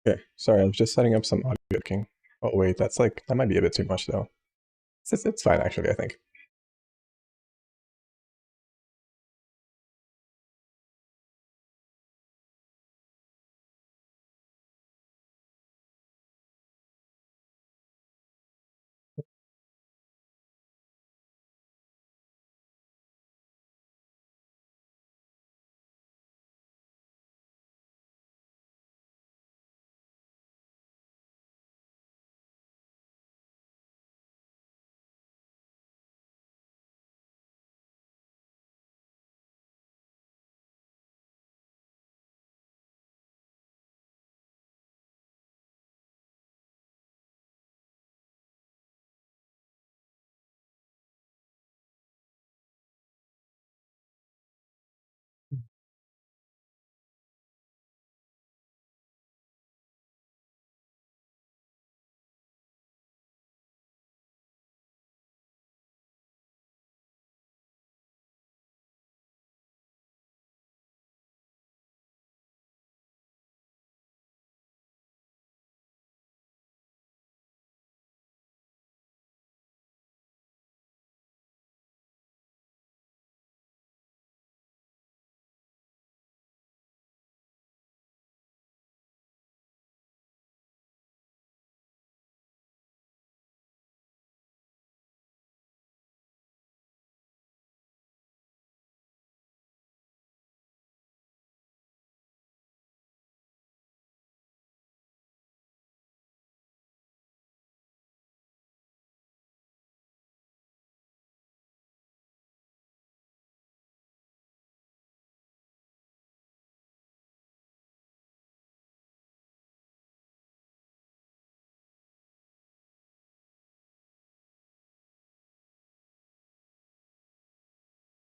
Okay, sorry, I was just setting up some audio cooking. Oh wait, that might be a bit too much though. It's fine actually, I think.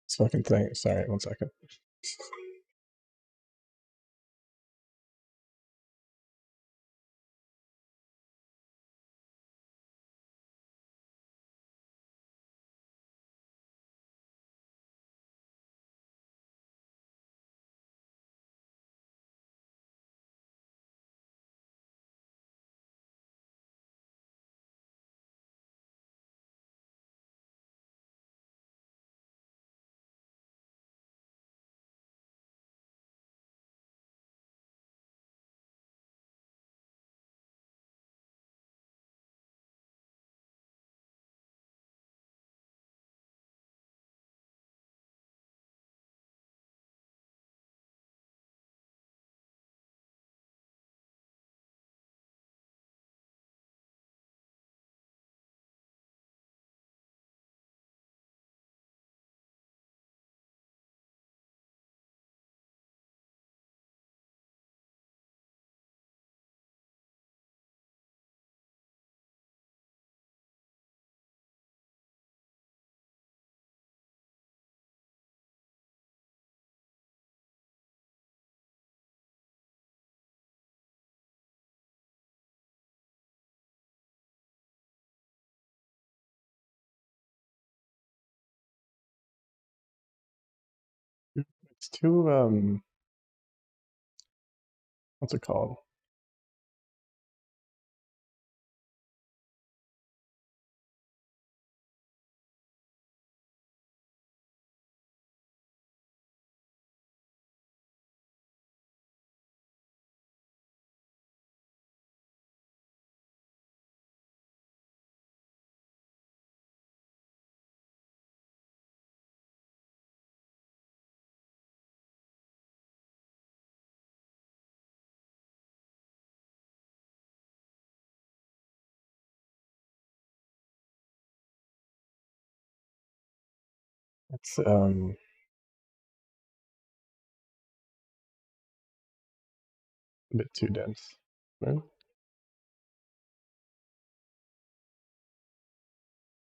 This fucking thing. Sorry, one second. It's too what's it called? It's a bit too dense. No?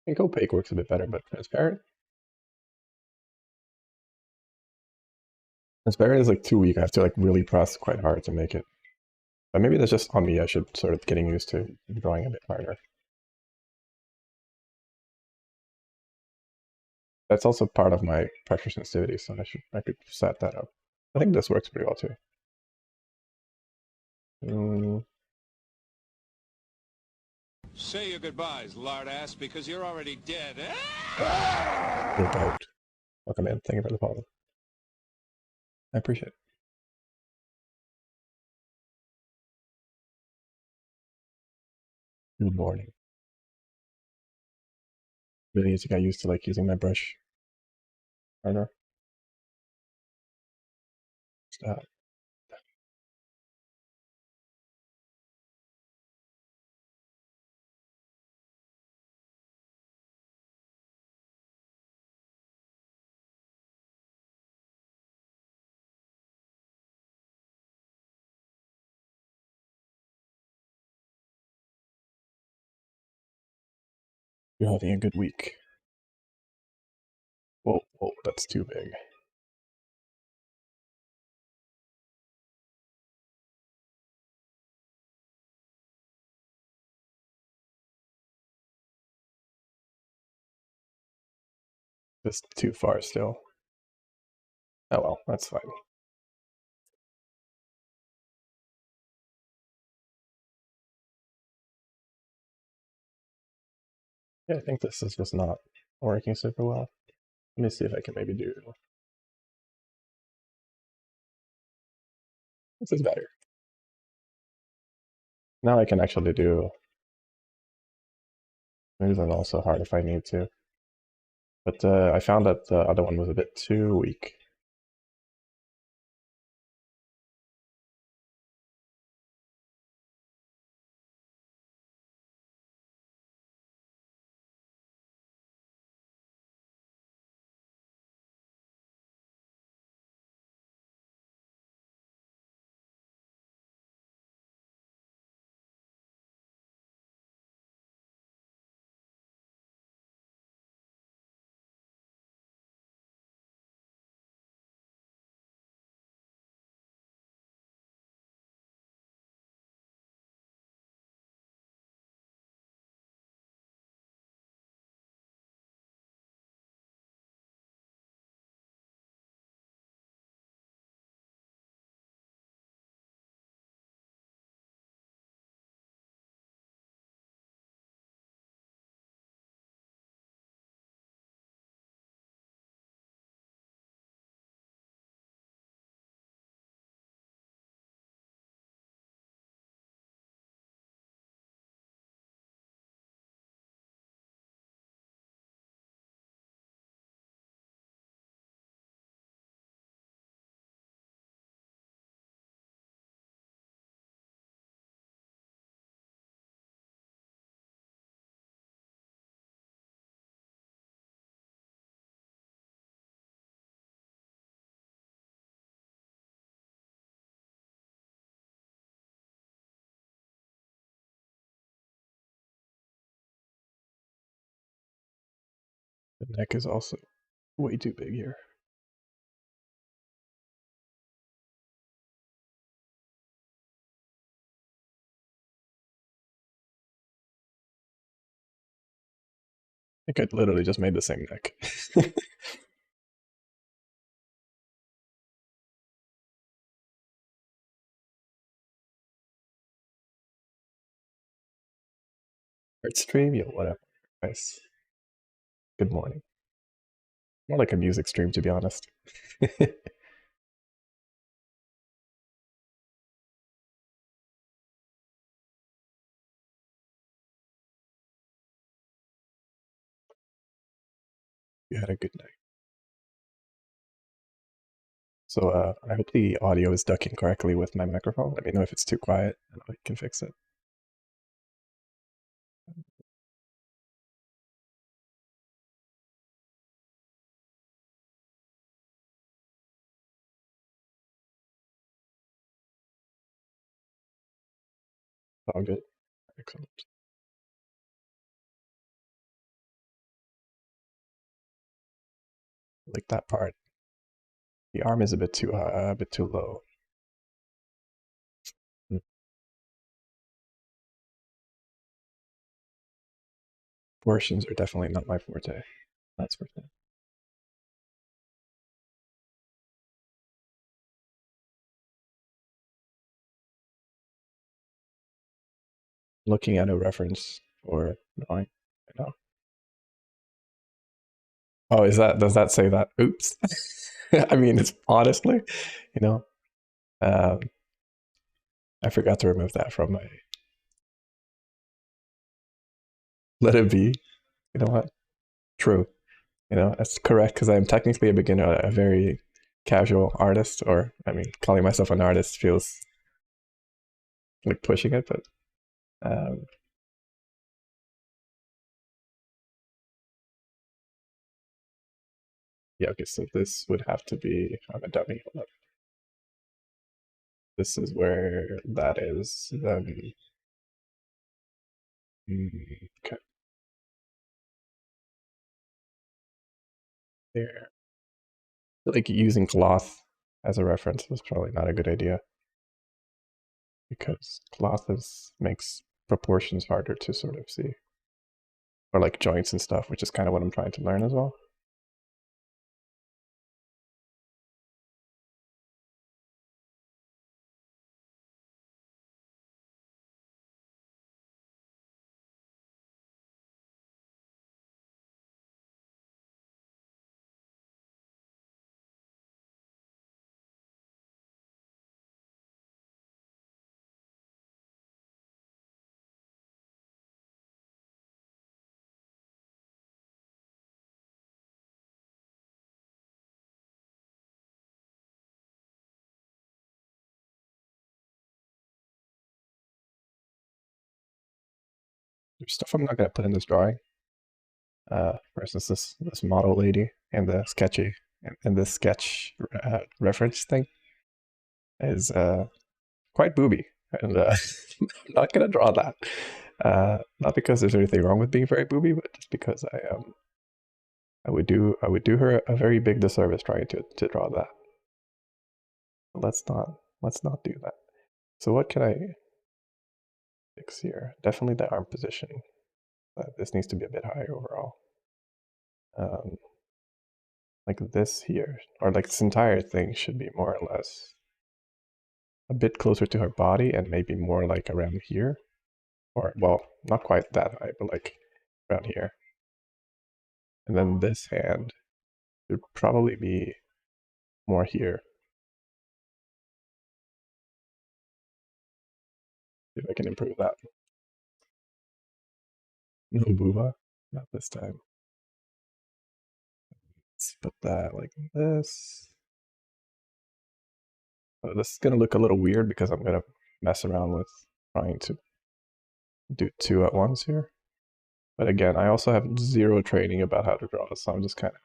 I think opaque works a bit better, but transparent is like too weak. I have to like really press quite hard to make it. But maybe that's just on me. I should sort of getting used to drawing a bit harder. That's also part of my pressure sensitivity, so I could set that up. I think this works pretty well too. Say your goodbyes, lard ass, because you're already dead. You're right. Welcome in. Thank you for the follow. I appreciate it. Good morning. Really need to get used to like using my brush harder. Stop. You're having a good week. Whoa, whoa, that's too big. Just too far still. Oh well, that's fine. Yeah, I think this is just not working super well. Let me see if I can maybe do. This is better. Now I can actually do. Maybe that's also hard if I need to. But I found that the other one was a bit too weak. The neck is also way too big here. I think I literally just made the same neck. Art stream, yo, whatever. Nice. Good morning. More like a music stream, to be honest. You had a good night. So I hope the audio is ducking correctly with my microphone. Let me know if it's too quiet, and I can fix it. All good. Excellent. Like that part. The arm is a bit too low. Mm. Proportions are definitely not my forte. That's for sure. Looking at a reference for drawing right now. Oh, does that say that? Oops. I mean, it's honestly, you know, um, I forgot to remove that from my. Let it be. You know what? True. You know, that's correct because I'm technically a beginner, a very casual artist, or I mean, calling myself an artist feels like pushing it, but um, yeah, okay, so this would have to be, I'm a dummy, hold up. This is where that is, then, okay, there. Like using cloth as a reference was probably not a good idea because cloth makes proportions harder to sort of see, or like joints and stuff, which is kind of what I'm trying to learn as well. There's stuff I'm not gonna put in this drawing. For instance, this model lady and the sketchy and this sketch reference thing is quite booby, and I'm not gonna draw that. Not because there's anything wrong with being very booby, but just because I would do her a very big disservice trying to draw that. Let's not do that. So what can I fix here? Definitely the arm position. This needs to be a bit higher overall. Um, like this here, or like this entire thing should be more or less a bit closer to her body and maybe more like around here. Or, well, not quite that high, but like around here. And then this hand should probably be more here. See if I can improve that. No booba, not this time. Let's put that like this. This is gonna look a little weird because I'm gonna mess around with trying to do two at once here. But again, I also have zero training about how to draw, so I'm just kind of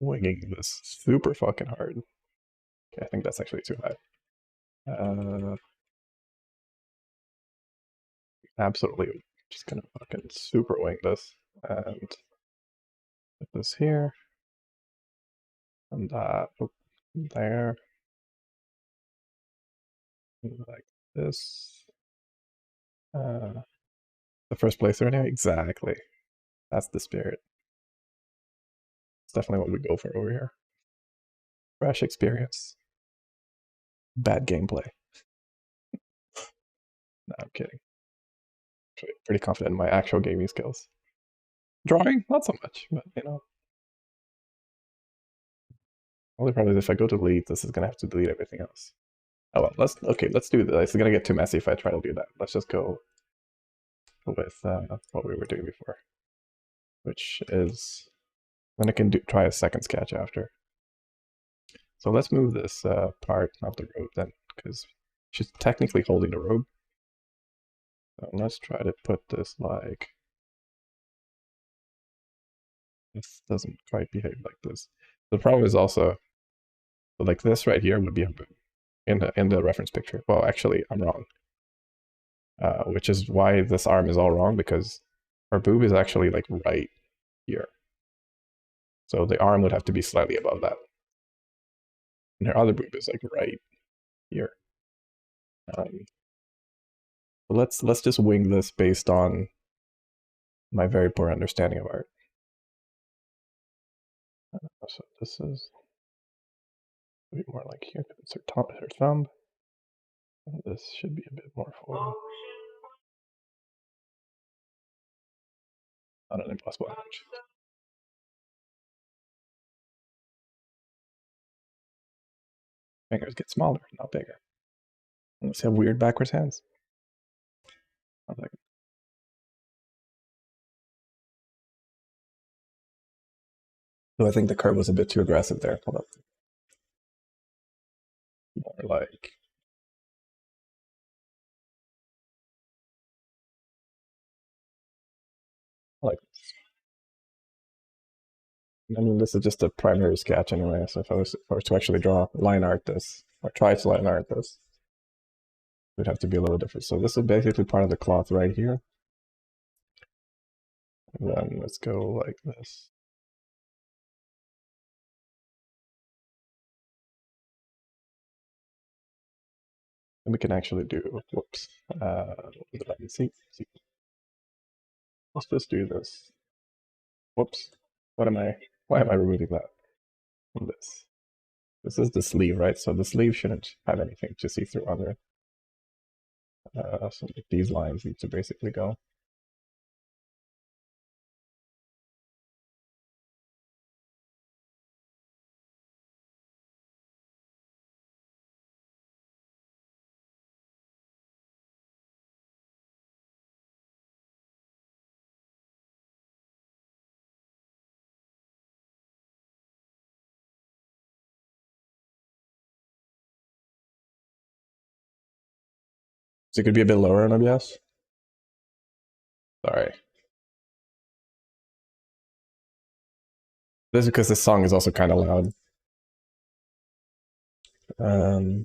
winging this super fucking hard. Okay, I think that's actually too high. Absolutely just gonna fucking super wing this and put this here and that there like this. Uh, the first place anyway, exactly. That's the spirit. It's definitely what we go for over here. Fresh experience. Bad gameplay. No, I'm kidding. Pretty confident in my actual gaming skills. Drawing, not so much, but you know. Only problem is if I go to delete, this is gonna have to delete everything else. Oh well, let's do this. It's gonna get too messy if I try to do that. Let's just go with what we were doing before, which is then I can try a second sketch after. So let's move this part, not the robe then, because she's technically holding the robe. So let's try to put this like, this doesn't quite behave like this. The problem is also, like this right here would be a boob in the reference picture. Well, actually, I'm wrong. Which is why this arm is all wrong, because her boob is actually like right here. So the arm would have to be slightly above that. And her other boob is like right here. Um, let's just wing this based on my very poor understanding of art. So this is maybe more like here because it's her thumb. And this should be a bit more forward. Not an impossible image. Fingers get smaller, not bigger. Unless you have weird backwards hands. So I think the curve was a bit too aggressive there. Hold up. More like this. I mean, this is just a primary sketch anyway. So if I was to actually draw line art this, or try to line art this, it would have to be a little different. So this is basically part of the cloth right here. And then let's go like this. And we can actually do, whoops, let me see. Let's just do this. Whoops, why am I removing that from this? This is the sleeve, right? So the sleeve shouldn't have anything to see through under it. So these lines need to basically go. So it could be a bit lower on OBS. Sorry. This is because this song is also kind of loud. There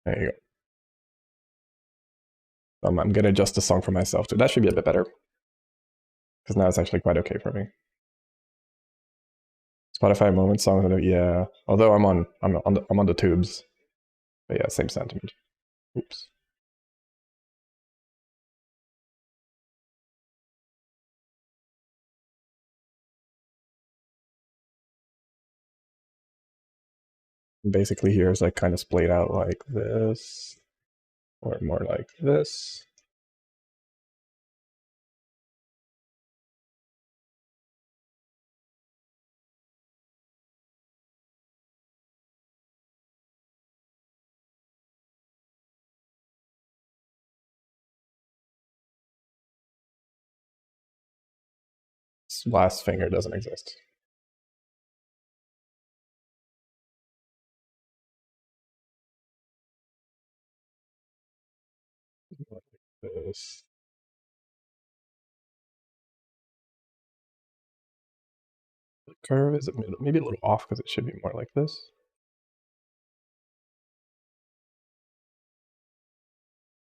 you go. I'm gonna adjust the song for myself too. That should be a bit better. Because now it's actually quite okay for me. Spotify moment songs, yeah. Although I'm on the tubes. But yeah, same sentiment. Oops. Basically here is like kind of splayed out like this. Or more like this. This last finger doesn't exist. Like this. The curve is maybe a little off because it should be more like this.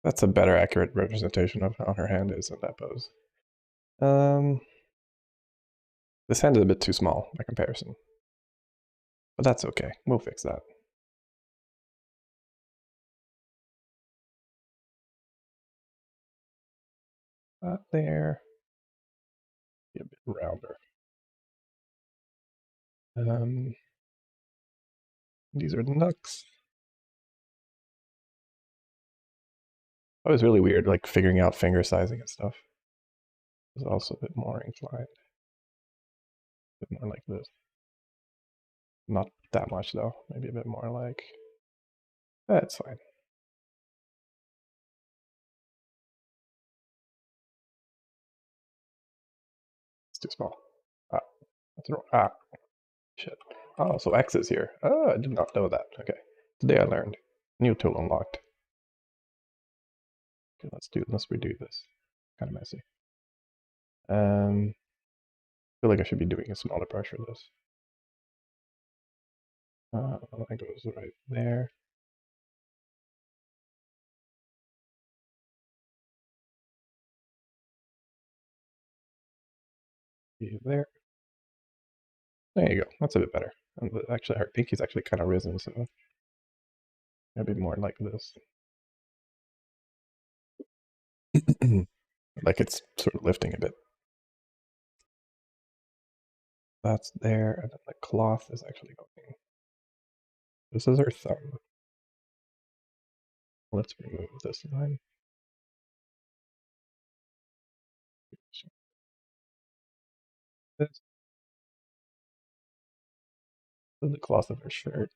That's a better accurate representation of how her hand is in that pose. This hand is a bit too small by comparison. But that's okay. We'll fix that. There. Be a bit rounder. These are the nooks. That was really weird, like figuring out finger sizing and stuff. It's also a bit more inclined. A bit more like this. Not that much though. Maybe a bit more like. That's fine. It's too small. Ah, that's wrong. Ah, shit. Oh, so X is here. Oh, I did not know that. Okay. Today I learned. New tool unlocked. Okay, let's redo this. Kind of messy. I feel like I should be doing a smaller brush for this. That goes right there. There. There you go. That's a bit better. And actually, her pinky's actually kind of risen, so maybe more like this. Like it's sort of lifting a bit. That's there, and then the cloth is actually going. This is her thumb. Let's remove this line. This is the cloth of her shirt.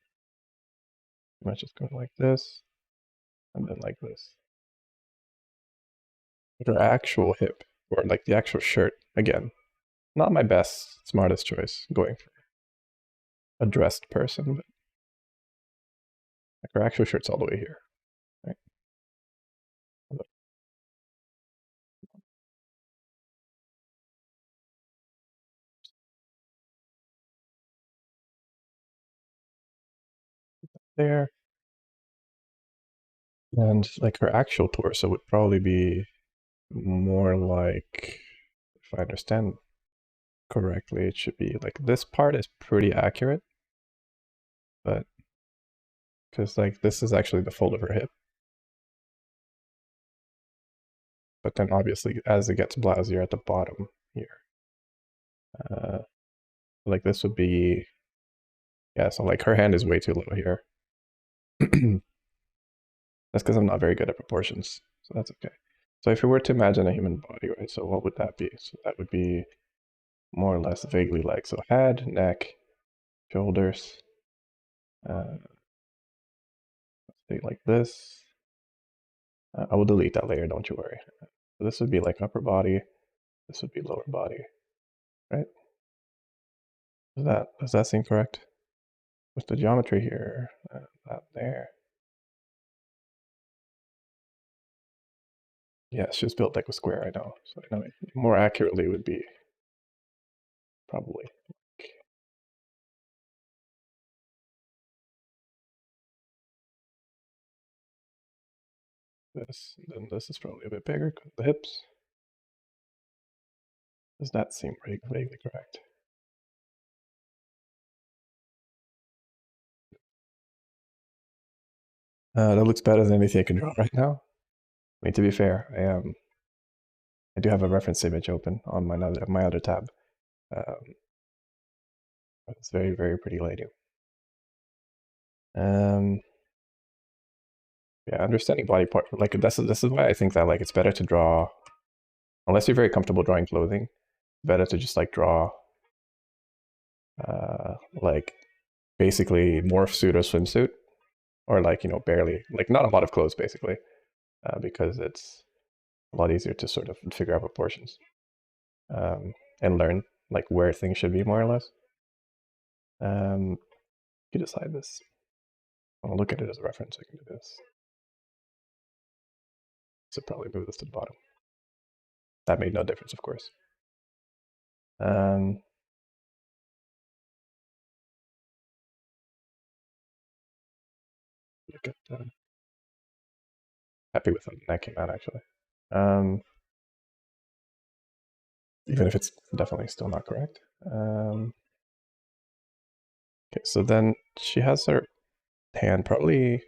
Pretty much just going like this, and then like this. Like her actual hip, or like the actual shirt, again, not my best, smartest choice going for a dressed person, but like her actual shirt's all the way here, right? There. And like her actual torso would probably be more like, if I understand correctly, it should be like this part is pretty accurate, but because like this is actually the fold of her hip. But then obviously as it gets blousier at the bottom here, uh, like this would be, yeah, so like her hand is way too low here. That's because I'm not very good at proportions, so that's okay. So if we were to imagine a human body, right, so what would that be? So that would be more or less vaguely like, so head, neck, shoulders, uh, say like this. I will delete that layer, don't you worry. So this would be like upper body, this would be lower body, right? Does that seem correct? With the geometry here, that there. Yeah, it's just built like a square, I know. So I know more accurately would be probably like this. Then this is probably a bit bigger because the hips. Does that seem vaguely correct? That looks better than anything I can draw right now. I mean, to be fair, I do have a reference image open on my other tab. Um, it's very, very pretty lady. Um, yeah, understanding body part, like this is why I think that like it's better to draw, unless you're very comfortable drawing clothing, better to just like draw like basically morph suit or swimsuit, or like barely, like not a lot of clothes basically, because it's a lot easier to sort of figure out proportions and learn like where things should be more or less. You decide this. I'll look at it as a reference. I can do this. So probably move this to the bottom. That made no difference, of course. Um, look at happy with how that came out actually. Um, even if it's definitely still not correct. Okay, so then she has her hand probably.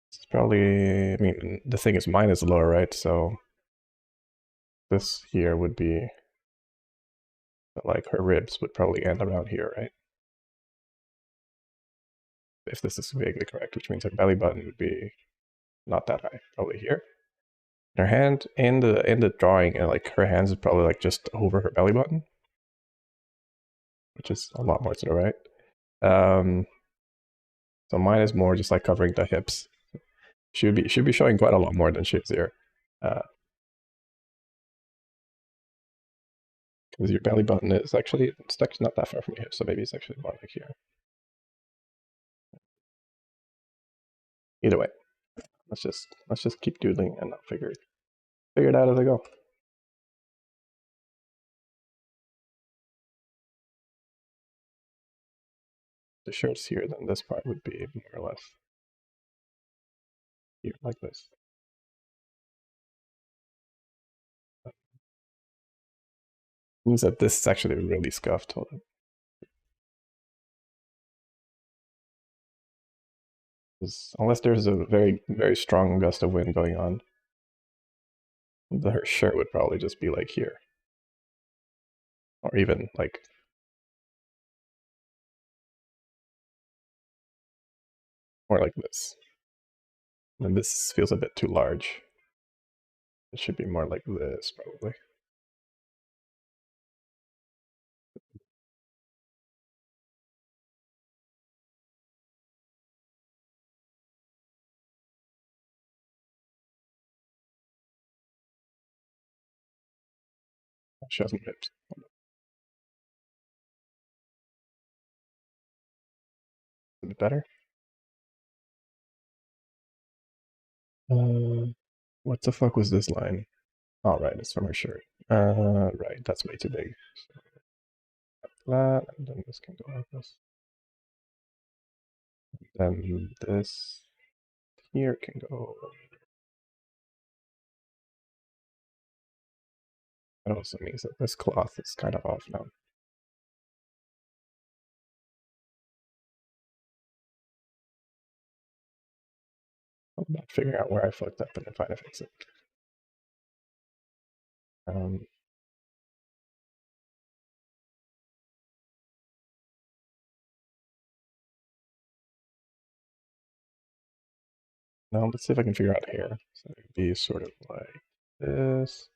It's probably. I mean, the thing is, mine is lower, right? So this here would be like her ribs would probably end around here, right? If this is vaguely correct, which means her belly button would be not that high, probably here. Her hand in the drawing, and like her hands is probably like just over her belly button, which is a lot more to the right. So mine is more just like covering the hips. Should be showing quite a lot more than she is here, because your belly button is actually not that far from your hips, so maybe it's actually more like here. Either way, let's just keep doodling and I'll figure it out as I go. The shirt's here, then this part would be more or less here, like this. Means that this is actually really scuffed. Hold on. Unless there's a very, very strong gust of wind going on, her shirt would probably just be like here. Or even like more like this. And this feels a bit too large. It should be more like this, probably. She hasn't hips. A bit better. Uh, what the fuck was this line? Oh, right, it's from her shirt. Right, that's way too big. So that, and then this can go like this. Then this here can go. That also means that this cloth is kind of off now. I'm not figuring out where I fucked up and then trying to fix it. Um, now let's see if I can figure out hair. So it'd be sort of like this.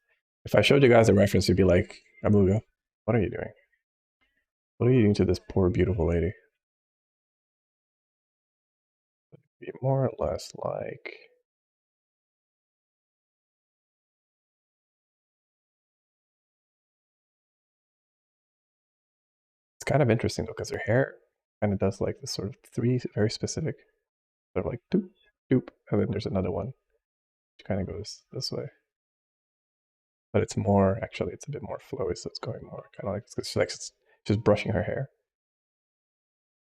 If I showed you guys a reference, you'd be like, Amuga, what are you doing? What are you doing to this poor, beautiful lady? Be more or less like. It's kind of interesting though, because her hair kind of does like this sort of three very specific, sort of like doop, doop, and then there's another one which kind of goes this way. But it's more, actually, it's a bit more flowy, so it's going more kind of like, it's just brushing her hair.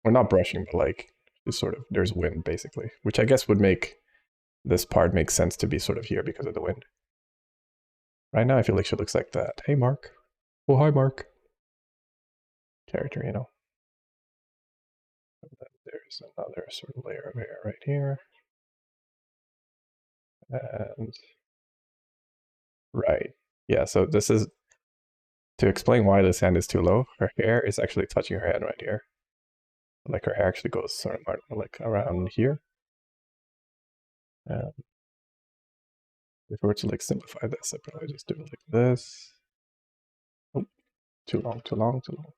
Or not brushing, but like, just sort of, there's wind basically, which I guess would make this part make sense to be sort of here because of the wind. Right now, I feel like she looks like that. Hey, Mark. Oh, hi, Mark. Character, you know. And then there's another sort of layer of hair right here. And right. Yeah, so this is to explain why this hand is too low. Her hair is actually touching her hand right here. Like her hair actually goes sort of like around here. If we were to like simplify this, I'd probably just do it like this. Oh, too long, too long, too long.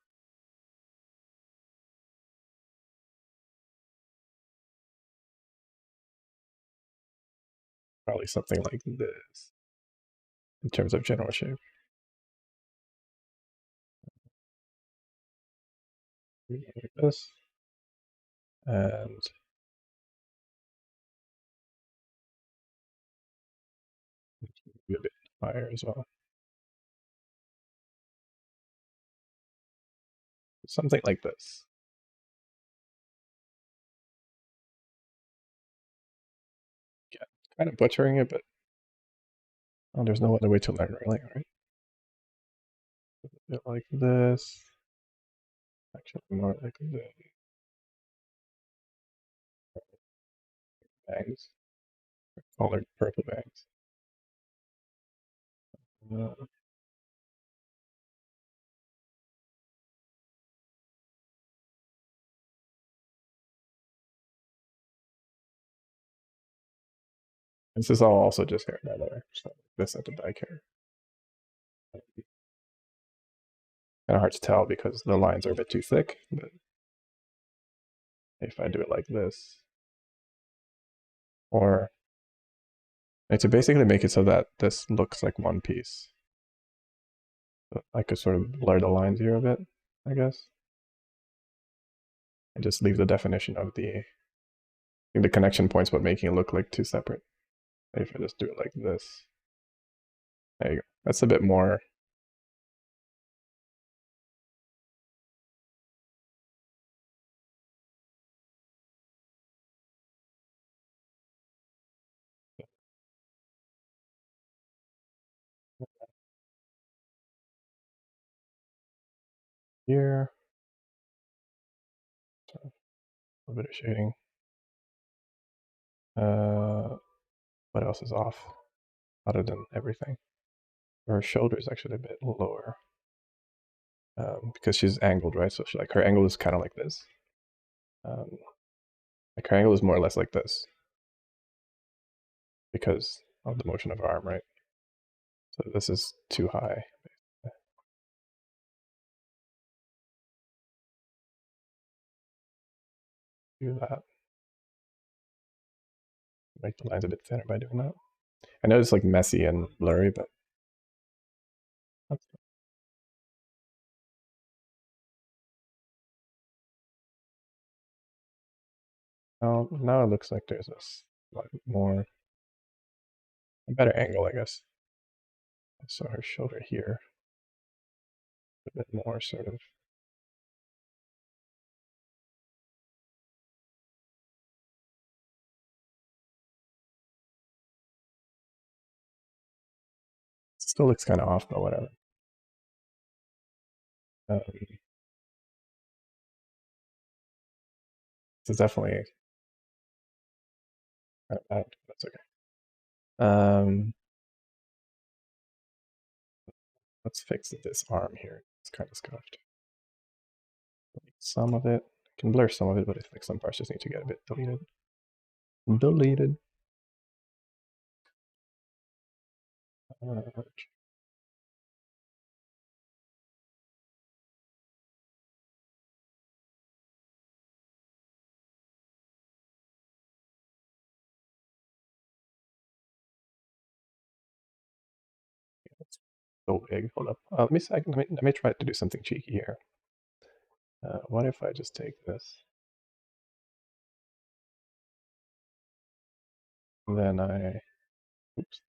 Probably something like this in terms of general shape. Like this. And be a bit higher as well. Something like this. Yeah, kind of butchering it, but oh, there's no other way to learn, really, right? A bit like this. Actually, more like the bangs. Colored purple bangs. Uh, this is all also just hair, by the way. So this at the back hair. Kind of hard to tell because the lines are a bit too thick, but if I do it like this, or to basically make it so that this looks like one piece. So I could sort of blur the lines here a bit, I guess, and just leave the definition of the connection points, but making it look like two separate. Maybe if I just do it like this, there you go. That's a bit more. Here, so a little bit of shading. What else is off? Other than everything. Her shoulder is actually a bit lower because she's angled, right? So she, like her angle is kind of like this. Um, like her angle is more or less like this because of the motion of her arm, right? So this is too high. Do that. Make the lines a bit thinner by doing that. I know it's like messy and blurry, but that's Now it looks like there's a a better angle, I guess. So her shoulder here, a bit more sort of. Still looks kind of off, but whatever. This is definitely kind of bad. That's okay. Let's fix this arm here. It's kind of scuffed. Some of it. I can blur some of it, but I think some parts just need to get a bit deleted. Deleted. It's so big. Hold up. Let me try to do something cheeky here. What if I just take this? And then oops,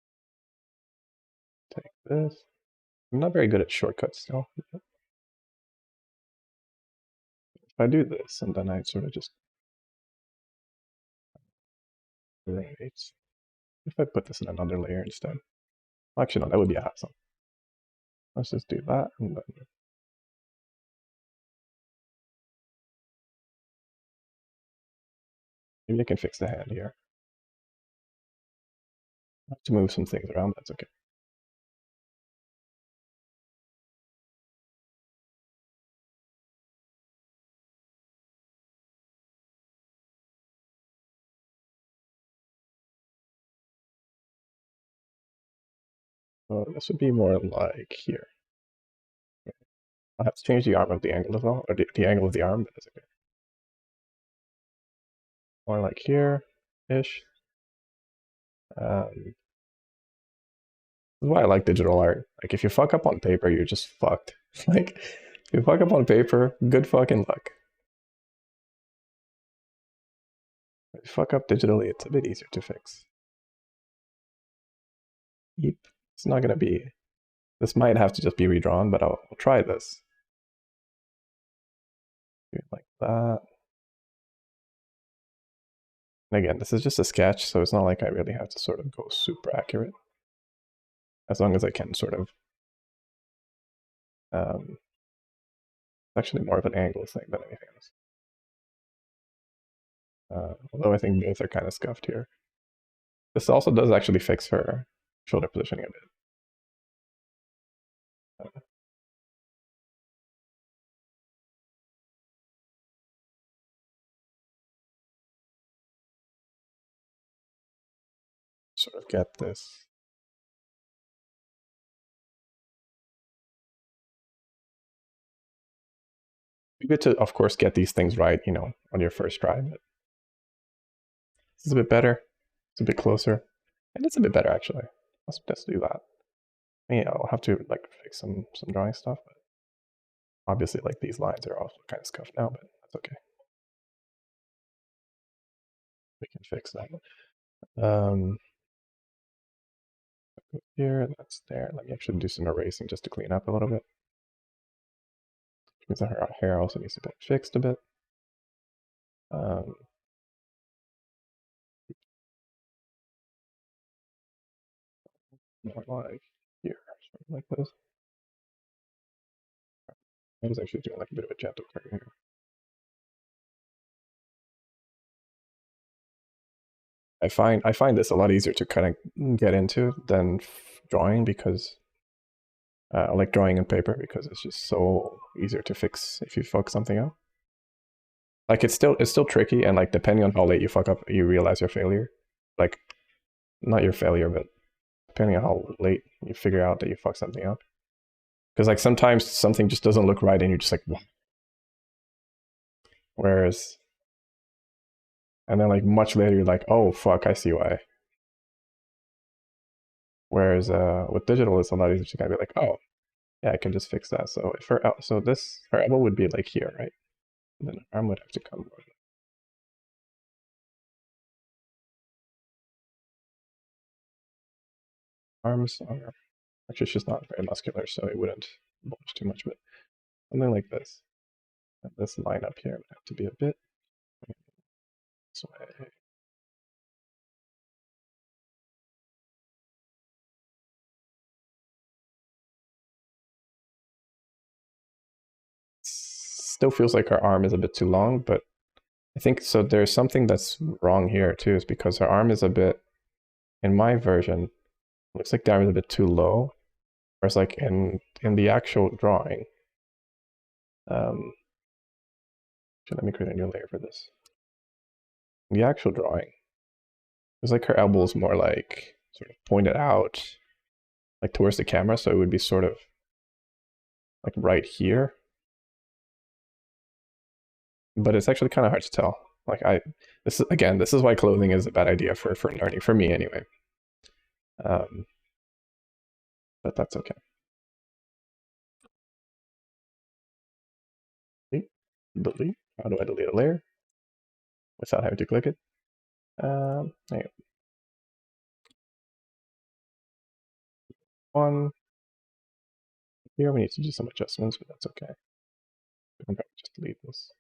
take this. I'm not very good at shortcuts still. If I do this, and then I sort of just right. If I put this in another layer instead. Actually, no, that would be awesome. Let's just do that, and then maybe I can fix the hand here. I have to move some things around, that's okay. So this would be more like here. I'll have to change the arm of the angle as well, or the angle of the arm, but that's okay. More like here-ish. This is why I like digital art. Like, if you fuck up on paper, you're just fucked. Like, if you fuck up on paper, good fucking luck. If you fuck up digitally, it's a bit easier to fix. Yep. It's not gonna be... This might have to just be redrawn, but I'll try this. Do it like that. And again, this is just a sketch, so it's not like I really have to sort of go super accurate. As long as I can sort of... actually more of an angle thing than anything else. Although I think both are kind of scuffed here. This also does actually fix her shoulder positioning a bit. Sort of get this. Be good to, of course, get these things right, you know, on your first try. But this is a bit better. It's a bit closer, and it's a bit better actually. Let's do that. Yeah, I'll have to like fix some drawing stuff, but obviously, like these lines are also kind of scuffed now, but that's okay. We can fix that. Here, that's there. Let me actually do some erasing just to clean up a little bit. Because her hair also needs to be fixed a bit. More like here, something like this. I was actually doing like a bit of a gentle curve here. I find this a lot easier to kind of get into than drawing because I like drawing in paper because it's just so easier to fix if you fuck something up. Like it's still tricky, and like depending on how late you fuck up, you realize your failure. Like not your failure, but depending on how late you figure out that you fuck something up. Because like sometimes something just doesn't look right, and you're just like, what? Whereas, and then like much later, you're like, oh fuck, I see why. Whereas with digital, it's a lot easier to kind of be like, oh, yeah, I can just fix that. So if her her elbow would be like here, right? And then her arm would have to come. arms are actually she's not very muscular, so it wouldn't bulge too much, but something like this. And this line up here would have to be a bit this way. Still feels like her arm is a bit too long, but I think so. There's something that's wrong here too, is because her arm is a bit, in my version, looks like the arm is a bit too low. Whereas like in the actual drawing, um, let me create a new layer for this. In the actual drawing, it's like her elbow is more like sort of pointed out, like towards the camera, so it would be sort of like right here. But it's actually kind of hard to tell. Like this is again, this is why clothing is a bad idea for learning, for me anyway. Um, but that's okay. Delete. How do I delete a layer without having to click it? Anyway. One. Here we need to do some adjustments, but that's okay. We can probably just delete this.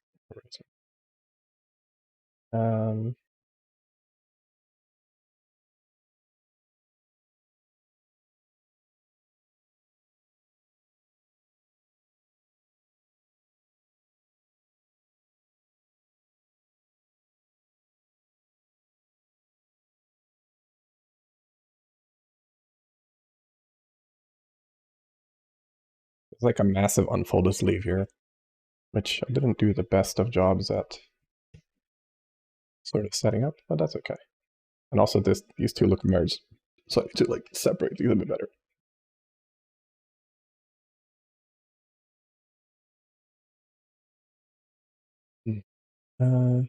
Um, it's like a massive unfolded sleeve here, which I didn't do the best of jobs at sort of setting up, but that's okay. And also these two look merged, so I need to like separate these a bit better.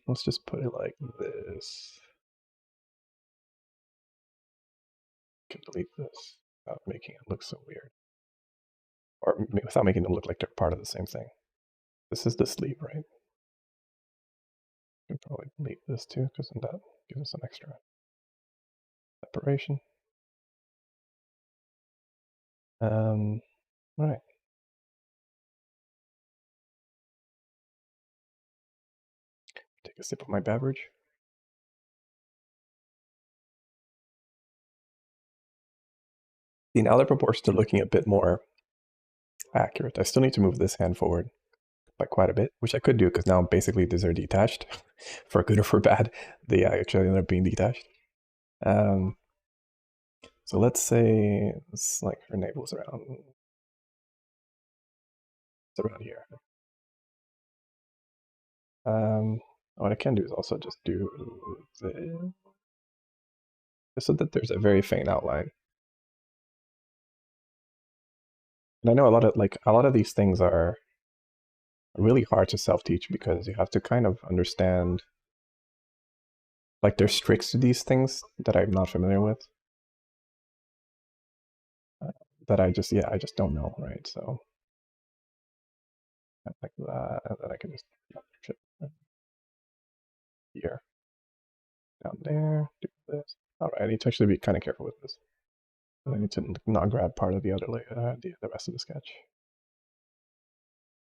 Let's just put it like this. Can delete this without making it look so weird, or without making them look like they're part of the same thing. This is the sleeve, right? I can probably delete this too, because then that gives us some extra separation. Right. Take a sip of my beverage. See, now the proportions are looking a bit more accurate. I still need to move this hand forward by quite a bit, which I could do because now basically these are detached. For good or for bad, they actually end up being detached. So let's say it's like her navel's around, it's around here. What I can do is also just do this, so that there's a very faint outline. And I know a lot of these things are really hard to self-teach because you have to kind of understand, like there's tricks to these things that I'm not familiar with. That I just don't know, right? So like that, and then I can just here, down there, do this. All right, I need to actually be kind of careful with this. I need to not grab part of the other layer, the rest of the sketch.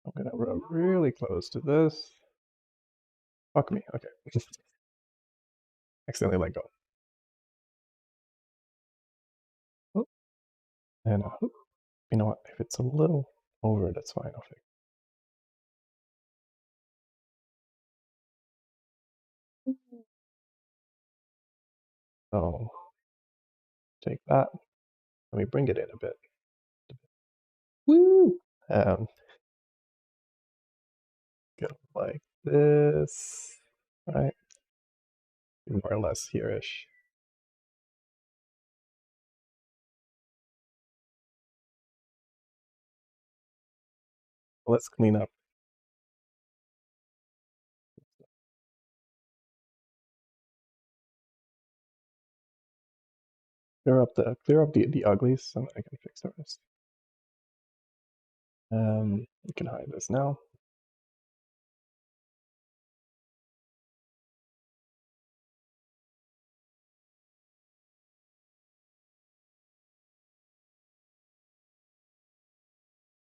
I'm gonna run really close to this. Fuck me. Okay. Accidentally let go. Oh, and you know what? If it's a little over, that's fine. I'll fix. So take that. Let me bring it in a bit. Woo! Go like this, right? More or less here-ish. Let's clean up. Clear up the uglies, and I can fix the rest. We can hide this now.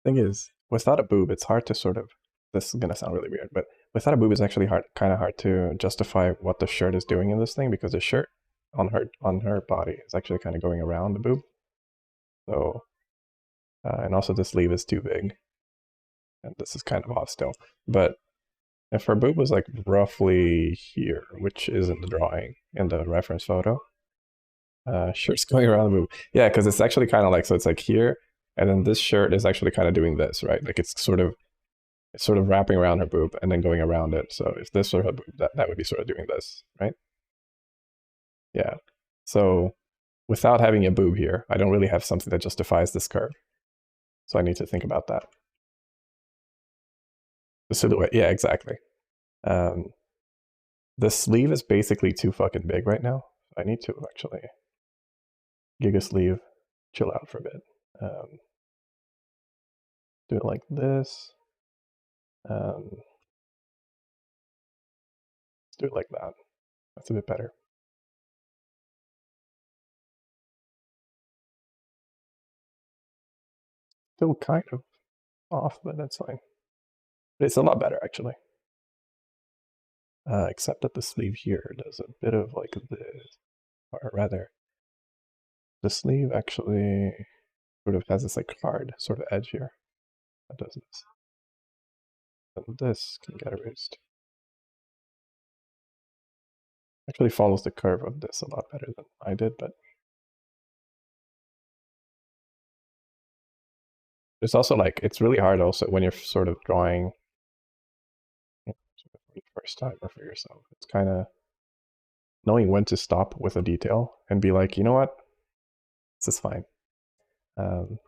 Thing is, without a boob, it's hard to sort of. This is gonna sound really weird, but without a boob, it's actually kind of hard to justify what the shirt is doing in this thing because the shirt on her body is actually kind of going around the boob. So, and also the sleeve is too big, and this is kind of off still. But if her boob was like roughly here, which is in the drawing in the reference photo, shirt's going around the boob. Yeah, because it's actually kind of like so it's like here, and then this shirt is actually kind of doing this, right? Like it's sort of wrapping around her boob and then going around it. So if this were her boob, that would be sort of doing this, right? Yeah. So without having a boob here, I don't really have something that justifies this curve. So I need to think about that. The silhouette, yeah, exactly. Um, the sleeve is basically too fucking big right now. I need to actually gig a sleeve, chill out for a bit. Do it like this. Um, do it like that. That's a bit better. Still kind of off, but that's fine. But it's a lot better actually. Except that the sleeve here does a bit of like this, or rather, the sleeve actually sort of has this like hard sort of edge here that does this. And this can get erased. Actually follows the curve of this a lot better than I did, but it's also like it's really hard also when you're sort of drawing sort of for the first time or for yourself. It's kind of knowing when to stop with a detail and be like, you know what, this is fine. Um,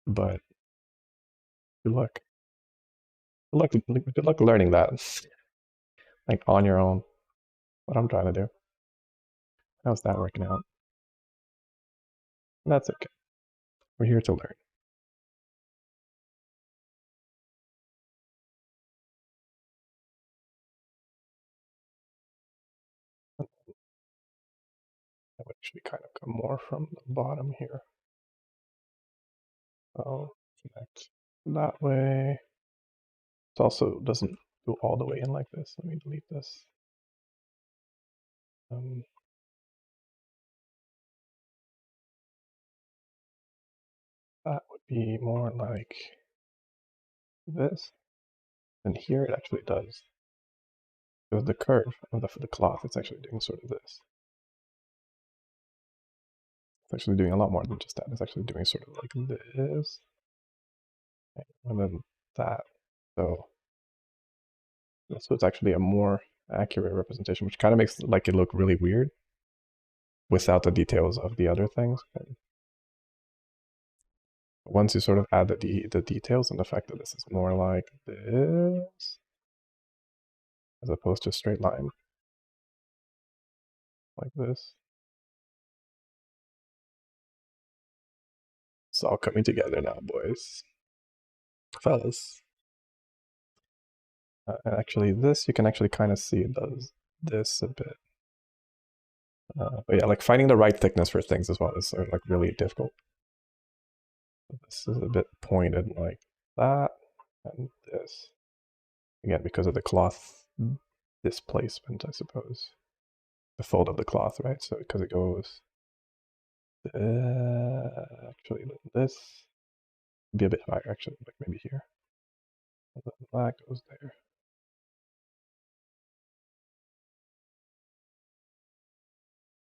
but good luck learning that, like on your own. What I'm trying to do. How's that working out? That's okay. We're here to learn. That would actually kind of come more from the bottom here. I'll connect that way. It also doesn't go all the way in like this. Let me delete this. Um, that would be more like this. And here it actually does. Because the curve of the cloth, it's actually doing sort of this. It's actually doing a lot more than just that. It's actually doing sort of like this. And then that. So it's actually a more accurate representation, which kind of makes like it look really weird without the details of the other things. But once you sort of add the details and the fact that this is more like this as opposed to a straight line like this, it's all coming together now, boys, fellas. And actually, this you can actually kind of see it does this a bit. But yeah, like finding the right thickness for things as well is sort of like really difficult. This is a bit pointed like that, and this again because of the cloth displacement, I suppose. The fold of the cloth, right? So because it goes actually this be a bit higher actually, like maybe here. And then that goes there.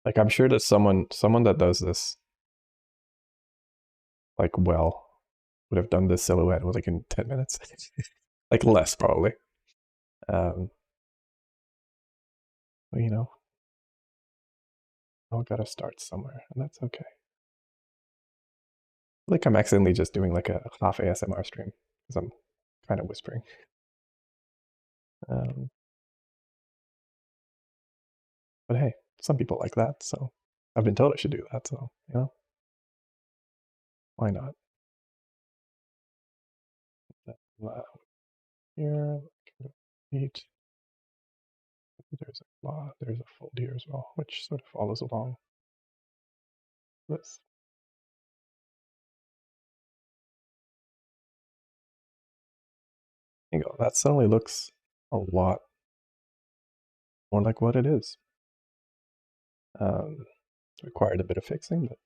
Like I'm sure that someone that does this like well would have done this silhouette with like in 10 minutes. Like less probably. Um but you know, all gotta start somewhere, and that's okay. Like I'm accidentally just doing like a half ASMR stream because I'm kind of whispering. Um, but hey, some people like that, so I've been told I should do that. So you know, why not? Here, eat. There's a fold here as well, which sort of follows along this. you go. That suddenly looks a lot more like what it is. Required a bit of fixing, but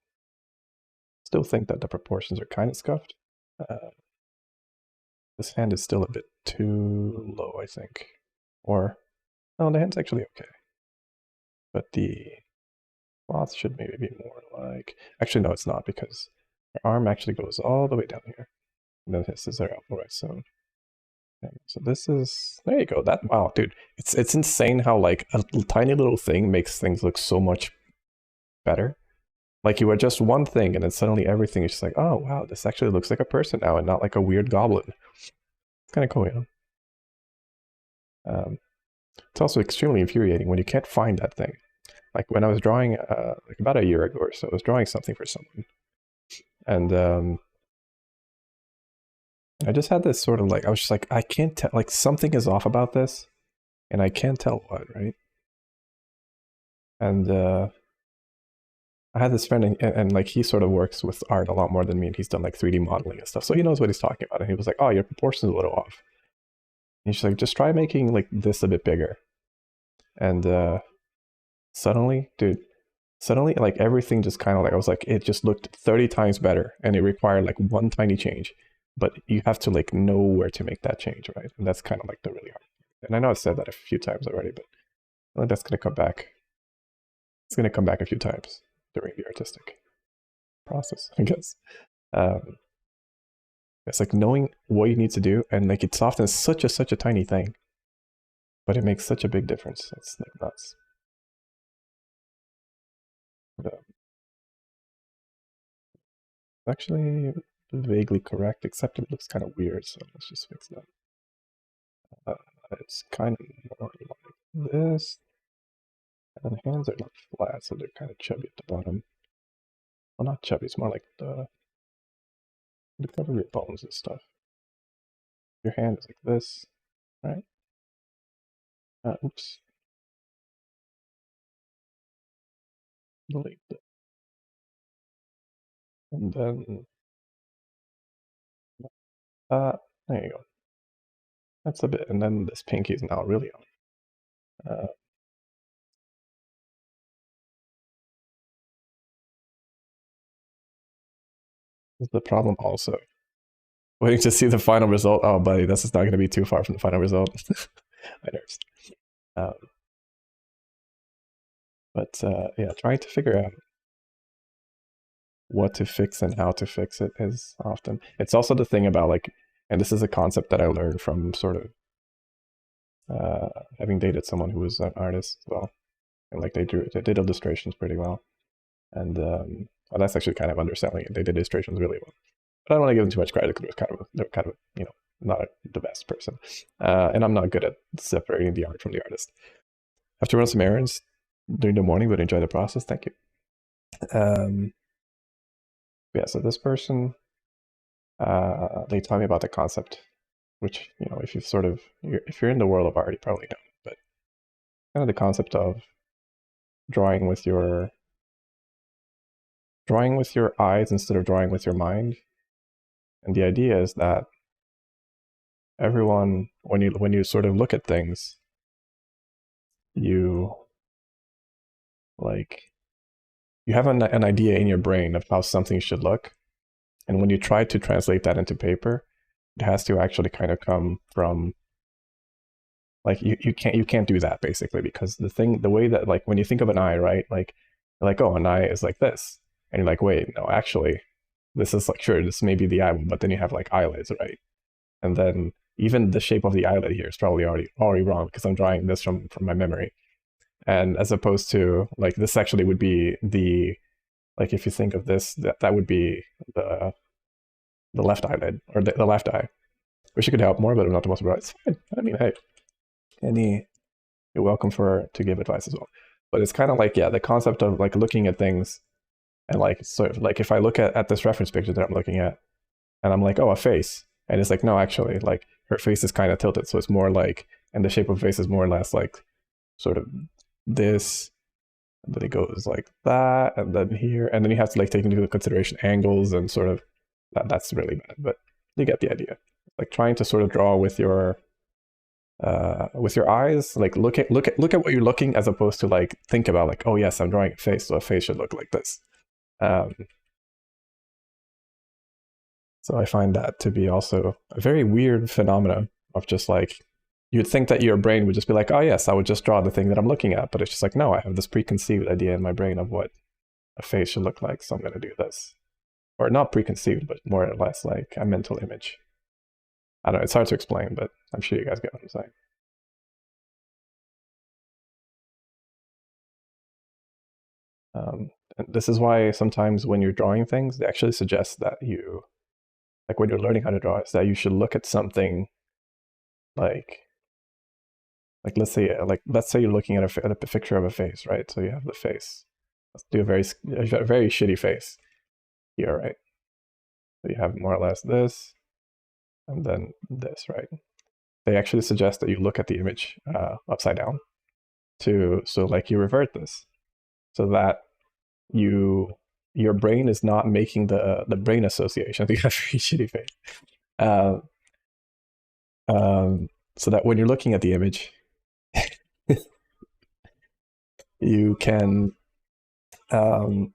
still think that the proportions are kind of scuffed. This hand is still a bit too low, I think. Or, no, the hand's actually okay. But the cloth should maybe be more like... Actually, no, it's not, because her arm actually goes all the way down here. And then this is her elbow, right? So this is... There you go. That... Wow, dude. It's insane how, like, a tiny little thing makes things look so much better. Like, you adjust one thing, and then suddenly everything is just like, oh, wow, this actually looks like a person now, and not like a weird goblin. It's kind of cool, you know? It's also extremely infuriating when you can't find that thing. Like, when I was drawing, like about a year ago or so, I was drawing something for someone. And I just had this sort of like, I was just like, I can't tell, like, something is off about this, and I can't tell what, right? And I had this friend, and like, he sort of works with art a lot more than me, and he's done like 3D modeling and stuff, so he knows what he's talking about. And he was like, oh, your proportion's a little off. And he's like, just try making like this a bit bigger. And suddenly, dude, suddenly like everything just kind of like, I was like, it just looked 30 times better, and it required like one tiny change. But you have to like know where to make that change, right? And that's kind of like the really hard. And I know I've said that a few times already, but I think that's gonna come back. It's gonna come back a few times during the artistic process, I guess. It's like knowing what you need to do, and like it's often such a tiny thing, but it makes such a big difference. It's like nuts. Actually vaguely correct, except it looks kind of weird, so let's just fix that. It's kind of more like this, and the hands are not flat, so they're kind of chubby at the bottom. Well, not chubby, it's more like the cover of your bones and stuff. Your hand is like this, right? Oops. Delete that. And then, there you go. That's a bit, and then this pinky is now really on. This is the problem also. Waiting to see the final result. Oh, buddy, this is not going to be too far from the final result. My nerves. But yeah, trying to figure out what to fix and how to fix it is often. It's also the thing about like, and this is a concept that I learned from sort of having dated someone who was an artist as well, and like they did illustrations pretty well, and well, that's actually kind of underselling it. They did illustrations really well, but I don't want to give them too much credit because they're kind of you know not the best person, and I'm not good at separating the art from the artist. I have to run some errands during the morning, but enjoy the process. Thank you. Yeah, so this person, they taught me about the concept, which, you know, if you've sort of, if you're in the world of art, you probably know, but kind of the concept of drawing with your eyes instead of drawing with your mind. And the idea is that everyone, when you sort of look at things, you like, you have an idea in your brain of how something should look. And when you try to translate that into paper, it has to actually kind of come from like you can't do that basically, because the way that like when you think of an eye, right? Like you're like, oh, an eye is like this. And you're like, wait, no, actually, this is like sure, this may be the eyeball, but then you have like eyelids, right? And then even the shape of the eyelid here is probably already wrong because I'm drawing this from my memory. And as opposed to like this actually would be the like if you think of this, that would be the left eyelid or the left eye. Wish you could help more, but I'm not the most bright. It's fine. I mean, hey, you're welcome to give advice as well. But it's kind of like, yeah, the concept of like looking at things and like sort of like if I look at this reference picture that I'm looking at and I'm like, oh, a face. And it's like, no, actually, like her face is kind of tilted. So it's more like, and the shape of face is more or less like sort of this. And then it goes like that, and then here. And then you have to like take into consideration angles and sort of, that's really bad. But you get the idea. like trying to sort of draw with your eyes, like look at what you're looking, as opposed to like think about like, oh yes, I'm drawing a face, so a face should look like this. Um, so I find that to be also a very weird phenomenon of just like, you'd think that your brain would just be like, oh yes, I would just draw the thing that I'm looking at, but it's just like, no, I have this preconceived idea in my brain of what a face should look like, so I'm going to do this, or not preconceived, but more or less like a mental image. I don't know, it's hard to explain, but I'm sure you guys get what I'm saying. And this is why sometimes when you're drawing things, they actually suggest that you, like when you're learning how to draw, is that you should look at something like, let's say you're looking at a picture of a face, right? So you have the face. Let's do a very shitty face here, right? So you have more or less this, and then this, right? They actually suggest that you look at the image upside down so like you revert this, so that you your brain is not making the brain association. I think that's a very shitty face. Uh, so that when you're looking at the image, you can um,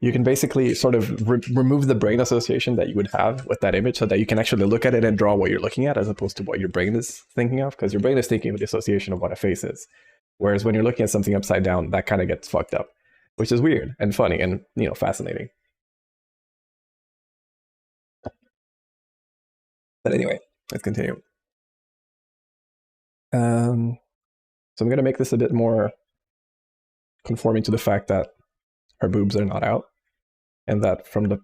you can basically sort of remove the brain association that you would have with that image, so that you can actually look at it and draw what you're looking at, as opposed to what your brain is thinking of, because your brain is thinking of the association of what a face is. Whereas when you're looking at something upside down, that kind of gets fucked up, which is weird and funny and fascinating. But anyway, let's continue. So I'm going to make this a bit more conforming to the fact that her boobs are not out, and that from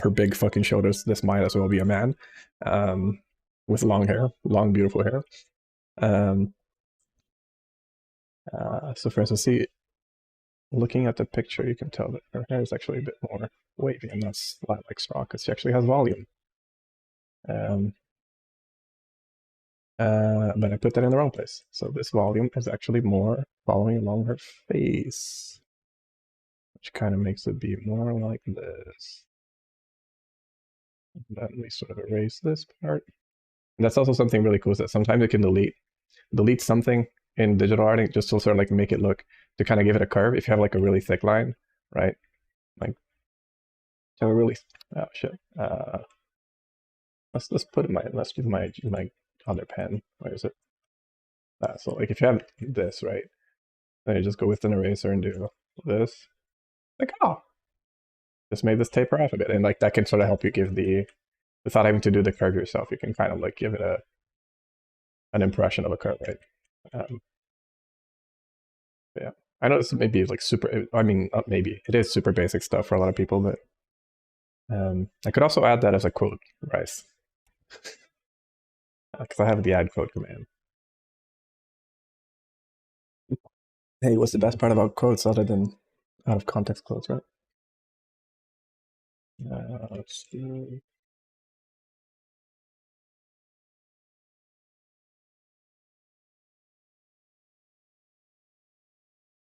her big fucking shoulders, this might as well be a man, um, with long hair, long beautiful hair. Um, so for instance, see, looking at the picture, you can tell that her hair is actually a bit more wavy and not flat like straw, because she actually has volume. Um, but I put that in the wrong place. So this volume is actually more following along her face, which kind of makes it be more like this. And then we sort of erase this part. And that's also something really cool, is that sometimes you can delete something in digital art just to sort of like make it look, to kind of give it a curve. If you have like a really thick line, right? Like, have a really, oh shit. Let's put my, let's use my other pen. Where is it? So like if you have this, right? Then you just go with an eraser and do this. Like, oh, just made this taper off a bit. And like that can sort of help you give without having to do the curve yourself, you can kind of like give it an impression of a curve, right? Um, yeah. I know this maybe like super, I mean, not maybe, it is super basic stuff for a lot of people, but I could also add that as a quote, Rice, because I have the add quote command. Hey, what's the best part about quotes other than out of context quotes, right? Let's see.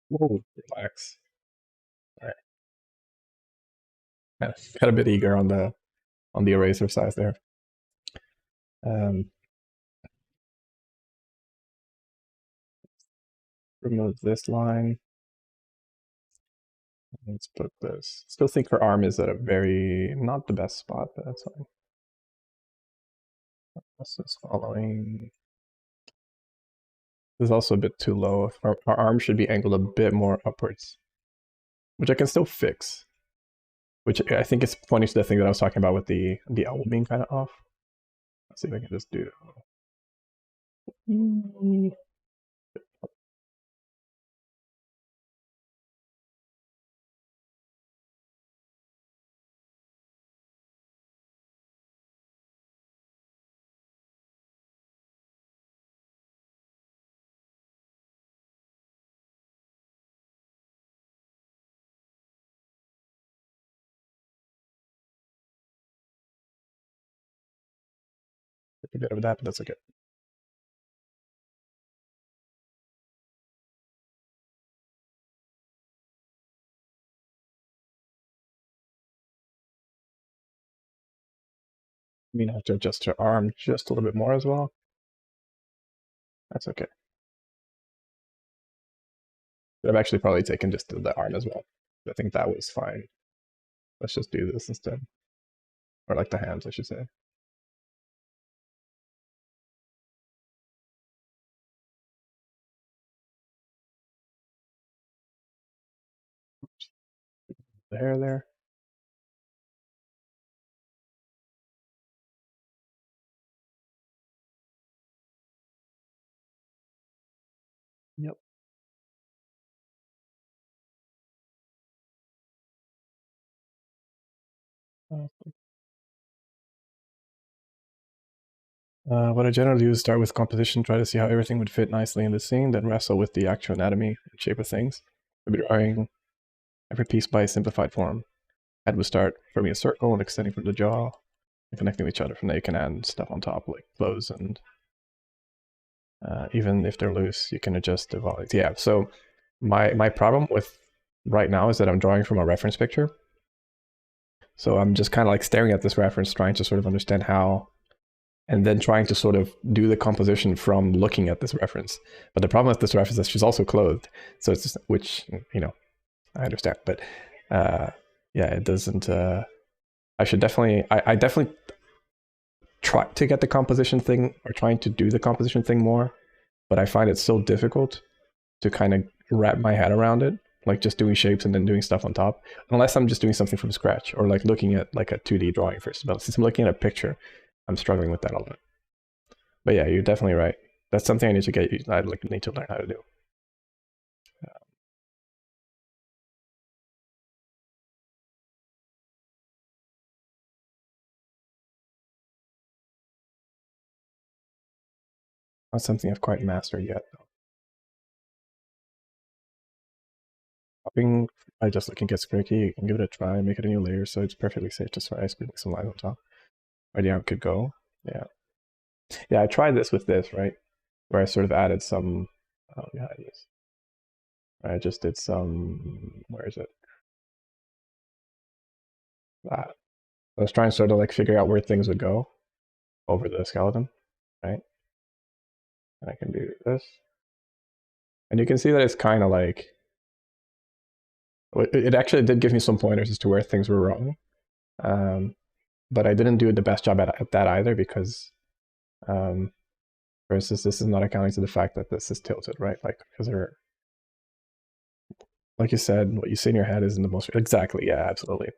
Whoa, relax. All right. Got a bit eager on the eraser size there. Um, remove this line. Let's put this. Still think her arm is at a very, not the best spot, but that's fine. This is following. This is also a bit too low. Our arm should be angled a bit more upwards, which I can still fix. Which I think is pointing to the thing that I was talking about with the elbow being kind of off. Let's see if I can just do. A bit of that, but that's okay. mean, I have to adjust her arm just a little bit more as well. That's okay. But I've actually probably taken just the arm as well. I think that was fine. Let's just do this instead. Or like the hands, I should say. The hair there. Yep. What I generally do is start with composition, try to see how everything would fit nicely in the scene, then wrestle with the actual anatomy and shape of things. I'll be drawing every piece by a simplified form. Head would start forming a circle and extending from the jaw and connecting with each other. From there, you can add stuff on top like clothes and even if they're loose, you can adjust the volume. Yeah. So my problem with right now is that I'm drawing from a reference picture. So I'm just kind of like staring at this reference, trying to sort of understand how, and then trying to sort of do the composition from looking at this reference. But the problem with this reference is that she's also clothed. So it's just, which, you know, I understand. But yeah, it doesn't. I should definitely, I definitely try to get the composition thing or trying to do the composition thing more. But I find it so difficult to kind of wrap my head around it, like just doing shapes and then doing stuff on top, unless I'm just doing something from scratch or like looking at like a 2D drawing first. But since I'm looking at a picture, I'm struggling with that a lot. But yeah, you're definitely right. That's something I need to get. I like need to learn how to do. Not something I've quite mastered yet. Popping by just looking gets tricky. You can give it a try, make it a new layer, so it's perfectly safe to try scribbling some lines on top. Where the arm could go. Yeah. Yeah, I tried this with this, right? Where I sort of added some behind this. I just did some, where is it? That. I was trying to sort of like figure out where things would go over the skeleton, right? And I can do this. And you can see that it's kind of like, it actually did give me some pointers as to where things were wrong. But I didn't do the best job at that either because, for instance, this is not accounting to the fact that this is tilted, right? Like, because they're, like you said, what you see in your head isn't the most, exactly, yeah, absolutely.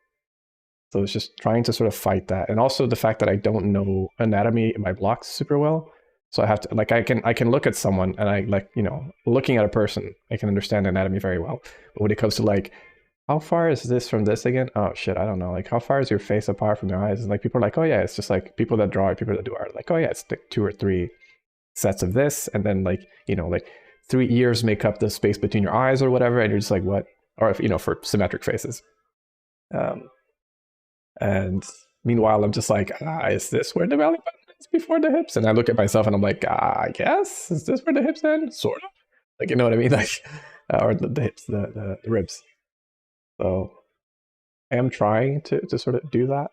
So it's just trying to sort of fight that. And also the fact that I don't know anatomy in my blocks super well. So I have to like I can look at someone and I like, you know, looking at a person, I can understand anatomy very well. But when it comes to like how far is this from this again? Oh shit, I don't know. Like how far is your face apart from their eyes? And like people are like, oh yeah, it's just like people that draw, people that do art, like, oh yeah, it's like 2 or 3 sets of this, and then like, you know, like 3 ears make up the space between your eyes or whatever, and you're just like, what? Or if you know, for symmetric faces. Um, and meanwhile, I'm just like, is this where the belly button is before the hips? And I look at myself and I'm like, I guess, is this where the hips end? Sort of. Like, you know what I mean? Like, or the hips, the ribs. So I am trying to sort of do that.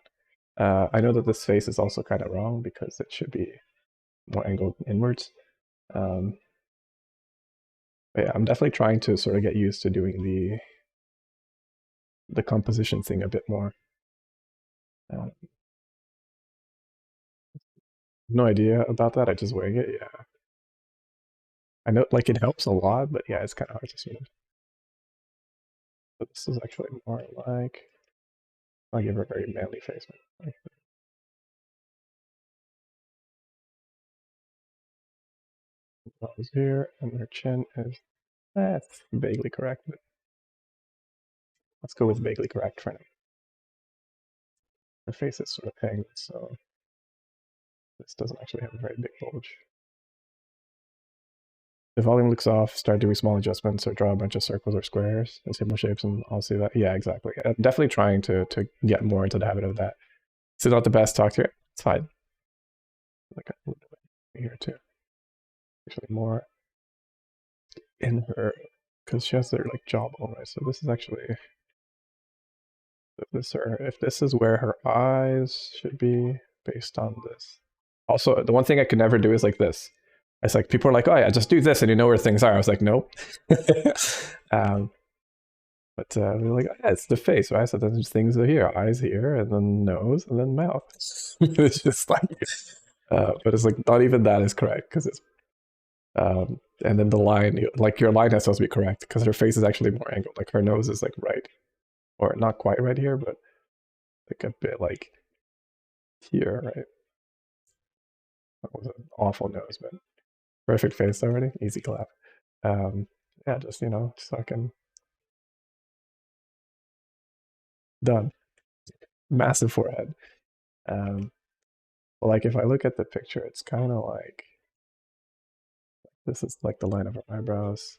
I know that this face is also kind of wrong because it should be more angled inwards. Um, but yeah, I'm definitely trying to sort of get used to doing the composition thing a bit more. Um, no idea about that. I just wing it. Yeah, I know like it helps a lot, but yeah, it's kind of hard to sort of. But this is actually more like I'll give her a very manly face. Like, nose here, and her chin is that's vaguely correct. But let's go with vaguely correct for now. Her face is sort of hanged, so this doesn't actually have a very big bulge. The volume looks off, start doing small adjustments or draw a bunch of circles or squares and simple shapes, and I'll see that. Yeah, exactly. I'm definitely trying to get more into the habit of that. This is not the best talk here. It's fine. Like here too. Actually, more in her because she has their like jawbone, right? So this is actually if this is where her eyes should be based on this. Also, the one thing I could never do is like this. It's like people are like, oh yeah, just do this and you know where things are. I was like, nope. um, but they're like, oh, yeah, it's the face, right? So then there's things here, eyes here, and then nose, and then mouth. It's just like, but it's like not even that is correct because it's, and then the line, like your line has supposed to be correct because her face is actually more angled. Like her nose is like right, or not quite right here, but like a bit like here, right? That was an awful nose, but perfect face already. Easy clap. Yeah, just just so I can done. Massive forehead. Um, like if I look at the picture, it's kind of like this is like the line of her eyebrows,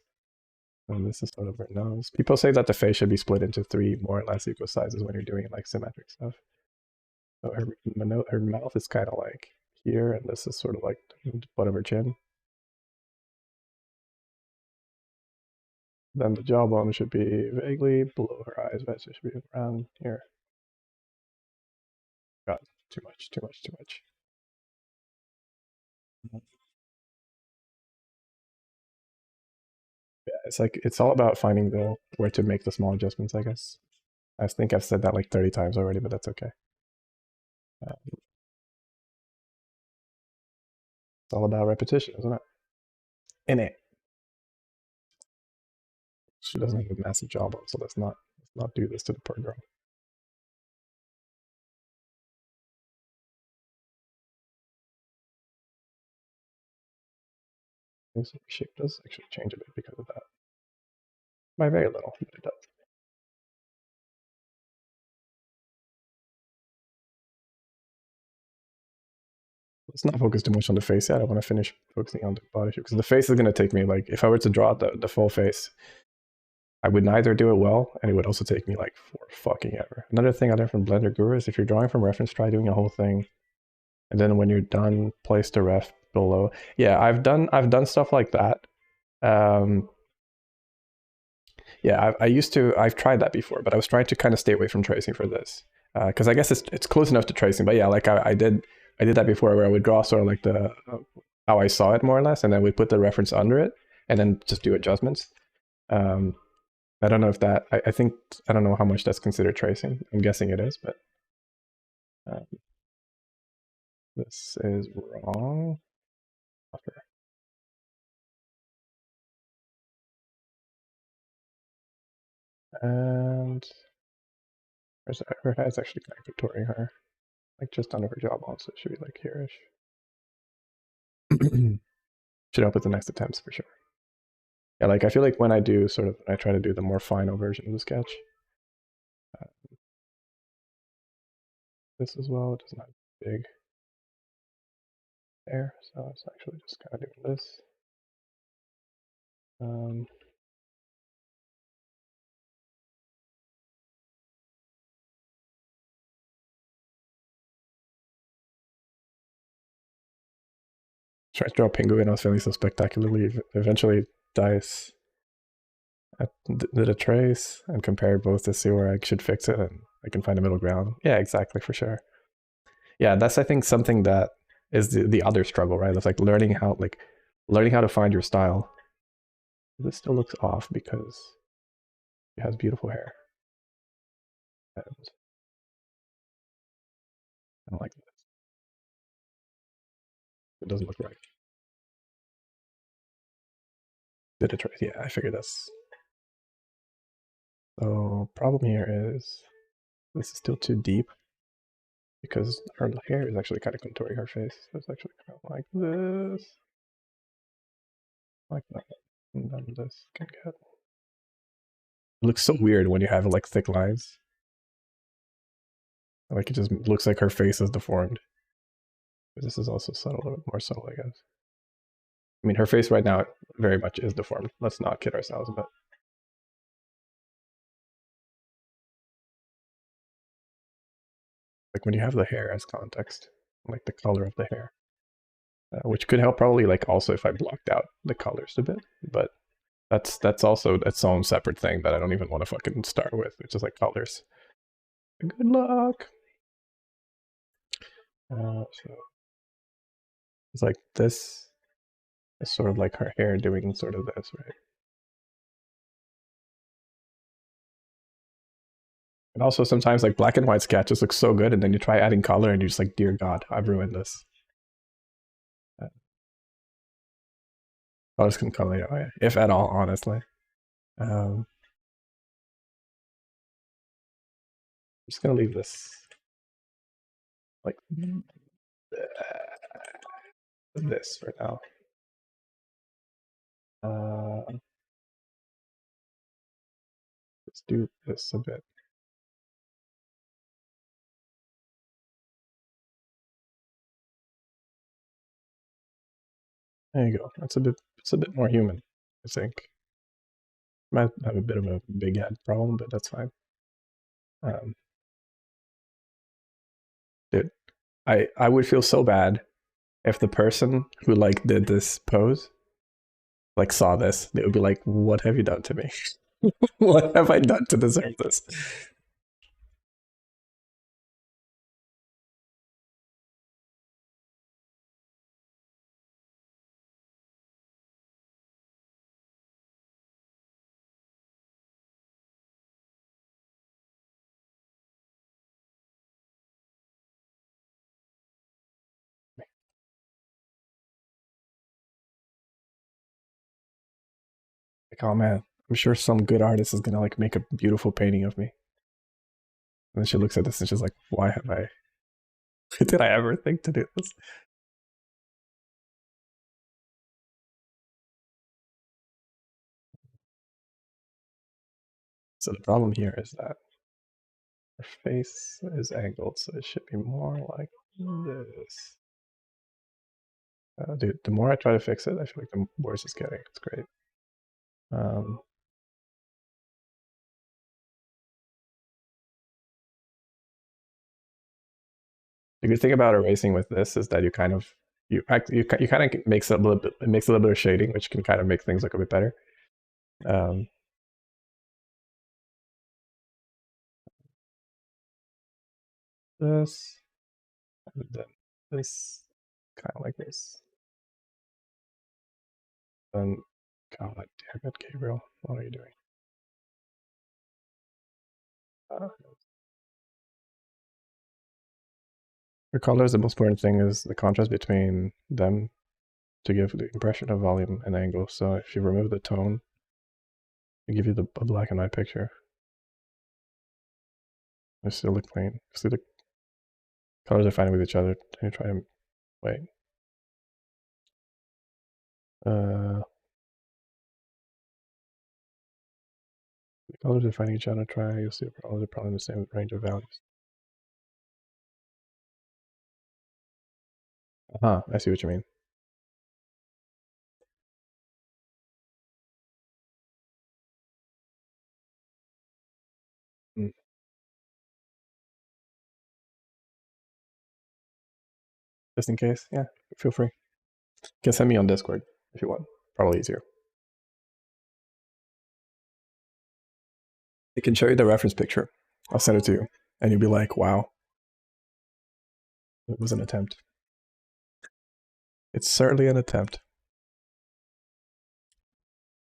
and this is sort of her nose. People say that the face should be split into three more or less equal sizes when you're doing like symmetric stuff. So her mouth is kind of like here, and this is sort of like the butt of her chin. Then the jawbone should be vaguely below her eyes, but it should be around here. God, too much, too much, too much. Yeah, it's like it's all about finding the where to make the small adjustments, I guess. I think I've said that like 30 times already, but that's okay. It's all about repetition, isn't it? In it. She doesn't have a massive jawbone, so let's not do this to the poor girl. This shape does actually change a bit because of that. By very little, but it does. Let's not focus too much on the face yet. I want to finish focusing on the body shape because the face is going to take me like if I were to draw the full face, I would neither do it well, and it would also take me like for fucking ever. Another thing I learned from Blender Guru is if you're drawing from reference, try doing a whole thing, and then when you're done, place the ref below. Yeah, I've done stuff like that. Yeah, I've tried that before, but I was trying to kind of stay away from tracing for this because I guess it's close enough to tracing. But yeah, like I did that before where I would draw sort of like the how I saw it more or less, and then we put the reference under it, and then just do adjustments. I don't know if that. I think I don't know how much that's considered tracing. I'm guessing it is, but this is wrong. And her head's actually kind of contouring her, like just under her jawbone, so it should be like here-ish. Should help with the next attempts for sure. Yeah, like I feel like when I do I try to do the more final version of the sketch. This as well, it doesn't have big hair, so it's actually just kind of doing this. Tried to draw a penguin, I was feeling so spectacularly. Eventually, Dice did a trace and compared both to see where I should fix it, and I can find a middle ground. Yeah, exactly, for sure. Yeah, that's I think something that is the other struggle, right? It's like learning how to find your style. This still looks off because it has beautiful hair. And I don't like this. It doesn't look right. Did a trace. Yeah, I figured that's. So problem here is this is still too deep because her hair is actually kind of contouring her face. So it's actually kind of like this. Like that. And then this can get. It looks so weird when you have like thick lines. Like it just looks like her face is deformed. But this is also subtle, a bit more subtle, I guess. I mean, her face right now very much is deformed. Let's not kid ourselves, but like when you have the hair as context, like the color of the hair, which could help probably like also if I blocked out the colors a bit, but that's also its own separate thing that I don't even want to fucking start with, which is like colors. Good luck. So it's like this is sort of like her hair doing sort of this, right? And also sometimes like black and white sketches look so good, and then you try adding color, and you're just like, dear God, I've ruined this. Colors can color, yeah, if at all, honestly. I'm just gonna leave this like this for now. Let's do this a bit. There you go. That's a bit. It's a bit more human, I think. Might have a bit of a big head problem, but that's fine. Um, Dude, I would feel so bad if the person who like did this pose like saw this. They would be like, "What have you done to me? What have I done to deserve this?" Like, oh man, I'm sure some good artist is gonna like make a beautiful painting of me. And then she looks at this and she's like, "Why have I? Did I ever think to do this?" So the problem here is that her face is angled, so it should be more like this. Dude, the more I try to fix it, I feel like the worse it's getting. It's great. Um, the good thing about erasing with this is that you kind of you kind of makes it a little bit, it makes a little bit of shading, which can kind of make things look a bit better. Um, this and then this kind of like this. Then God damn it, Gabriel, what are you doing? Uh, for colors, the most important thing is the contrast between them to give the impression of volume and angle. So if you remove the tone, it give you a black and white picture. It still look clean. See the colors are fighting with each other. Can you try to wait? Uh, the colors are fighting each other. Try. You'll see the colors are probably in the same range of values. I see what you mean. Mm. Just in case, yeah, feel free. You can send me on Discord if you want. Probably easier. I can show you the reference picture. I'll send it to you, and you'll be like, "Wow, it was an attempt." It's certainly an attempt.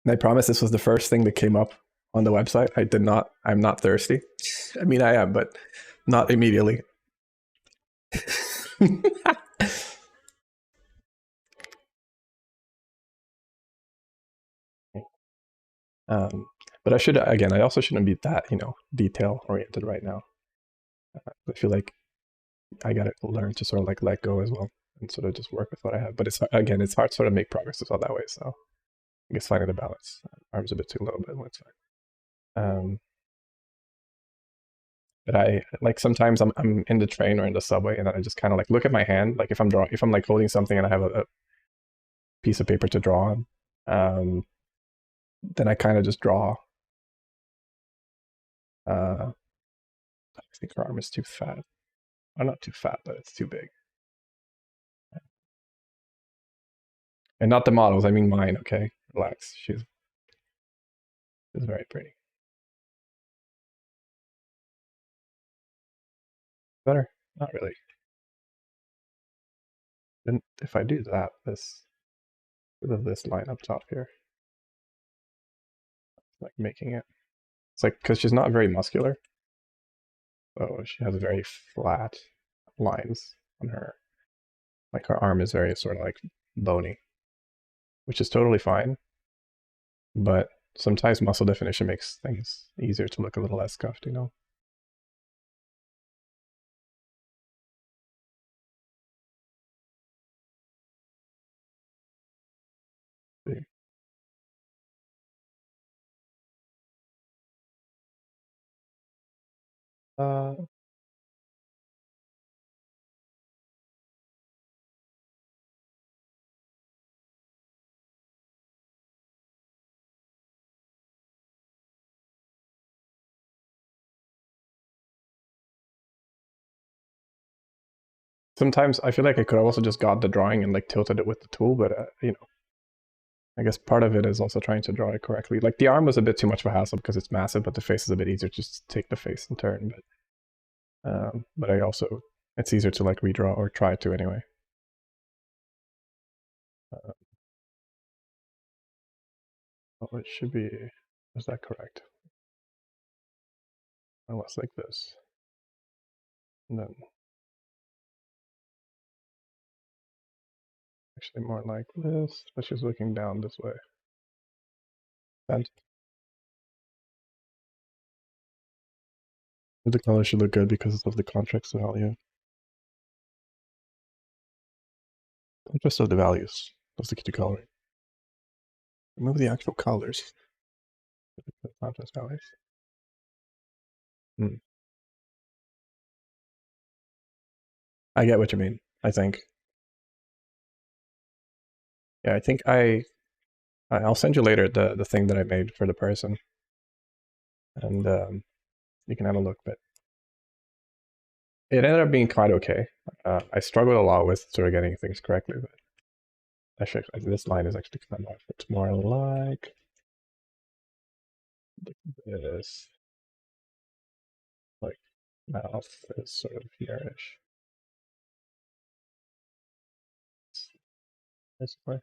And I promise this was the first thing that came up on the website. I did not. I'm not thirsty. I mean, I am, but not immediately. um, but I should again. I also shouldn't be that detail oriented right now. I feel like I gotta learn to sort of like let go as well and sort of just work with what I have. But it's again, it's hard to sort of make progress as well that way. So I guess finding the balance. Arms a bit too low, but it's fine. But I like sometimes I'm in the train or in the subway and then I just kind of like look at my hand, like if I'm like holding something and I have a piece of paper to draw on, um, then I kind of just draw. I think her arm is too fat. Or not too fat, but it's too big. And not the models. I mean mine. Okay, relax. She's very pretty. Better? Not really. And if I do that, this line up top here, like making it, it's like, because she's not very muscular, so she has very flat lines on her. Like her arm is very sort of like bony, which is totally fine. But sometimes muscle definition makes things easier to look a little less scuffed, you know? Uh, Sometimes I feel like I could have also just got the drawing and like tilted it with the tool, but I guess part of it is also trying to draw it correctly. Like the arm was a bit too much of a hassle because it's massive, but the face is a bit easier to just take the face and turn. But I also it's easier to like redraw or try to anyway. Uh, oh, it should be. Is that correct? Unless like this, and then actually more like this, but she's looking down this way. And the color should look good because of the contrast value. Contrast of the values. That's the key to coloring. Remove the actual colors. The contrast values. Hmm. I get what you mean. I think. Yeah, I think I'll send you later the thing that I made for the person, and you can have a look. But it ended up being quite okay. I struggled a lot with sort of getting things correctly, but actually this line is actually kind of off. It's more like this, like mouth is sort of here-ish. This way.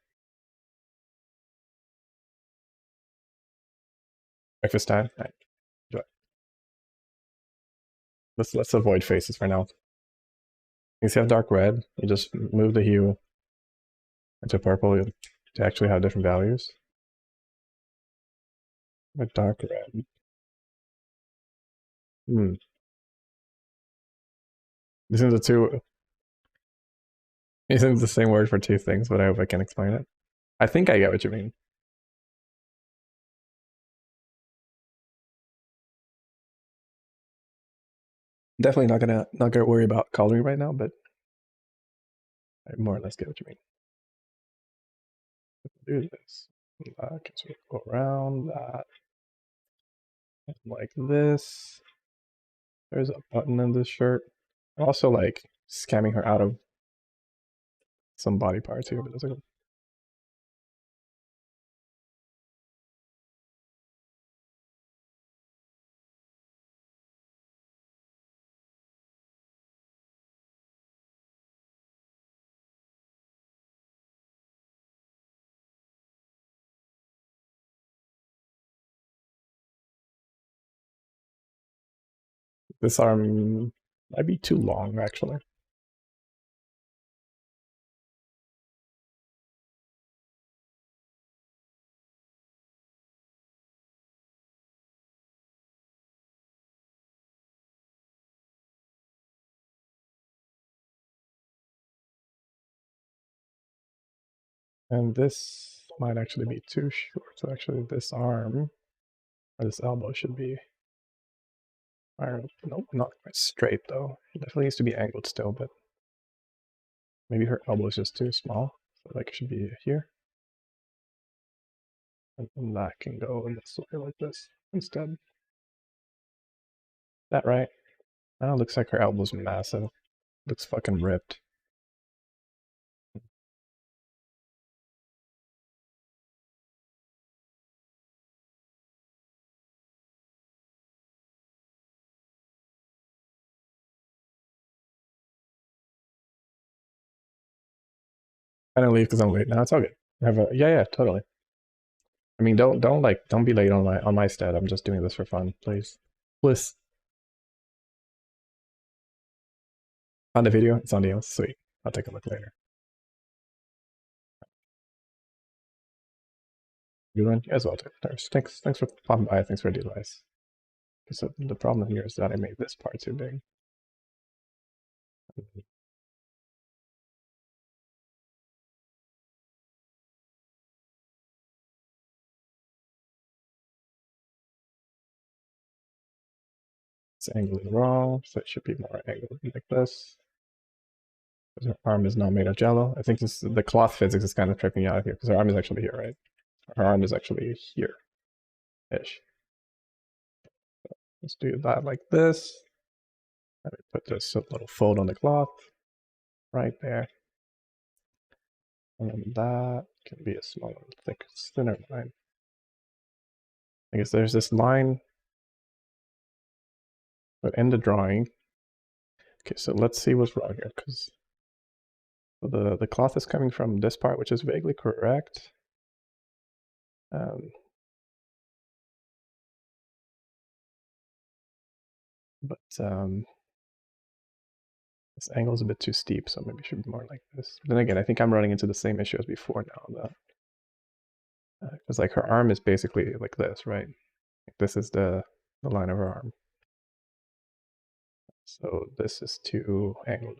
Breakfast time. Right. Enjoy. Let's avoid faces for now. You see how dark red? You just move the hue into purple to actually have different values. Like dark red. Hmm. Isn't the two? Isn't the same word for two things? But I hope I can explain it. I think I get what you mean. Definitely not gonna worry about coloring right now, but I more or less get what you mean. Do this. I can sort of go around that. And like this. There's a button in this shirt. Also, like scamming her out of some body parts here, but it's like this arm might be too long actually. And this might actually be too short. So actually this arm or this elbow should be nope, not quite straight though. It definitely needs to be angled still, but maybe her elbow is just too small. So like it should be here. And that can go in this way like this instead. That right? Now it looks like her elbow's massive. Looks fucking ripped. I didn't leave because I'm late. No, it's all good. I have a yeah, totally. I mean, don't be late on my stead. I'm just doing this for fun, please. Please. On the video, it's on the sweet. I'll take a look later. Good one. You as well, Thanks for popping by. Thanks for the advice. So the problem here is that I made this part too big. This angle is wrong, so it should be more angled like this. Because her arm is not made of jello. I think this the cloth physics is kind of tripping me out here because her arm is actually here, right? Her arm is actually here-ish. Let's do that like this. Let me put this little fold on the cloth right there. And then that can be a smaller, thick, thinner line. I guess there's this line, but in the drawing. Okay, so let's see what's wrong here, because the cloth is coming from this part, which is vaguely correct. But this angle is a bit too steep, so maybe it should be more like this. But then again, I think I'm running into the same issue as before now. Because like her arm is basically like this, right? Like this is the line of her arm. So this is too angled.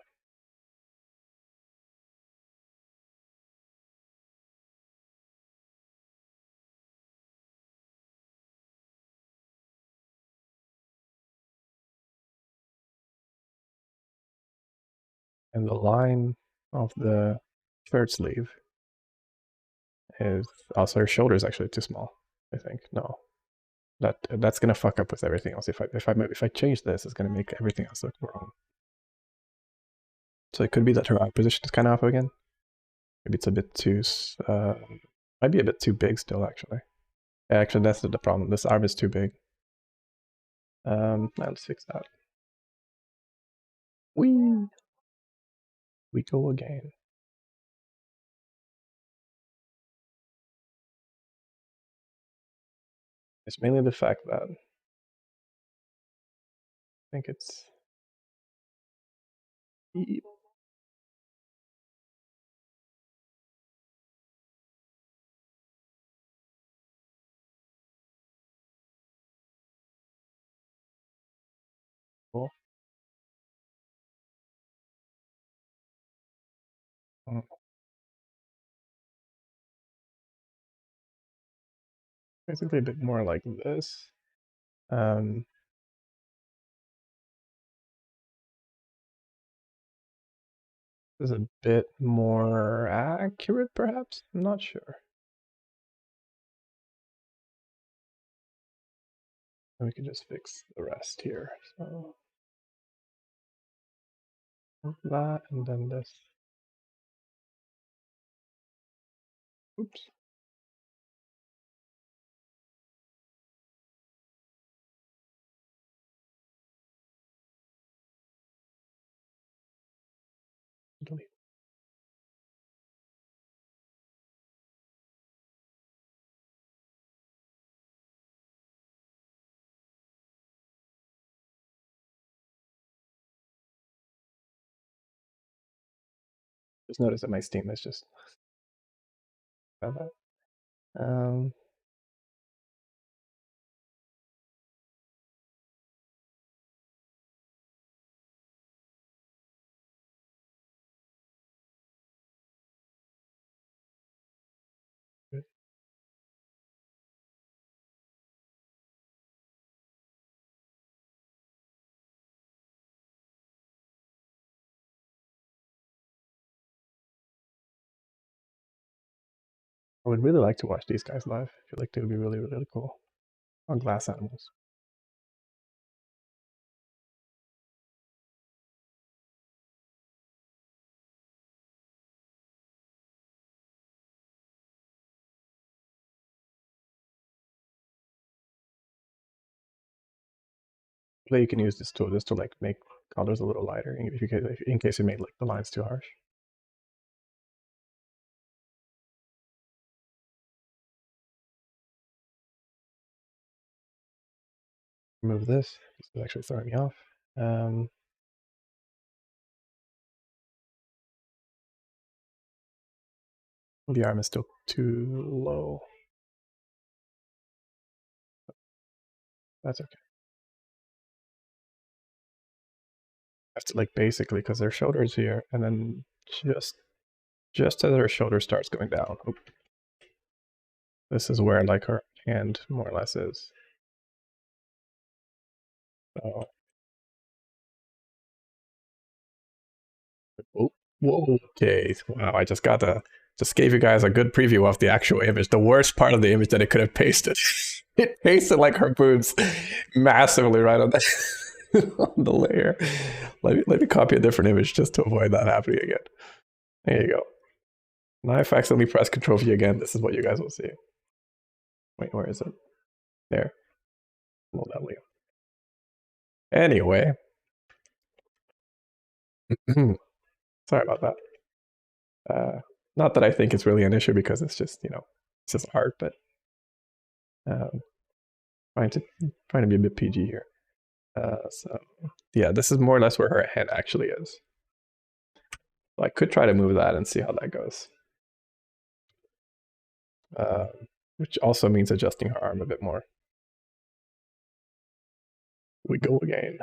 And the line of the third sleeve is also her shoulder is actually too small. I think no, that's gonna fuck up with everything else. If I change this, it's gonna make everything else look wrong. So it could be that her eye position is kind of off again. Maybe it's a bit too, might be a bit too big still. Actually, that's the problem. This arm is too big. Let's fix that. We go again. It's mainly the fact that I think it's cool. Basically a bit more like this. Um, this is a bit more accurate, perhaps? I'm not sure. And we can just fix the rest here. So that and then this. Oops. Delete. Just notice that my Steam is just that. Um, good. I would really like to watch these guys live. I feel like they would be really, really cool on glass animals. But you can use this tool just to like make colors a little lighter in case it made like the lines too harsh. Move this. This is actually throwing me off. The arm is still too low. That's okay. I have to like basically because their shoulders here, and then just as her shoulder starts going down. Oop, this is where like her hand more or less is. So, oh, whoa, okay. Wow, I just gave you guys a good preview of the actual image. The worst part of the image that it could have pasted. It pasted like her boobs massively right on the on the layer. Let me copy a different image just to avoid that happening again. There you go. Now if I accidentally press Control V again, this is what you guys will see. Wait, where is it? There. Well, that way. Anyway, sorry about that. Not that I think it's really an issue because it's just it's just art, but um, trying to trying to be a bit PG here. So yeah, this is more or less where her head actually is. So I could try to move that and see how that goes. Uh, which also means adjusting her arm a bit more. We go again.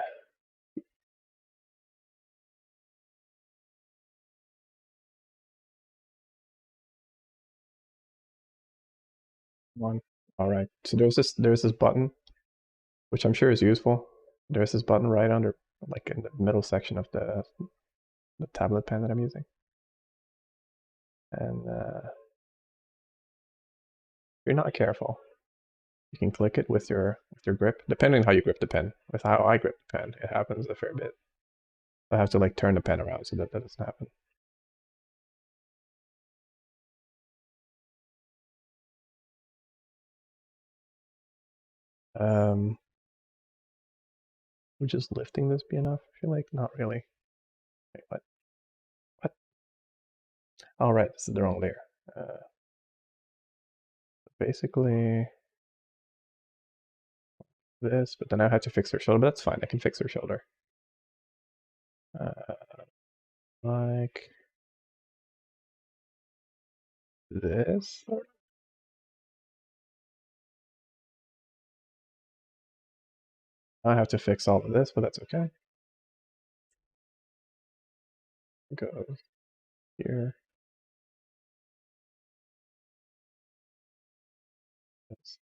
One. All right. So there's this button, which I'm sure is useful. There's this button right under, like in the middle section of the tablet pen that I'm using, and if you're not careful, you can click it with your grip, depending on how you grip the pen. With how I grip the pen, it happens a fair bit. I have to like turn the pen around so that that doesn't happen. Um, would just lifting this be enough? I feel like not really. Wait, what? What? All right, this is the wrong layer. Basically this, but then I had to fix her shoulder. But that's fine. I can fix her shoulder. Uh, like this. I have to fix all of this, but that's okay. Go here. That's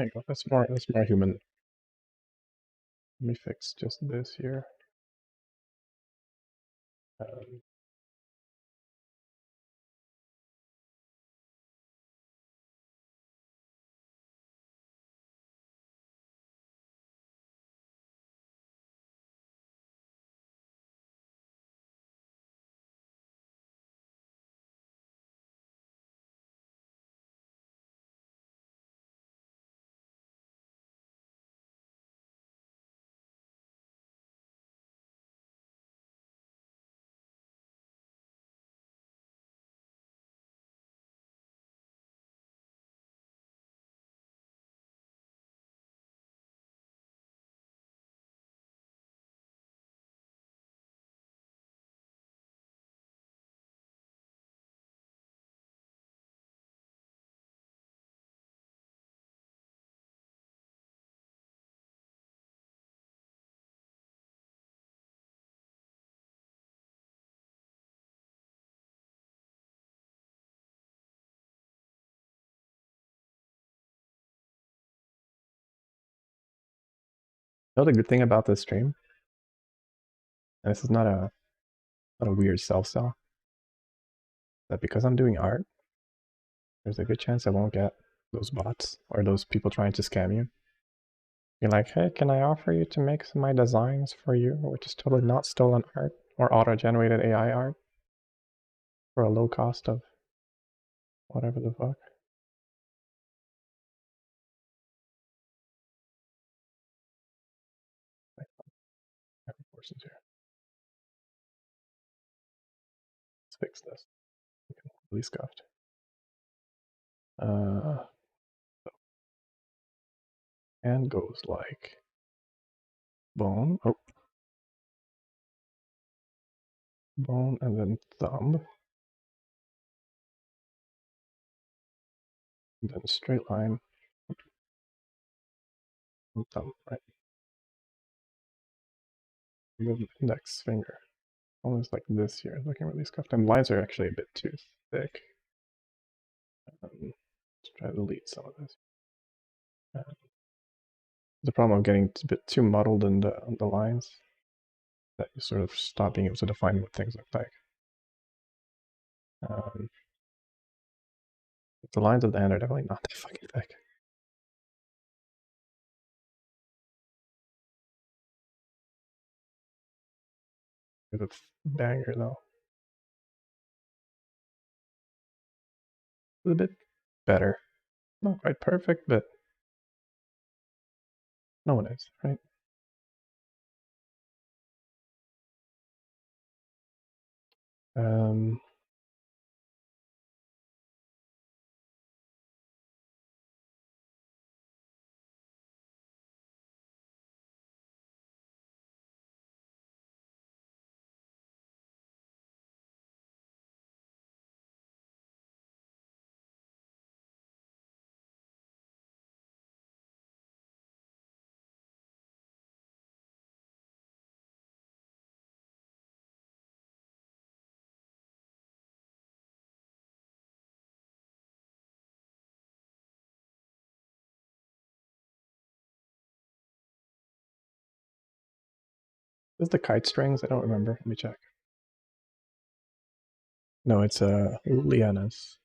There you go. That's more human. Let me fix just this here. Um, Another good thing about this stream, and this is not a weird self-sell, that because I'm doing art, there's a good chance I won't get those bots or those people trying to scam you. You're like, hey, can I offer you to make some of my designs for you, which is totally not stolen art or auto-generated AI art for a low cost of whatever the fuck. Every person's here. Let's fix this. Really scuffed. And goes like bone. Oh, bone and then thumb. And then straight line. And thumb, right? And then index finger. Almost like this here, looking really scuffed. And lines are actually a bit too thick. Let's try to delete some of this. The problem of getting a bit too muddled in the lines, that you sort of stop being able to define what things look like. The lines at the end are definitely not that fucking thick. It's a banger though. It's a bit better. Not quite perfect, but no one is, right? Um, is the kite strings? I don't remember. Let me check. No, it's Lianas.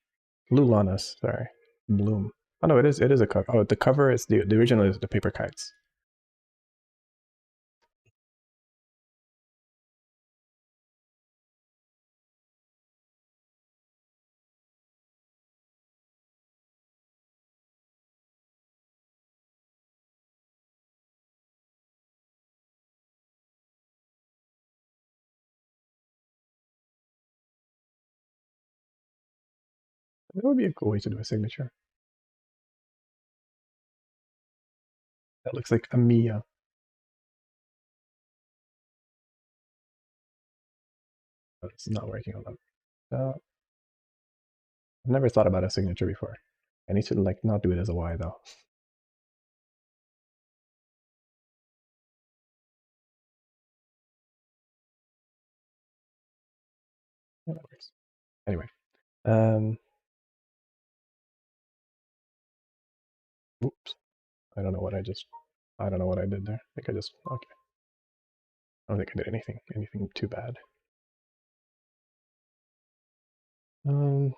Lulanas, sorry. Bloom. Oh no, it is a cover. Oh, the cover is the original is the paper kites. That would be a cool way to do a signature. That looks like a Mia. But it's not working on them. I've never thought about a signature before. I need to like not do it as a Y though. Yeah, that works. Anyway, oops. I don't know what I just. I don't know what I did there. I think I just. Okay. I don't think I did anything too bad. Um.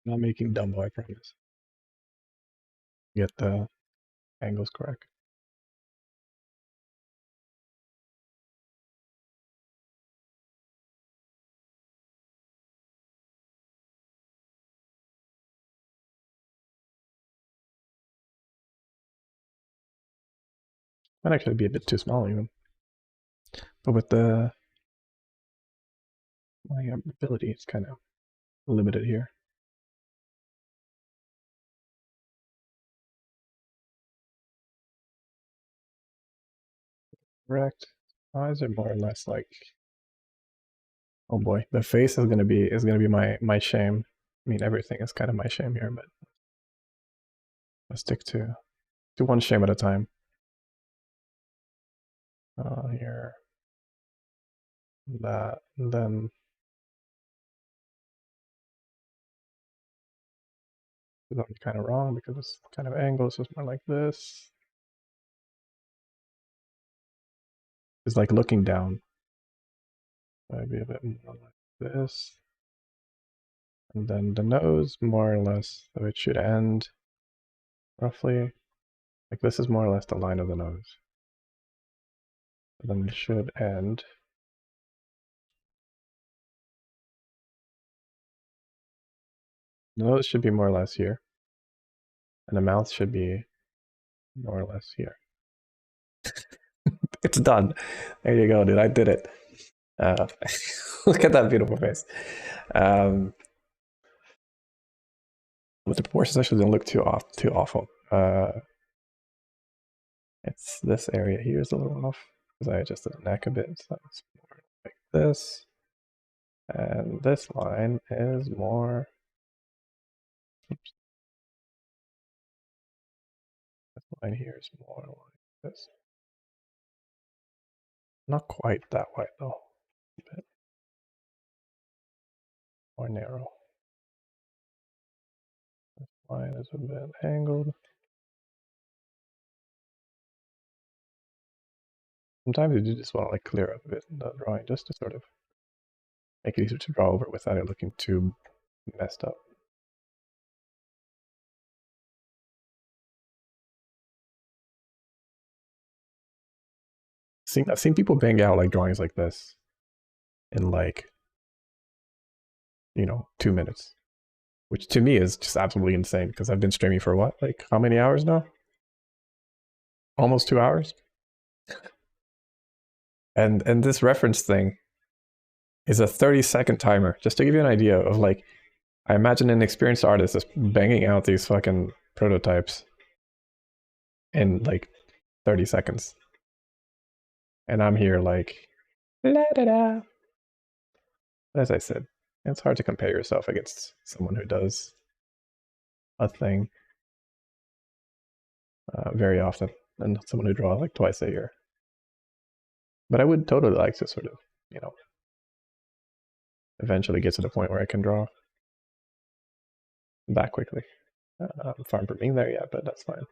Not making Dumbo, I promise. Get the angles correct. Might actually be a bit too small even. But with the my ability, it's kind of limited here. Correct. Eyes are more or less like. Oh boy, the face is gonna be my shame. I mean, everything is kind of my shame here, but I'll stick to one shame at a time. Here, that, and then It's already kind of wrong because it's kind of angled, so it's more like this. It's like looking down. Maybe a bit more like this. And then the nose, more or less, so it should end roughly. Like this is more or less the line of the nose. And then it should end. The nose should be more or less here. And the mouth should be more or less here. It's done. There you go, dude. I did it. Uh, look at that beautiful face. Um, but the proportions actually don't look too awful. It's this area here is a little off because I adjusted the neck a bit, so it's more like this. And this line is more. Oops, this line here is more like this. Not quite that wide though. A bit more narrow. This line is a bit angled. Sometimes you just want to like clear up a bit in the drawing just to sort of make it easier to draw over without it looking too messed up. I've seen people bang out like drawings like this in like, 2 minutes, which to me is just absolutely insane because I've been streaming for what, like how many hours now? Almost 2 hours. And this reference thing is a 30-second timer, just to give you an idea of like, I imagine an experienced artist is banging out these fucking prototypes in like 30 seconds. And I'm here like, la da da. As I said, it's hard to compare yourself against someone who does a thing very often and someone who draws like twice a year. But I would totally like to sort of, eventually get to the point where I can draw that quickly. I'm far from being there yet, but that's fine.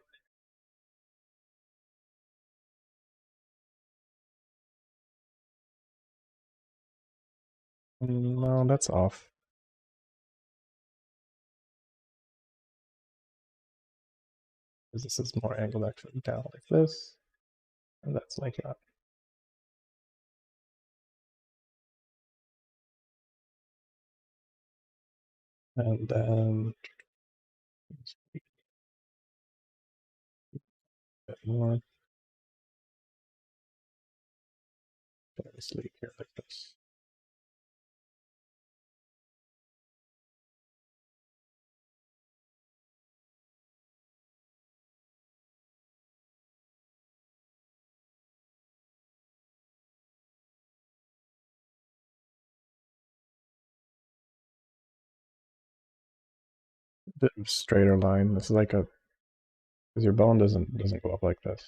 No, that's off. Because this is more angled actually down like this, and that's like that. And then a bit more. Very sleek here like this. A bit of straighter line. This is like a, because your bone doesn't go up like this.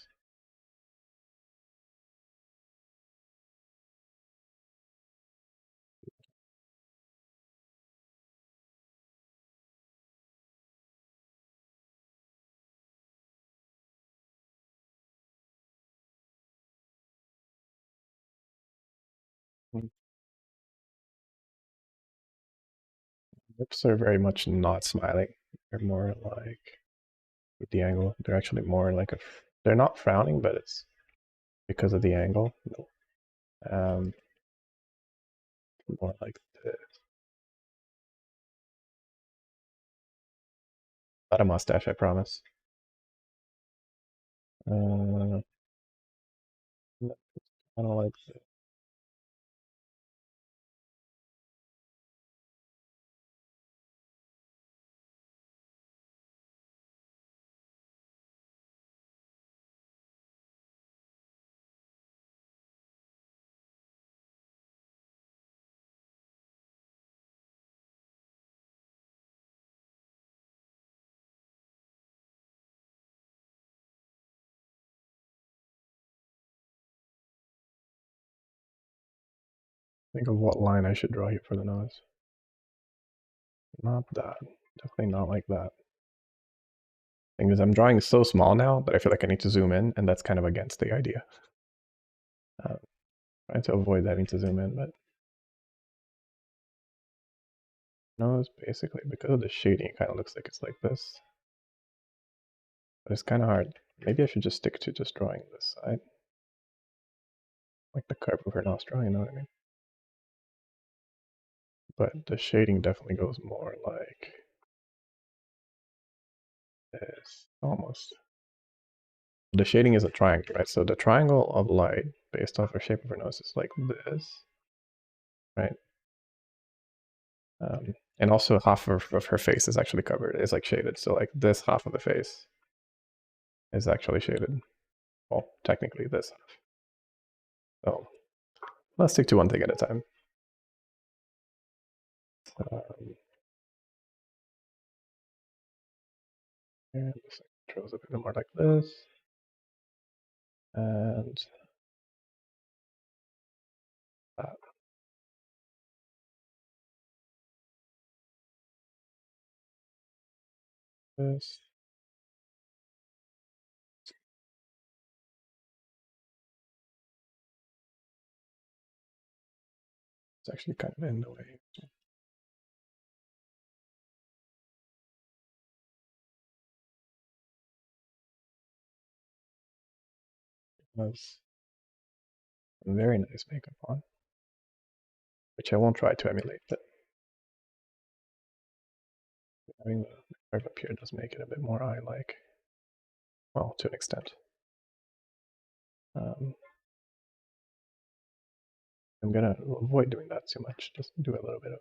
Lips are very much not smiling. They're more like, with the angle, they're actually more like a, they're not frowning, but it's because of the angle. Um, more like this. Not a mustache, I promise. I don't like this. Think of what line I should draw here for the nose. Not that. Definitely not like that. Thing is, I'm drawing so small now that I feel like I need to zoom in, and that's kind of against the idea. Trying to avoid having to zoom in, but no, it's basically because of the shading, it kind of looks like it's like this. But it's kind of hard. Maybe I should just stick to just drawing this side. Like the curve of her nostril, you know what I mean? But the shading definitely goes more like this, almost. The shading is a triangle, right? So the triangle of light based off the shape of her nose is like this, right? And also half of her face is actually covered, is like shaded. So like this half of the face is actually shaded. Well, technically this half. So let's stick to one thing at a time. And this controls a bit more like this. And that. This. It's actually kind of in the way. Has very nice makeup on, which I won't try to emulate, but having the curve up here does make it a bit more eye-like. Well, to an extent. I'm gonna avoid doing that too much. Just do a little bit of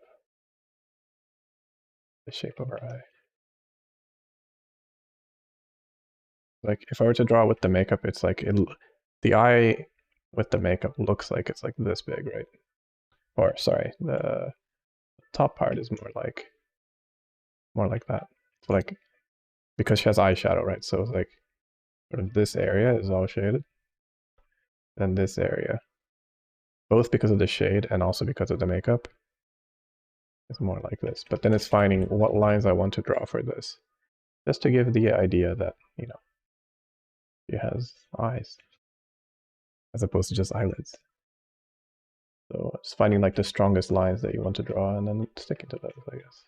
the shape of her eye. Like if I were to draw with the makeup, it's like the eye with the makeup looks like it's like this big, right? Or sorry, the top part is more like that. So like because she has eyeshadow, right? So it's like sort of this area is all shaded, and this area, both because of the shade and also because of the makeup, is more like this. But then it's finding what lines I want to draw for this, just to give the idea that she has eyes as opposed to just eyelids. So it's finding like the strongest lines that you want to draw and then sticking to those, I guess.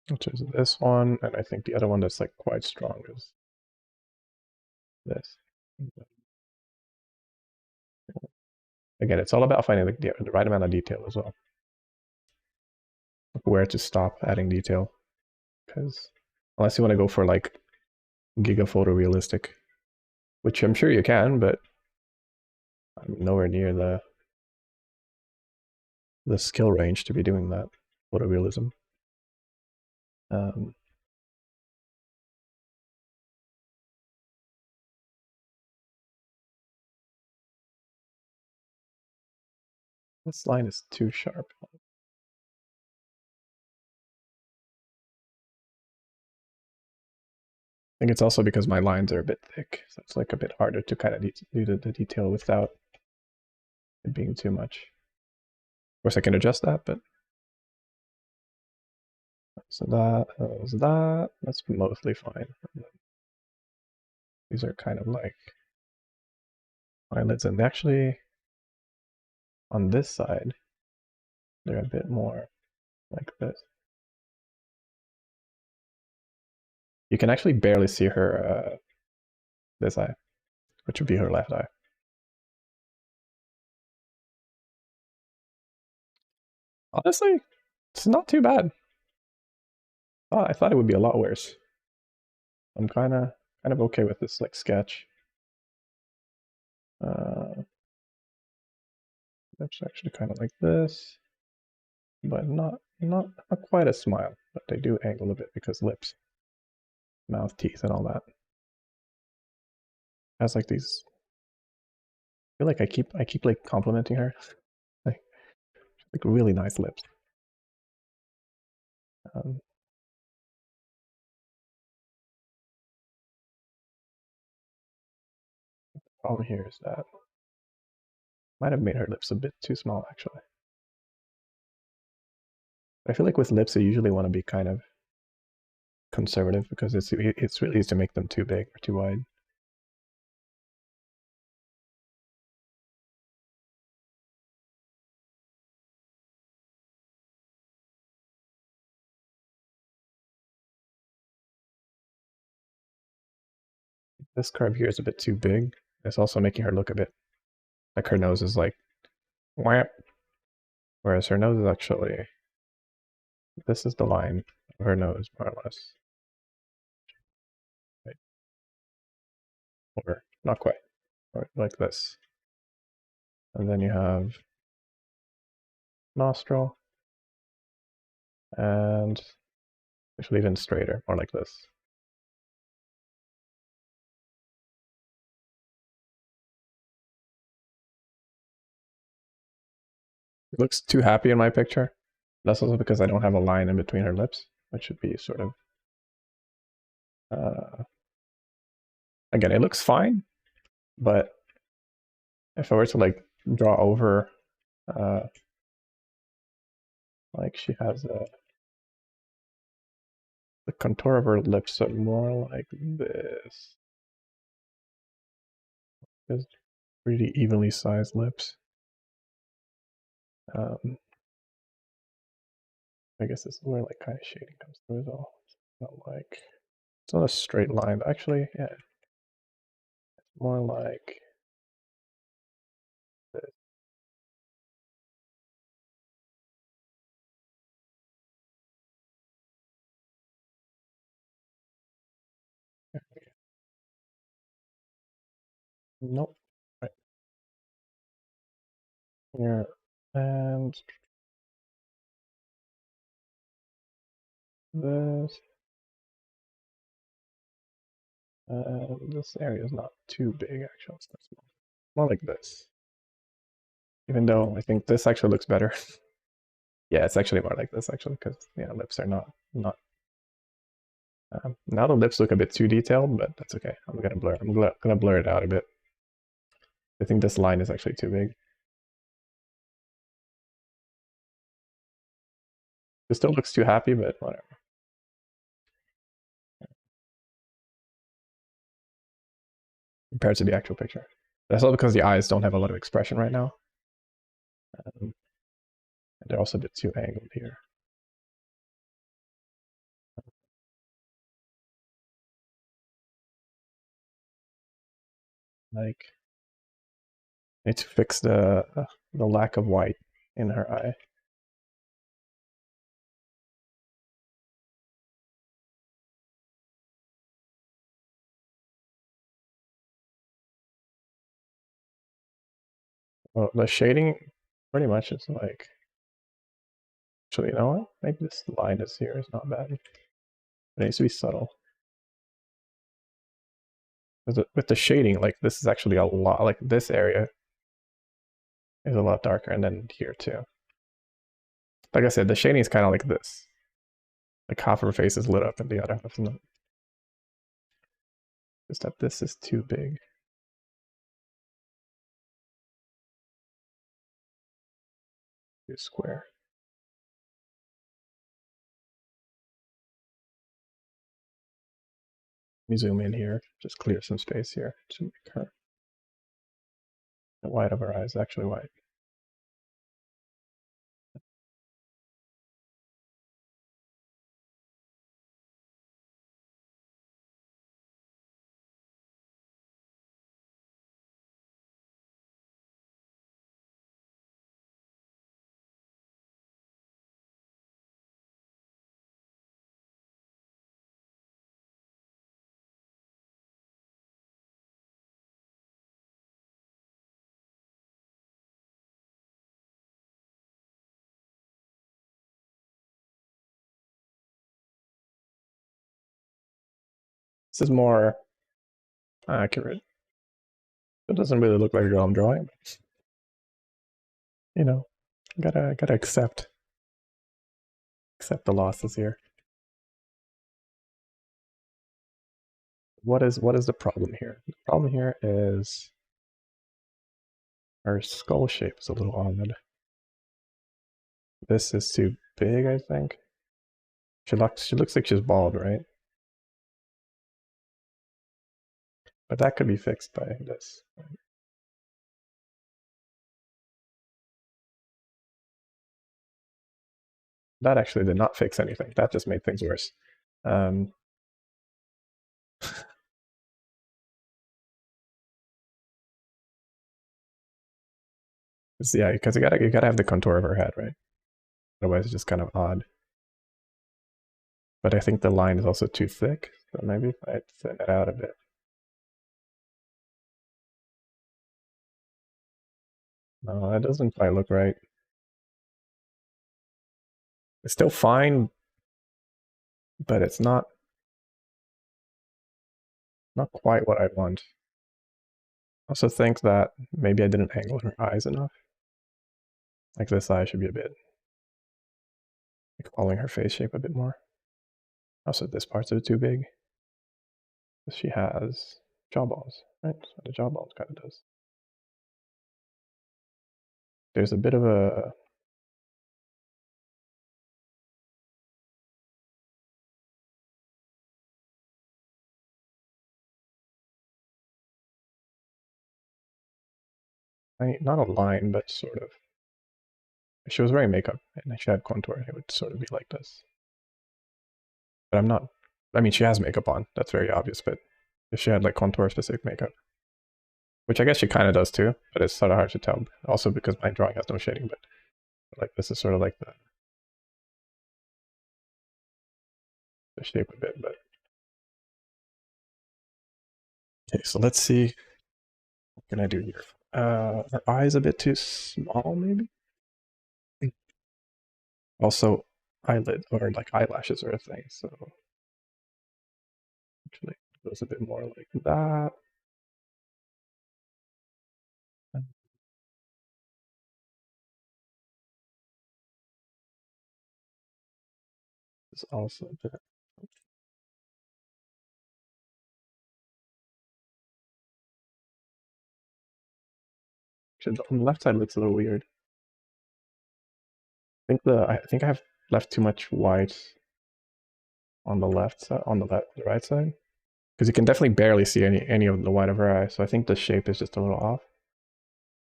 Which is this one, and I think the other one that's like quite strong is this. Again, it's all about finding the right amount of detail as well. Where to stop adding detail. Because unless you want to go for like giga photorealistic, which I'm sure you can, but I'm nowhere near the skill range to be doing that photorealism. This line is too sharp. I think it's also because my lines are a bit thick, so it's like a bit harder to kind of do the detail without it being too much. Of course, I can adjust that, but so that's mostly fine. These are kind of like eyelids, and actually on this side, they're a bit more like this. You can actually barely see her this eye, which would be her left eye. Honestly, it's not too bad. Oh, I thought it would be a lot worse. I'm kind of okay with this like sketch. That's actually kind of like this, but not quite a smile. But they do angle a bit because lips, mouth, teeth, and all that. Has like these. I feel like I keep like complimenting her, like really nice lips. Problem here is that might have made her lips a bit too small actually. I feel like with lips, I usually want to be kind of conservative because it's really easy to make them too big or too wide. This curve here is a bit too big. It's also making her look a bit like her nose is like whap, whereas her nose is actually, this is the line of her nose more or less. Right. Or not quite, or like this. And then you have nostril, and actually even straighter, more like this. It looks too happy in my picture. That's also because I don't have a line in between her lips, which should be sort of, again, it looks fine, but if I were to like draw over, like she has the contour of her lips are more like this. There's really evenly sized lips. I guess this is where like kind of shading comes through as well. It's not like, it's not a straight line, but actually, yeah, it's more like this. Nope. Right here. And this. This area is not too big, actually. It's not small. More like this. Even though I think this actually looks better. Yeah, it's actually more like this, actually, because yeah, lips are not. Now the lips look a bit too detailed, but that's okay. I'm gonna blur it out a bit. I think this line is actually too big. It still looks too happy, but whatever. Compared to the actual picture. That's all because the eyes don't have a lot of expression right now. And they're also a bit too angled here. Like, I need to fix the lack of white in her eye. Well, the shading pretty much is like, actually, you know what? Maybe this line is here is not bad. It needs to be subtle. With the shading, like this is actually a lot, like this area is a lot darker, and then here too. Like I said, the shading is kind of like this. Like half of her face is lit up and the other half is not. Just that this is too big. Too square. Let me zoom in here, just clear some space here to make her, the white of her eyes actually white. This is more accurate. It doesn't really look like a girl I'm drawing, but you know, gotta accept the losses here. What is the problem here? The problem here is her skull shape is a little odd. This is too big, I think. She looks like she's bald, right? But that could be fixed by this. That actually did not fix anything. That just made things worse. Um, yeah, because you gotta have the contour of her head, right? Otherwise, it's just kind of odd. But I think the line is also too thick, so maybe if I thin it out a bit. No, that doesn't quite look right. It's still fine, but it's not quite what I want. I also think that maybe I didn't angle her eyes enough. Like this eye should be a bit like following her face shape a bit more. Also, this part's a bit too big. She has jawbones, right? That's what the jawbones kind of does. There's a bit of a not a line, but sort of. If she was wearing makeup and she had contour, it would sort of be like this. But I'm not. I mean, she has makeup on. That's very obvious. But if she had like contour specific makeup, which I guess she kind of does too, but it's sort of hard to tell. Also because my drawing has no shading. But like this is sort of like the shape a bit. But okay, so let's see. What can I do here? Her eye's a bit too small, maybe. Also, eyelid or like eyelashes are a thing. So actually, it goes a bit more like that. It's also a bit. Actually, on the left side looks a little weird. I think I have left too much white on the left side, on the right side, because you can definitely barely see any of the white of her eye. So I think the shape is just a little off.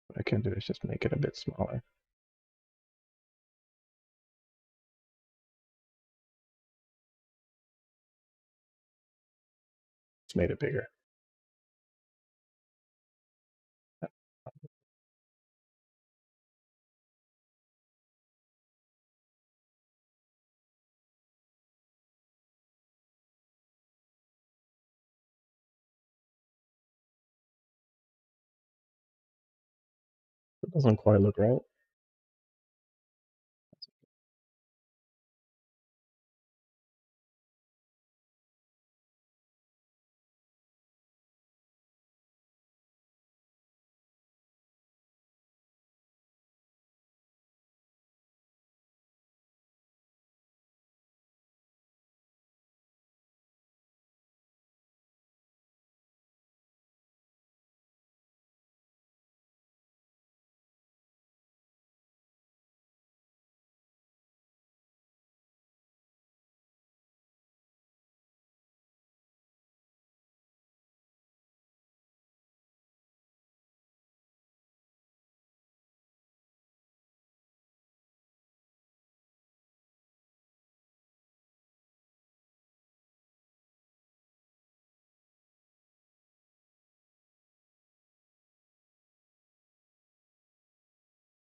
What I can do is just make it a bit smaller. Just made it bigger. It doesn't quite look right.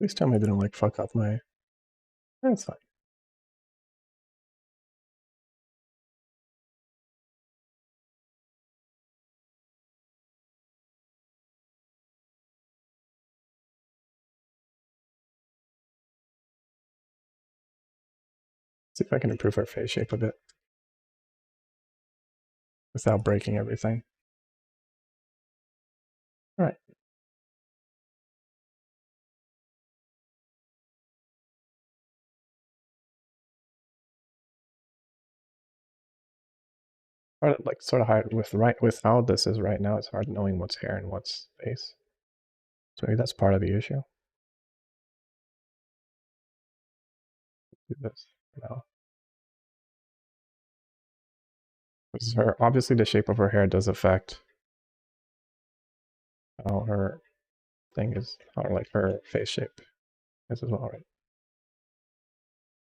Please tell me I didn't like fuck up my. That's fine. See if I can improve her face shape a bit without breaking everything. All right. Like sort of hard with how this is right now. It's hard knowing what's hair and what's face. So maybe that's part of the issue. Do this now. Because her obviously the shape of her hair does affect how her thing is, how like her face shape is as well, right?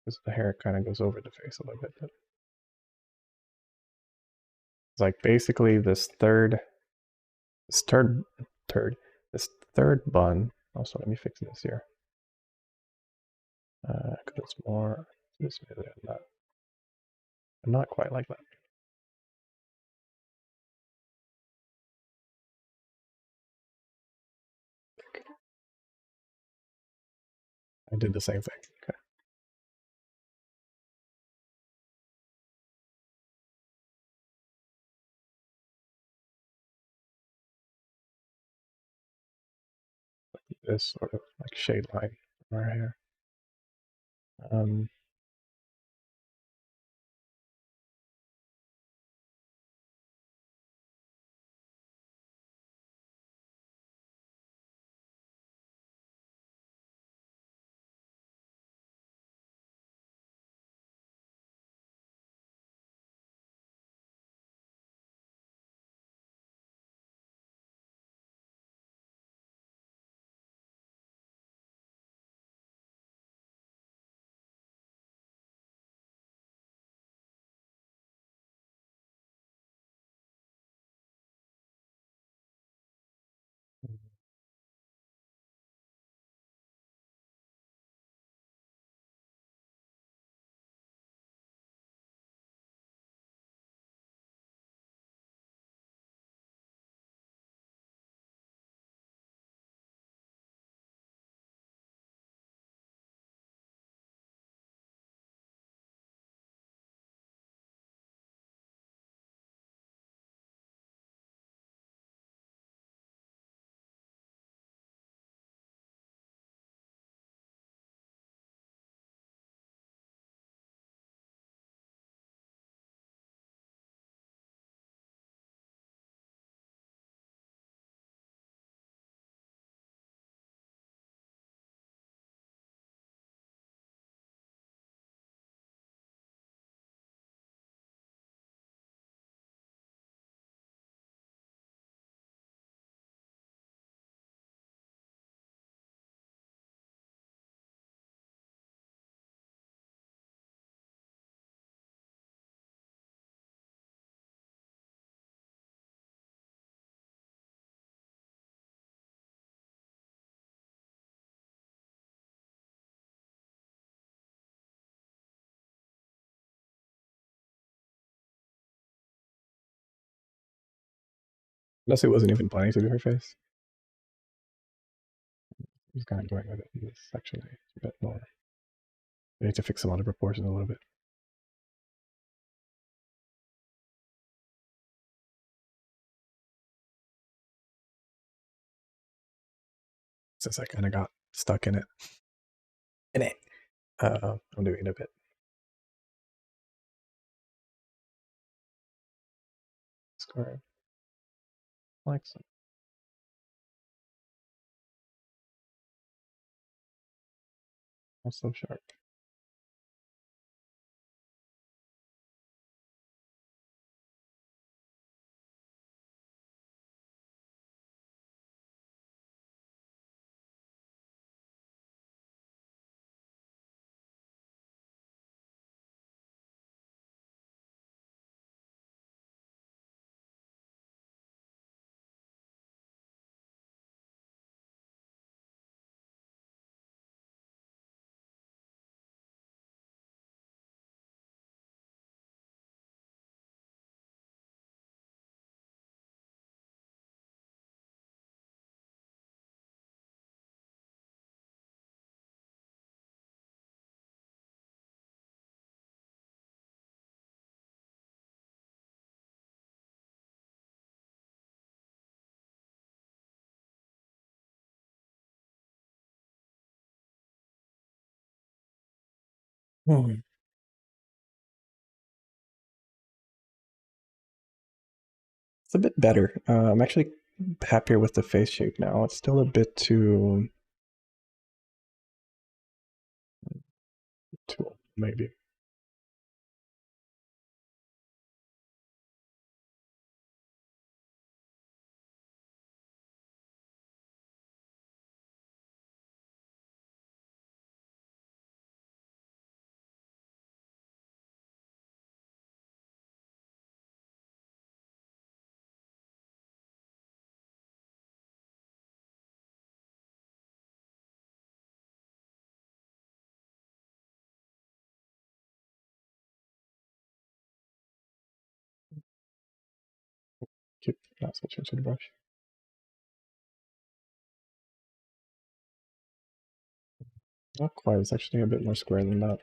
Because the hair kind of goes over the face a little bit. But it's like basically this third, this third bun. Also, let me fix this here. Because it's more this way. Not quite like that. I did the same thing. Okay. This sort of like shade line in our hair. Um, Unless it wasn't even planning to do her face. Just kind of going with it in this section. It's a bit more. I need to fix some other proportions a little bit. Since I kind of got stuck in it. I'm doing it a bit. Square. Like so. Not so sharp. Hmm. It's a bit better. I'm actually happier with the face shape now. It's still a bit too maybe. keep not switching to the brush. Not quite. It's actually a bit more square than that.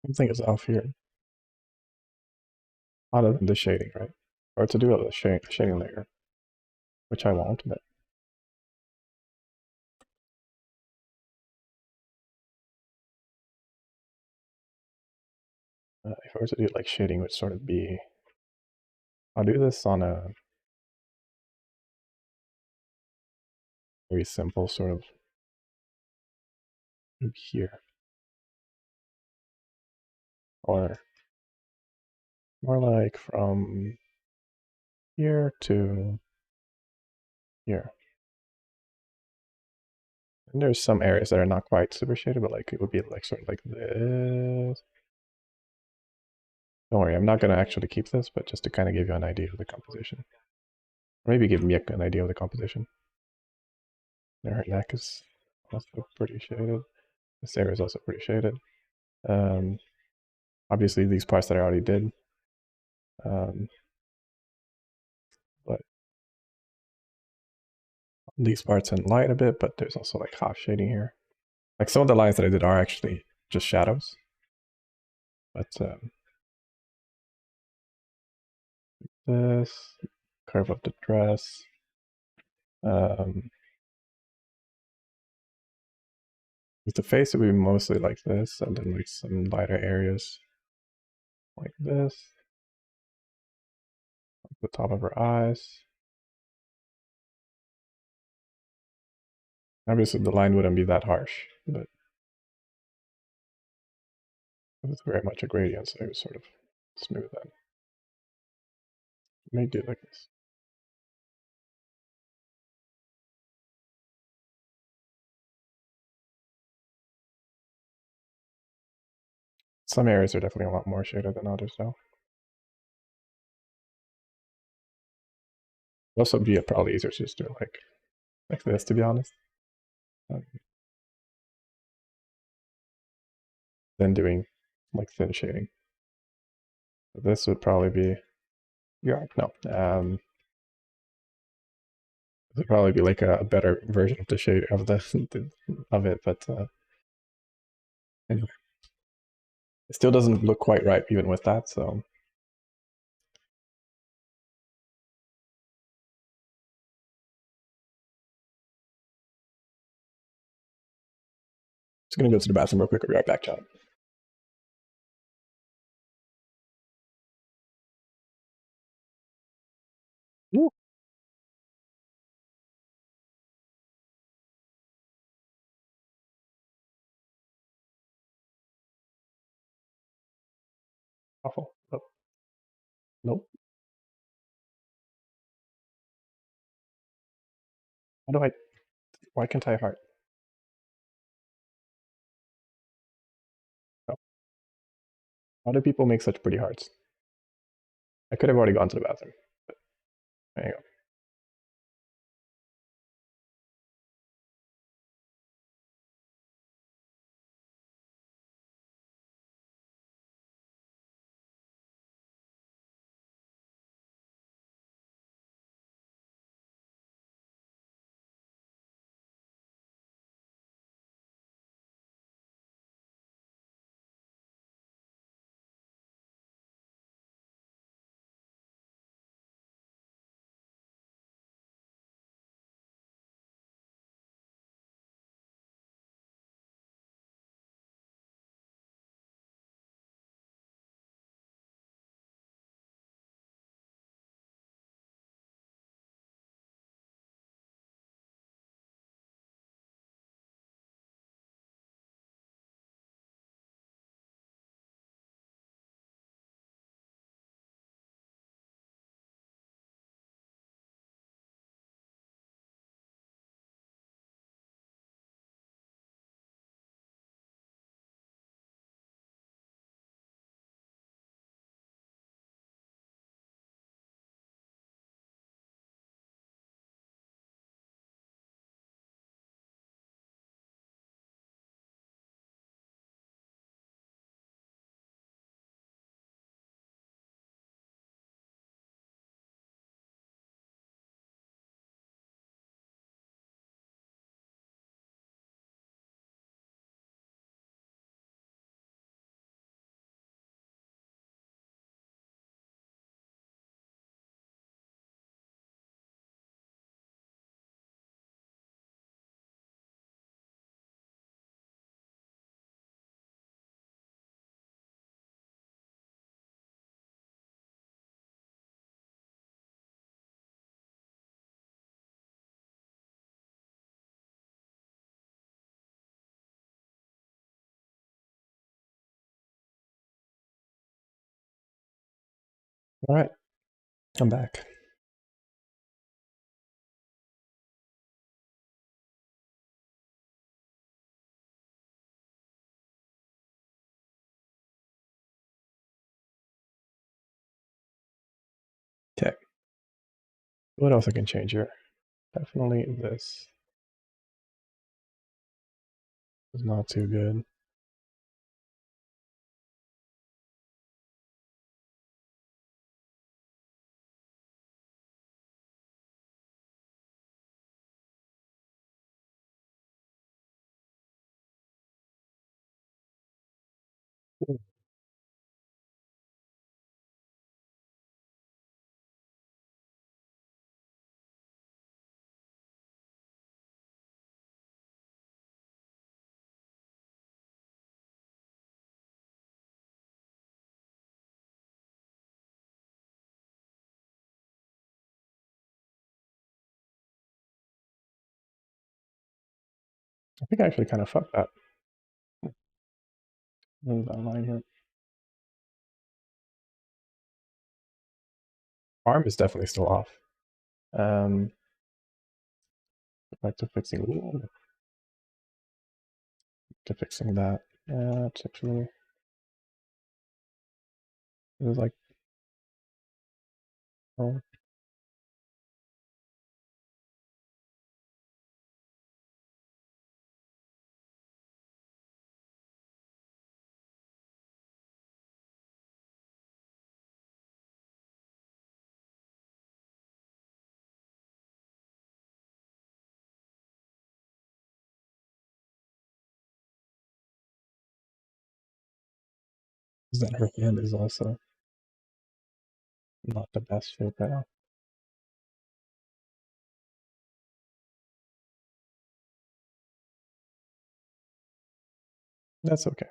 Something is off here. Other than the shading, right? Or to do a shading layer, which I won't, but if I were to do like shading, would sort of be, I'll do this on a very simple sort of here, or more like from here to here. And there's some areas that are not quite super shaded, but like it would be like sort of like this. Don't worry, I'm not going to actually keep this, but just to kind of give you an idea of the composition. Or maybe give me an idea of the composition. There, her neck is also pretty shaded. This area is also pretty shaded. Um, obviously, these parts that I already did. But these parts in light a bit, but there's also like half shading here. Like some of the lines that I did are actually just shadows. But this curve of the dress. With the face, it would be mostly like this, and then like some lighter areas like this. Like the top of her eyes. Obviously, the line wouldn't be that harsh, but it's very much a gradient, so I would sort of smooth that. May do like this. Some areas are definitely a lot more shaded than others, though. It'd also be probably easier to just do it like this, to be honest, than doing like thin shading. This would probably be, yeah, no, this would probably be like a better version of the shade of the of it, but anyway, it still doesn't look quite right even with that, so. Just gonna go to the bathroom real quick. I'll be right back, John. Woo. Awful. Nope. Nope. How do I? Why can't I heart? No. How do people make such pretty hearts? I could have already gone to the bathroom. But there you go. All right, I'm back. Okay, what else I can change here? Definitely this is not too good. I think I actually kind of fucked that. Move that line here. Arm is definitely still off. Back to fixing that. Yeah, it's actually it was like oh that her hand is also not the best shape right now. That's okay.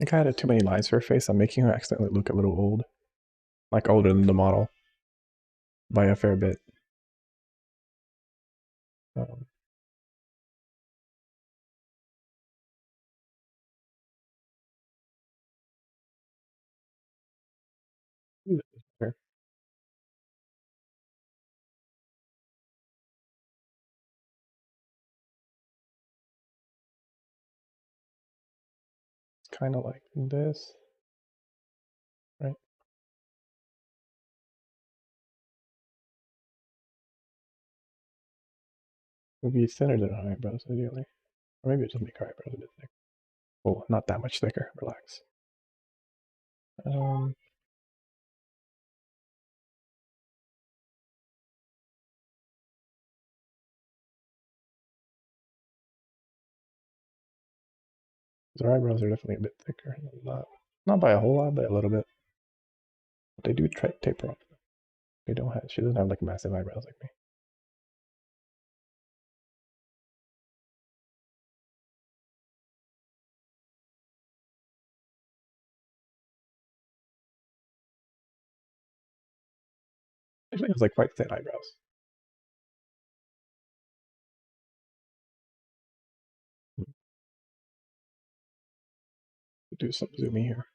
I think I added too many lines to her face. I'm making her accidentally look a little old, like older than the model by a fair bit. Um, it's kind of like this, right? Maybe thinner than her eyebrows, ideally. Or maybe just make her eyebrows a bit thick. Oh, not that much thicker. Relax. Um, her eyebrows are definitely a bit thicker. Not by a whole lot, but a little bit. But they do taper off. They don't have. She doesn't have like massive eyebrows like me. Actually, has like quite thin eyebrows. Do some zooming here.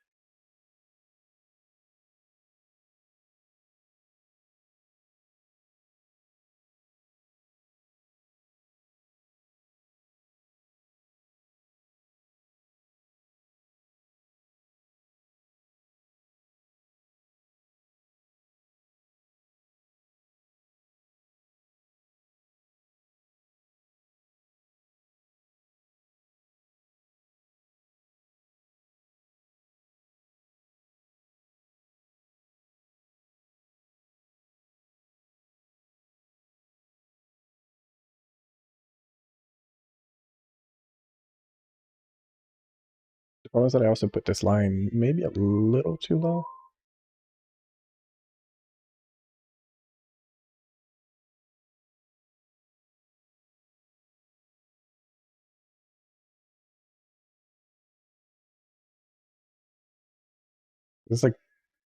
The problem is that I also put this line maybe a little too low. It's like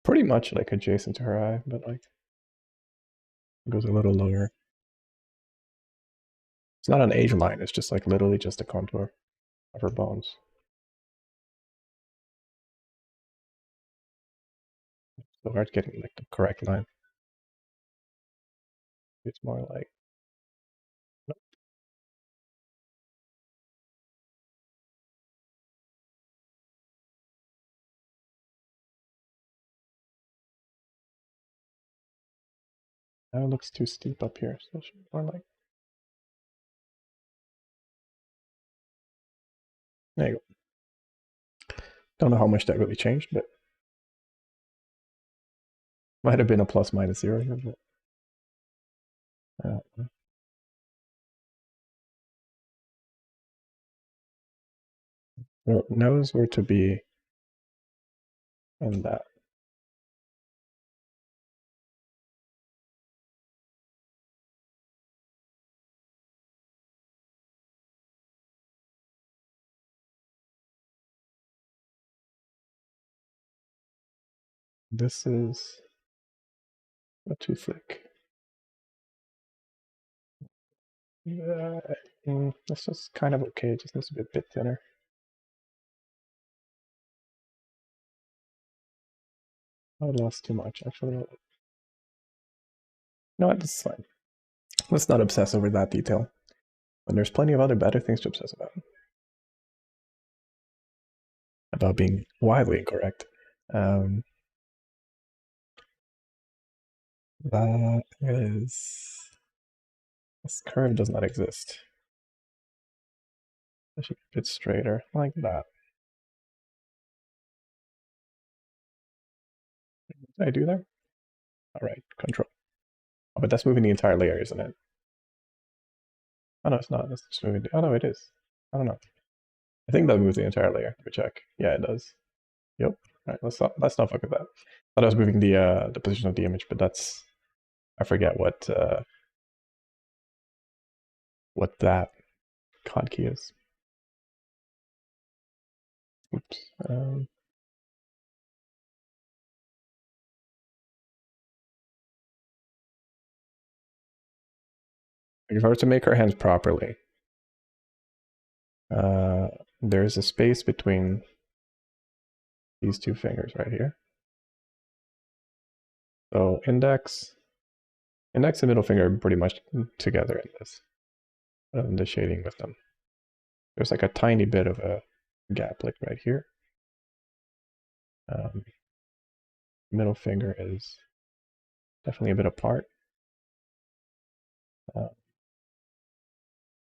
pretty much like adjacent to her eye, but like it goes a little lower. It's not an age line, it's just like literally just a contour of her bones. So hard getting like the correct line. It's more like now it looks too steep up here, so it should be more like there you go. Don't know how much that really changed, but might have been a plus minus zero here, but her nose were to be in that. This is not too thick. Yeah, this is kind of okay, it just needs to be a bit thinner. I lost too much, actually. No, this is fine. Let's not obsess over that detail. When there's plenty of other better things to obsess about. About being wildly incorrect. That is... This curve does not exist. It should be a bit straighter, like that. What did I do there? Alright, control. Oh, but that's moving the entire layer, isn't it? Oh no, it's not. That's just moving. Oh no, it is. I don't know. I think that moves the entire layer. Let me check. Yeah, it does. Yep. Alright, let's not fuck with that. I thought I was moving the position of the image, but that's I forget what that hotkey is. Oops. If I were to make her hands properly, there's a space between these two fingers right here. So index and middle finger are pretty much together in this, the shading with them. There's like a tiny bit of a gap like right here. Middle finger is definitely a bit apart.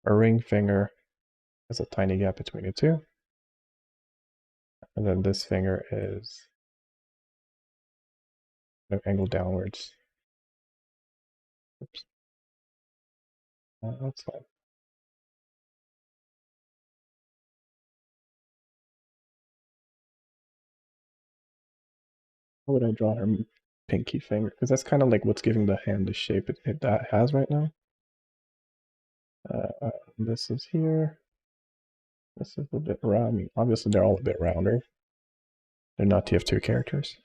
A ring finger has a tiny gap between the two. And then this finger is angled downwards. Oops. That's fine. How would I draw her pinky finger? Because that's kind of like what's giving the hand the shape that has right now. This is here. This is a bit round. I mean, obviously they're all a bit rounder. They're not TF2 characters.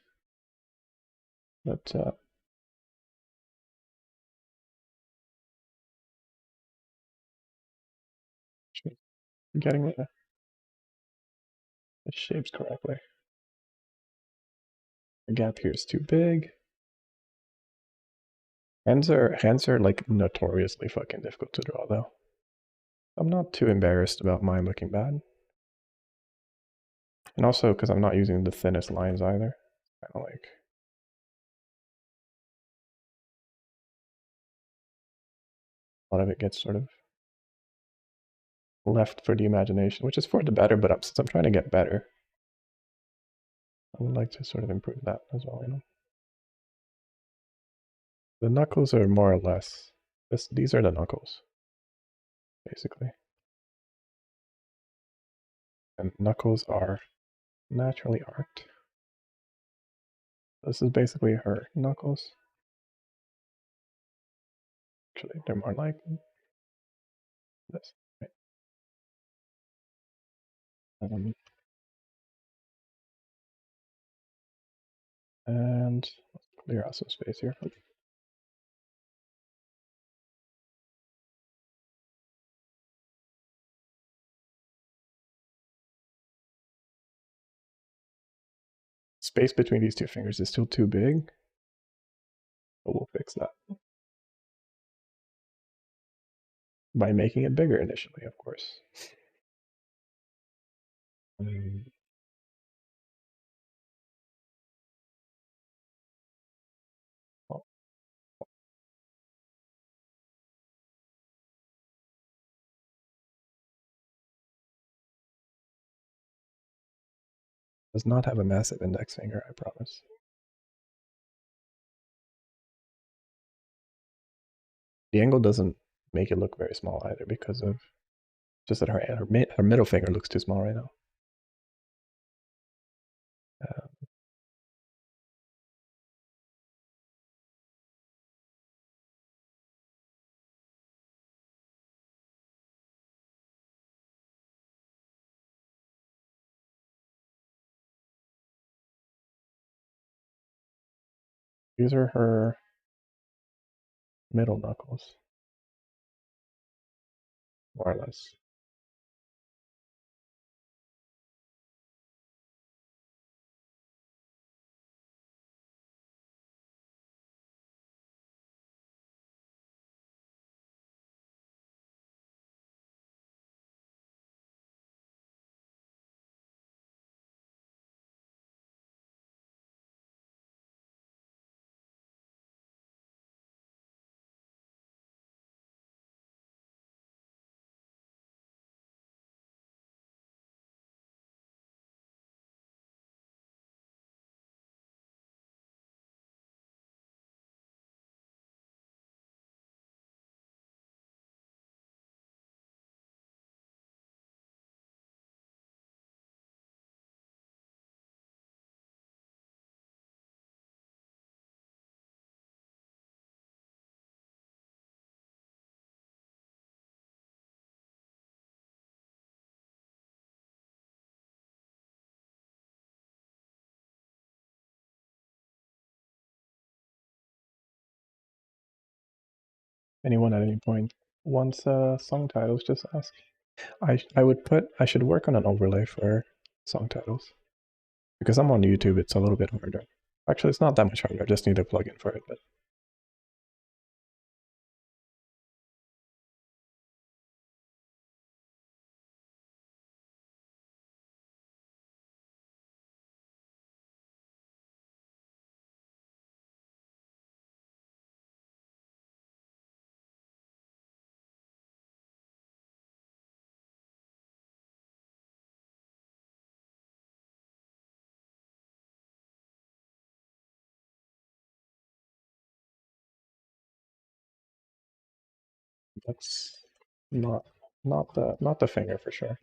But getting the shapes correctly. The gap here is too big. Hands are like notoriously fucking difficult to draw though. I'm not too embarrassed about mine looking bad. And also because I'm not using the thinnest lines either. Kind of like a lot of it gets sort of left for the imagination, which is for the better, but since I'm trying to get better, I would like to sort of improve that as well, you know. The knuckles are more or less these are the knuckles, basically. And knuckles are naturally arced. This is basically her knuckles. Actually, they're more like this. Right. Um, and let's clear out some space here. Space between these two fingers is still too big, but we'll fix that by making it bigger initially, of course. Um, well, does not have a massive index finger, I promise. The angle doesn't make it look very small either because of just that her middle finger looks too small right now. Uh, these are her middle knuckles, more or less. Anyone at any point wants song titles, just ask. I should work on an overlay for song titles because I'm on YouTube. It's a little bit harder. Actually, it's not that much harder. I just need a plugin for it. But that's not not the finger for sure.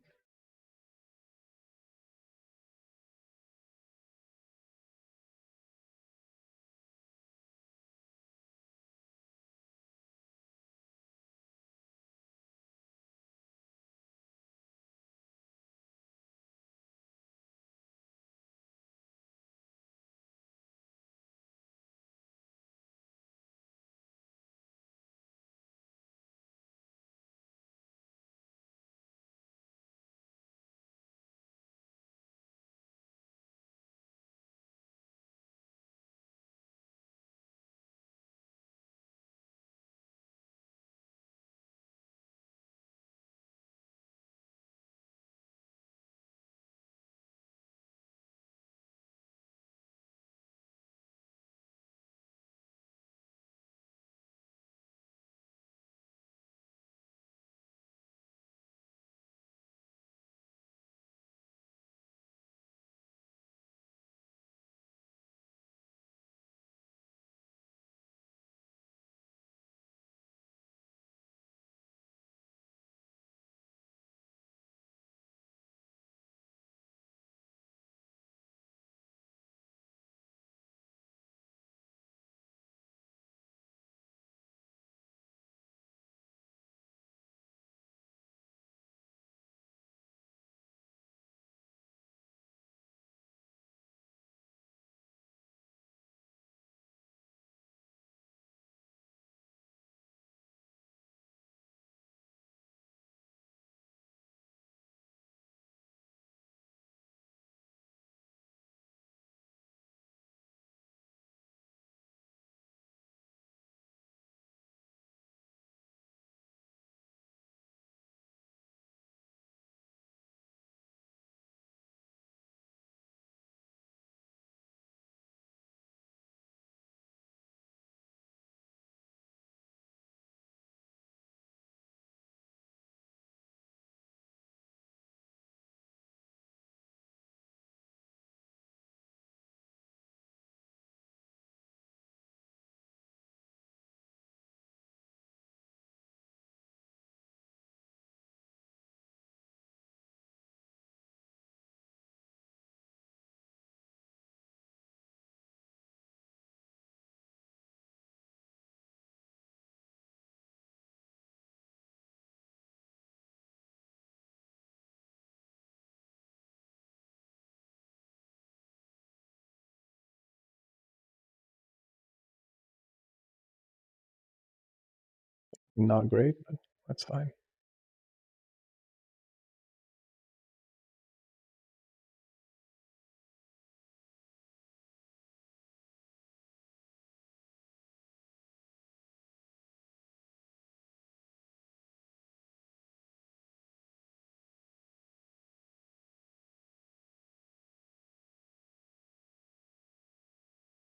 Not great, but that's fine.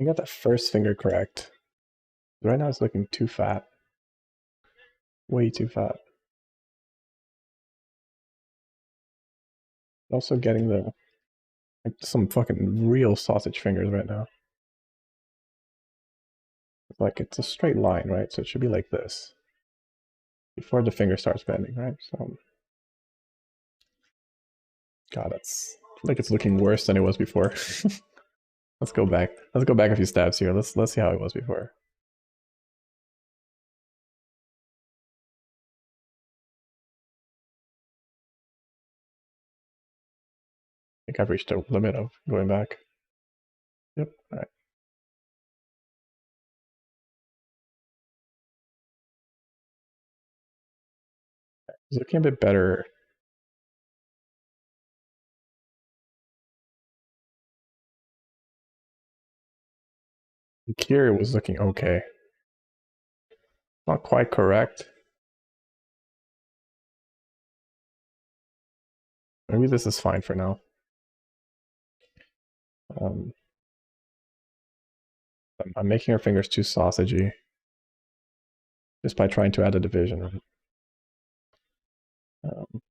I got that first finger correct. Right now it's looking too fat. Way too fat. Also getting the like some fucking real sausage fingers right now. Like it's a straight line, right? So it should be like this before the finger starts bending, right? So God, that's I feel like it's looking worse than it was before. Let's go back. Let's go back a few steps here. Let's see how it was before. I think I've reached the limit of going back. Yep. All right. It's looking a bit better. Here it was looking okay. Not quite correct. Maybe this is fine for now. Um, I'm making her fingers too sausagey just by trying to add a division. Right? Um,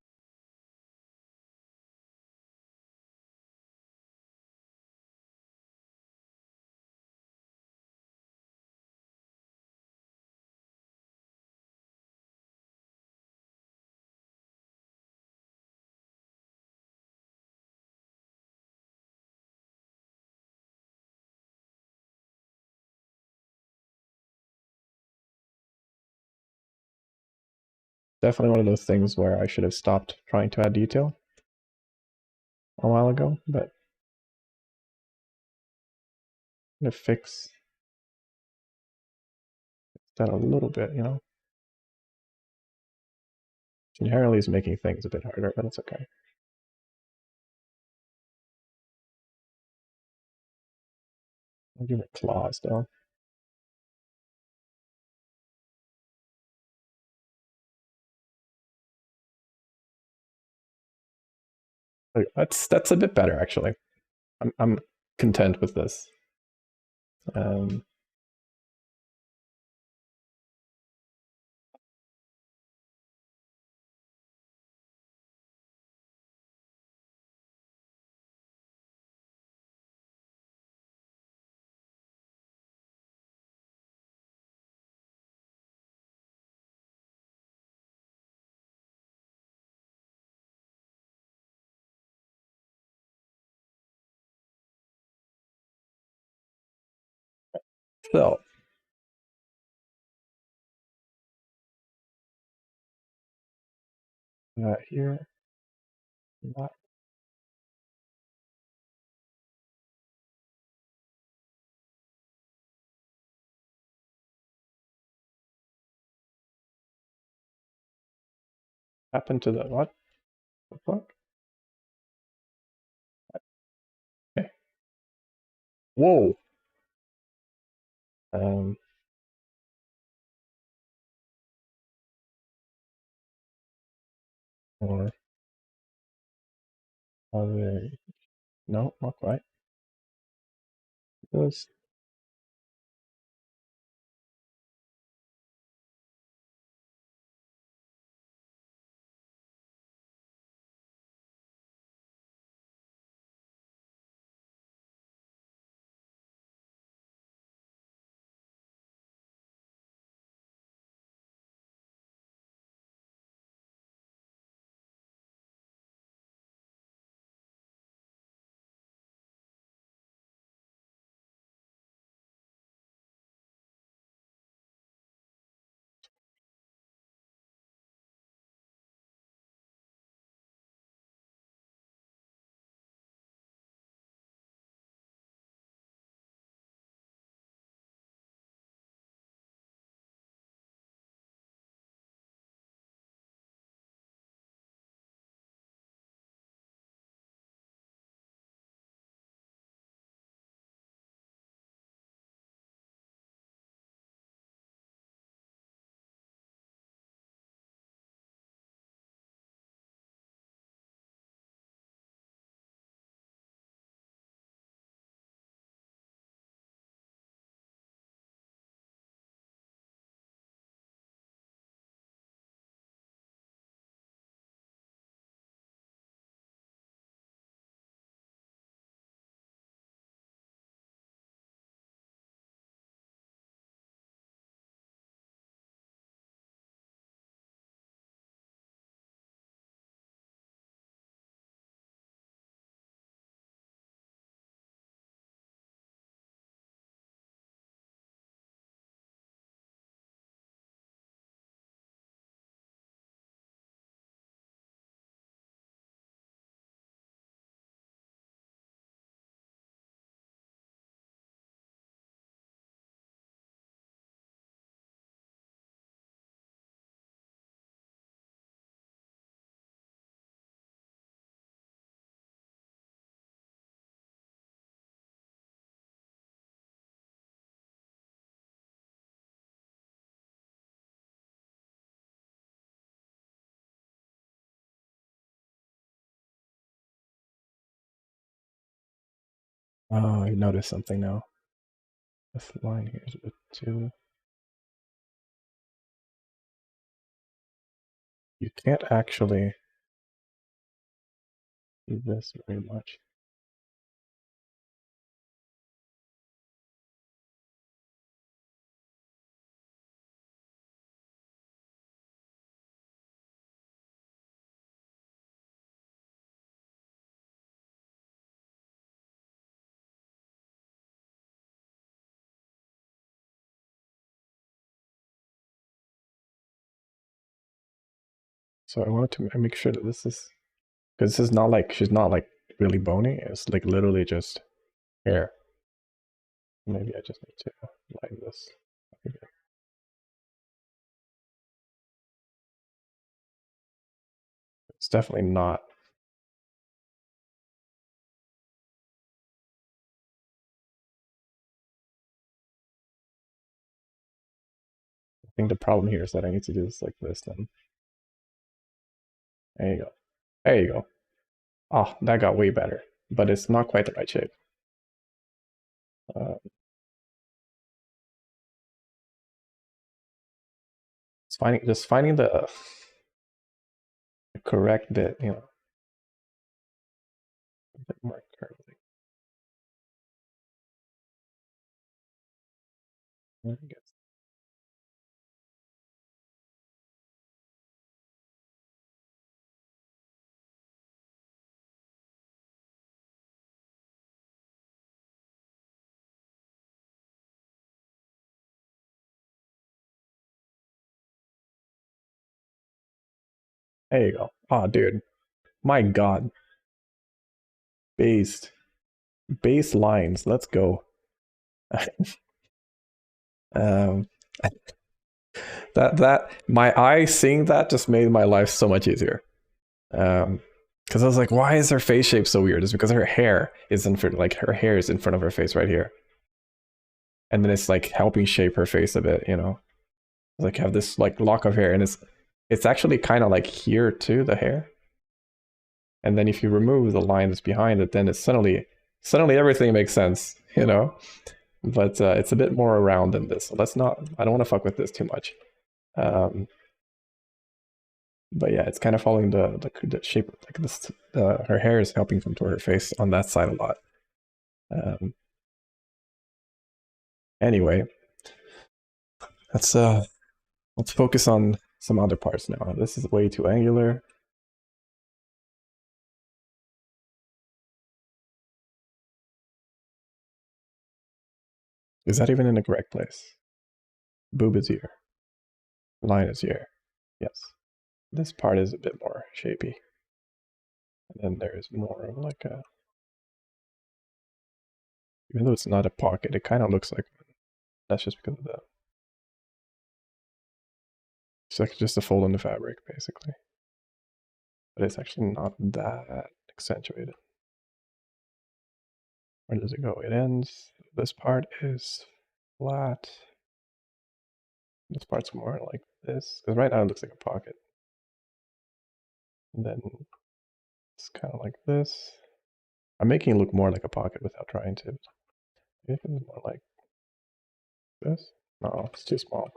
Definitely one of those things where I should have stopped trying to add detail a while ago, but I'm gonna fix that a little bit, you know? Inherently is making things a bit harder, but it's okay. I'll give it claws though. Like, that's a bit better actually. I'm content with this. Um, so here, what happened to the what? The fuck? Okay. Whoa. Um, or are they? No, not quite. This Oh, I noticed something now. This line here is a bit too. You can't actually do this very much. So I wanted to make sure that this is, because this is not like, she's not like really bony. It's like literally just hair. Maybe I just need to line this. It's definitely not. I think the problem here is that I need to do this like this then. There you go. There you go. Oh, that got way better, but it's not quite the right shape. Uh, it's finding just finding the correct bit, you know, a bit more curvy. I guess. There you go. Oh, dude, my God, based base lines. Let's go. um, that my eye seeing that just made my life so much easier. Because I was like, why is her face shape so weird? It's because her hair is in front, like her hair is in front of her face right here, and then it's like helping shape her face a bit, you know. Like have this like lock of hair, and it's actually kind of like here too, the hair. And then if you remove the line that's behind it, then it's suddenly everything makes sense, you know. But it's a bit more around than this. So let's not. I don't want to fuck with this too much. Um, but yeah, it's kind of following the shape. Like this, her hair is helping contour her face on that side a lot. Um, anyway, let's let's focus on some other parts now. This is way too angular. Is that even in the correct place? Boob is here. Line is here. Yes. This part is a bit more shapy. And then there's more of like a, even though it's not a pocket, it kind of looks like one. That's just because of the, it's like just a fold in the fabric, basically. But it's actually not that accentuated. Where does it go? It ends. This part is flat. This part's more like this. Because right now it looks like a pocket. And then it's kind of like this. I'm making it look more like a pocket without trying to. Maybe it's more like this. No, it's too small.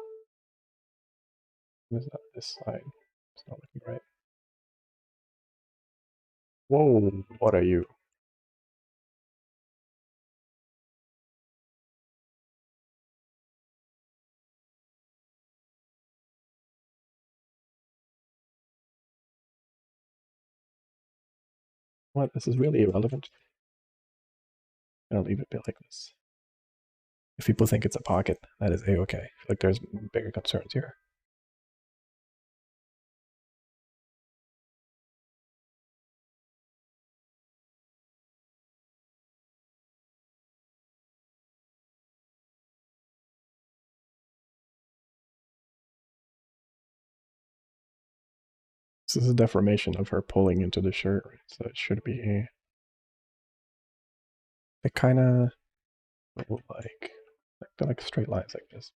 What is that? This side. It's not looking right. Whoa, what are you? What? This is really irrelevant. I'll leave it a bit like this. If people think it's a pocket, that is a-okay. Like there's bigger concerns here. This is a deformation of her pulling into the shirt, right? So it should be. It kind of like they're like straight lines like this,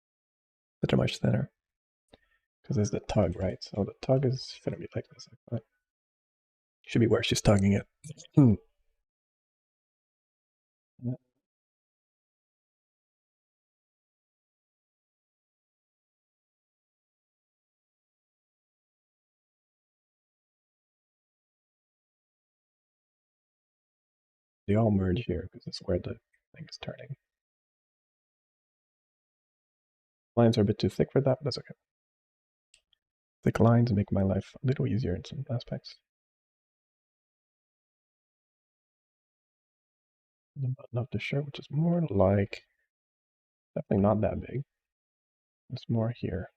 but they're much thinner because there's the tug, right? So the tug is gonna be like this. Should be where she's tugging it. They all merge here because it's where the thing is turning. Lines are a bit too thick for that, but that's okay. Thick lines make my life a little easier in some aspects. The button of the shirt, which is more like, definitely not that big. It's more here.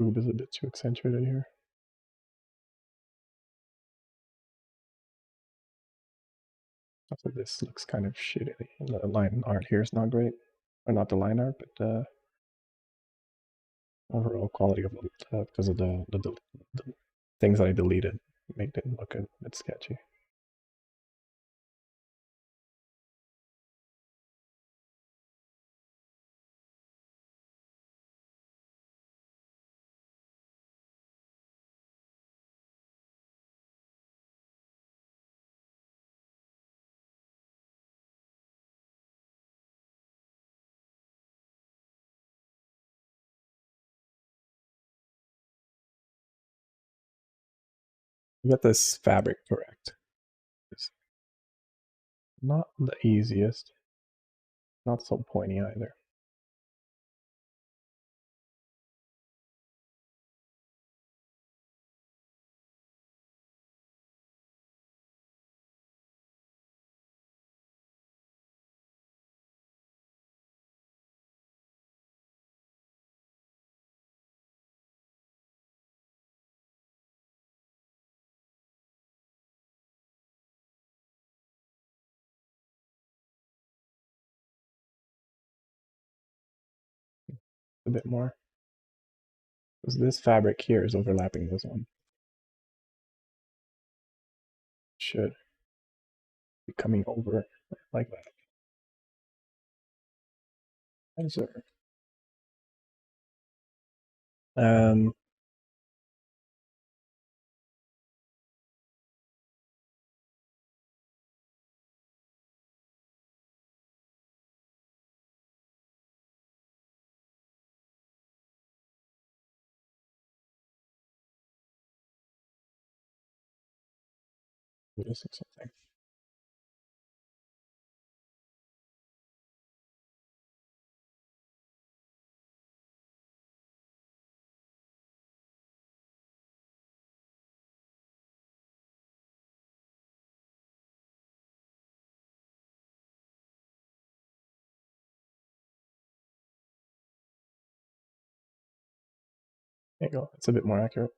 Noob is a bit too accentuated here. Also, this looks kind of shitty. The line art here is not great. Or not the line art, but overall quality of it, because of the things that I deleted, made it look a bit sketchy. You get this fabric correct. It's not the easiest, not so pointy either. A bit more. Because this fabric here is overlapping this one. Should be coming over like that. Answer. Um, we're missing something. There you go. It's a bit more accurate.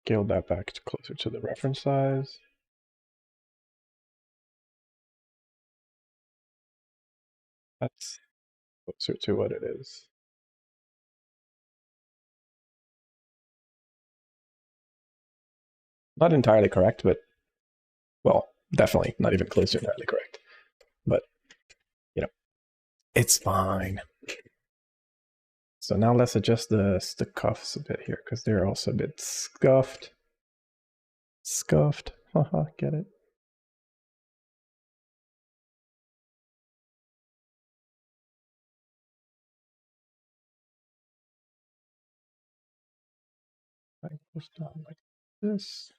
Scale that back to closer to the reference size. That's closer to what it is. Not entirely correct, but well, definitely not even close to entirely correct. But you know, it's fine. So now let's adjust the cuffs a bit here because they're also a bit scuffed. Scuffed. Haha, get it? I goes down like this.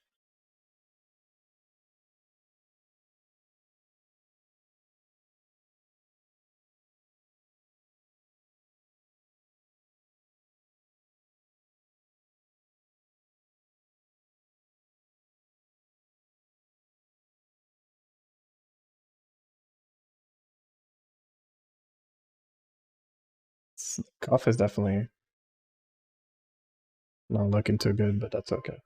The cuff is definitely not looking too good, but that's okay.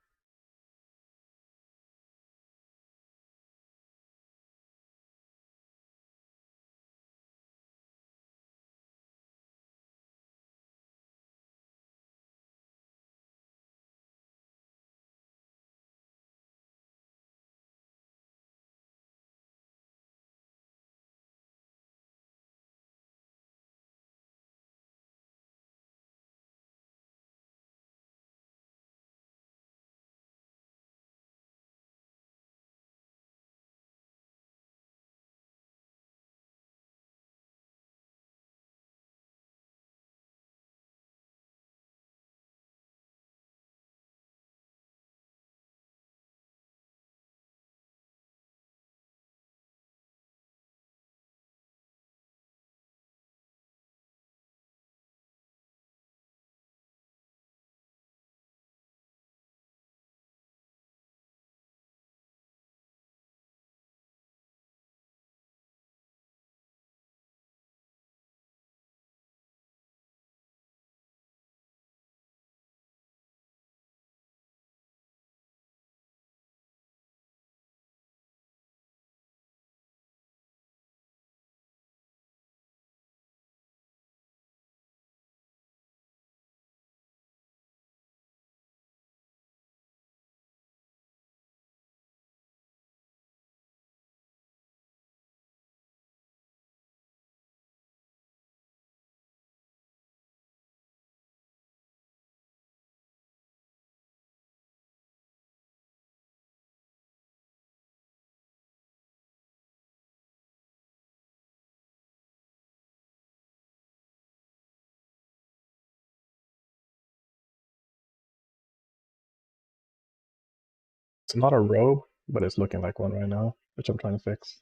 It's not a robe, but it's looking like one right now, which I'm trying to fix.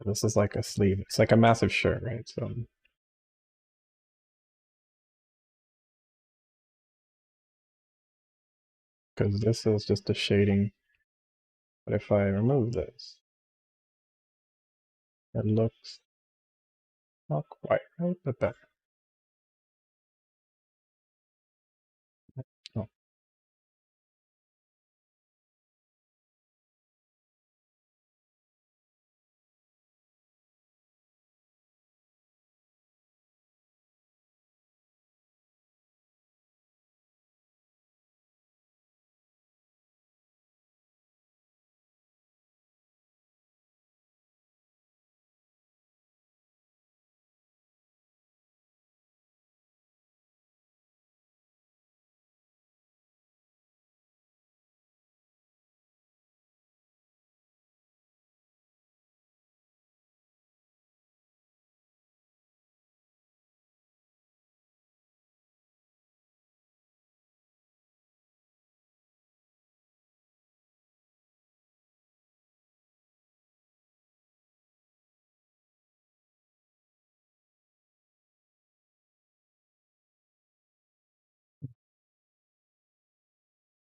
This is like a sleeve. It's like a massive shirt, right? So because this is just the shading. But if I remove this, it looks not quite right, but better. Oh,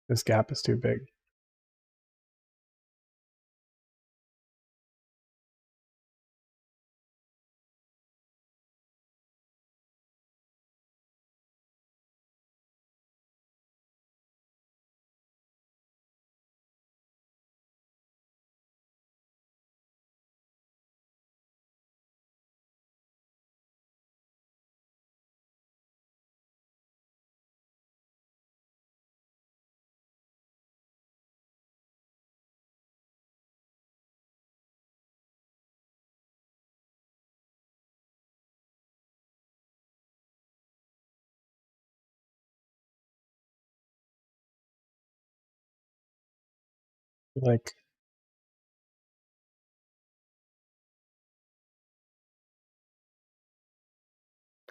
this gap is too big. Like,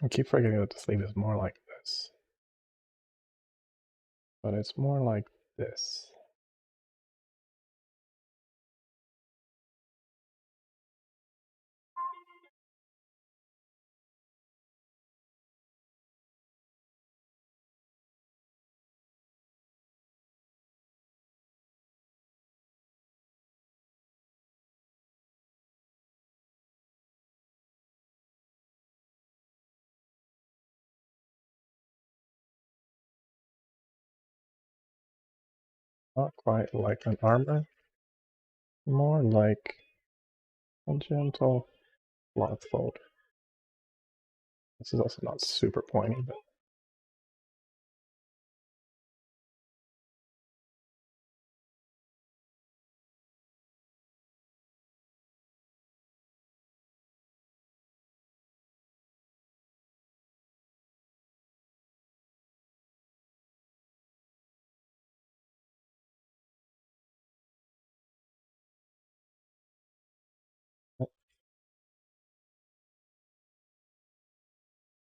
I keep forgetting that the sleeve is more like this, but it's more like this. Not quite like an armor, more like a gentle cloth fold. This is also not super pointy, but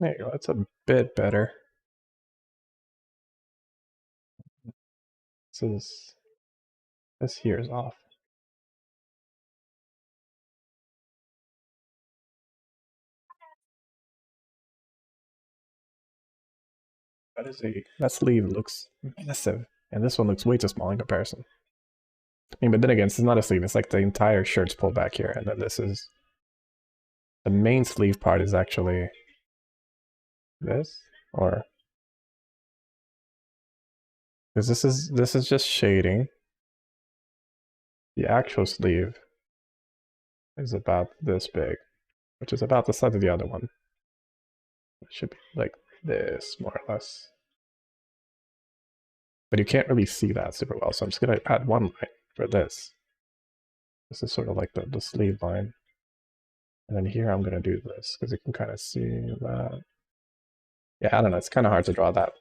there you go. That's a bit better. This here is off. That sleeve looks massive, and this one looks way too small in comparison. I mean, but then again, this is not a sleeve. It's like the entire shirt's pulled back here, and then this is the main sleeve part is actually this, or because this is just shading. The actual sleeve is about this big, which is about the size of the other one. It should be like this, more or less. But you can't really see that super well, so I'm just gonna add one line for this. This is sort of like the sleeve line. And then here I'm gonna do this, because you can kind of see that. Yeah, I don't know, it's kind of hard to draw that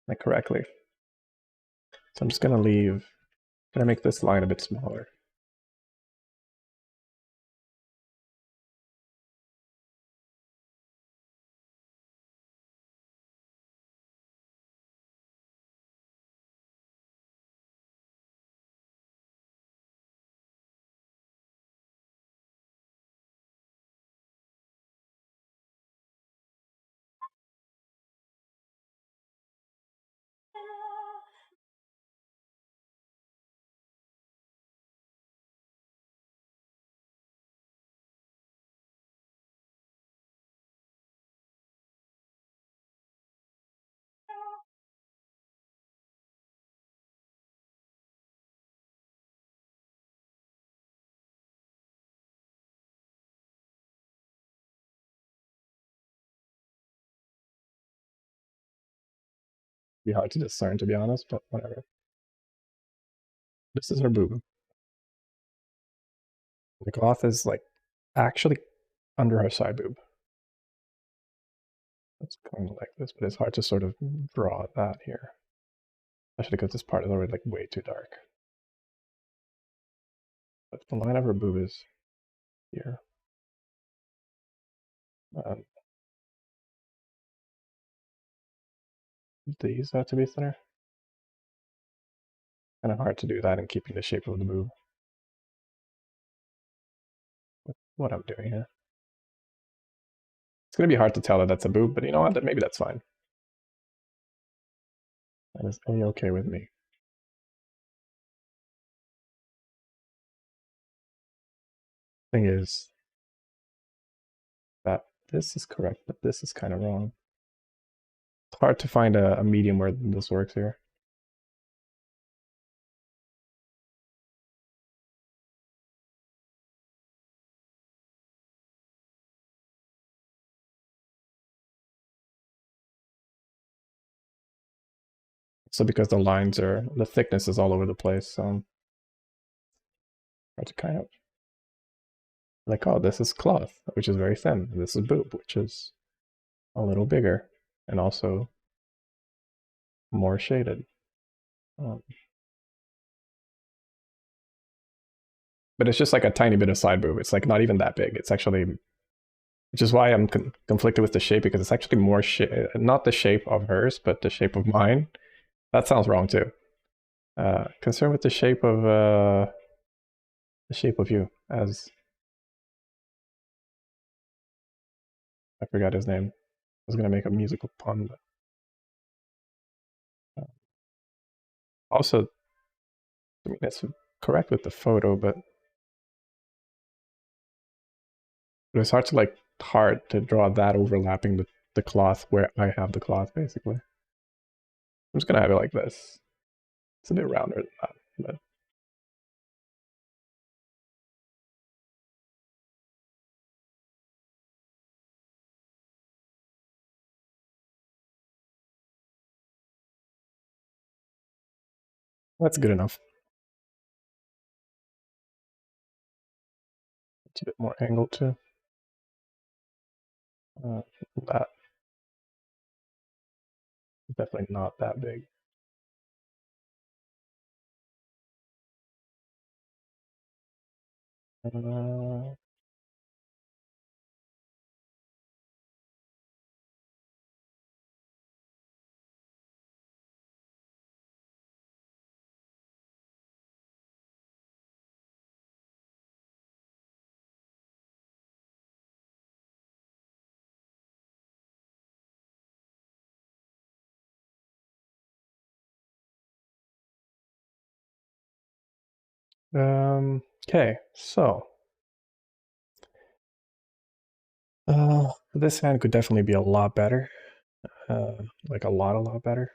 like correctly. So I'm just gonna make this line a bit smaller. Be hard to discern, to be honest, but whatever. This is her boob. The cloth is like actually under her side boob. It's kind of like this, but it's hard to sort of draw that here, especially because this part is already like way too dark. But the line of her boob is here. These have to be thinner. Kind of hard to do that in keeping the shape of the boob. With what I'm doing here. It's going to be hard to tell that that's a boob, but you know what? Maybe that's fine. That is A-okay with me. Thing is that this is correct, but this is kind of wrong. It's hard to find a medium where this works here. So because the lines are, the thickness is all over the place, so hard to kind of like, oh, this is cloth, which is very thin. This is boob, which is a little bigger and also more shaded. But it's just like a tiny bit of side boob. It's like not even that big. It's actually, which is why I'm conflicted with the shape, because it's actually more not the shape of hers, but the shape of mine. That sounds wrong too. Concerned with the shape of you, as I forgot his name. I was gonna make a musical pun, but also, I mean, it's correct with the photo, but it's hard to like draw that overlapping the cloth where I have the cloth, basically. I'm just gonna have it like this. It's a bit rounder than that, but that's good enough. It's a bit more angled too. That is definitely not that big. Uh, okay, so this hand could definitely be a lot better. Like a lot better.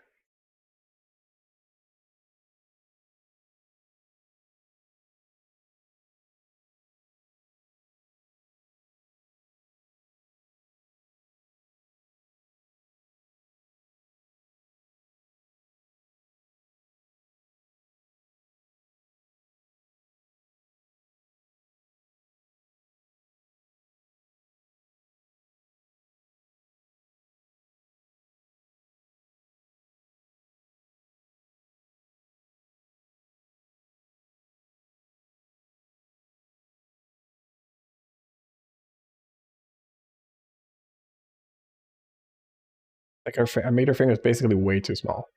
Like I made her fingers basically way too small.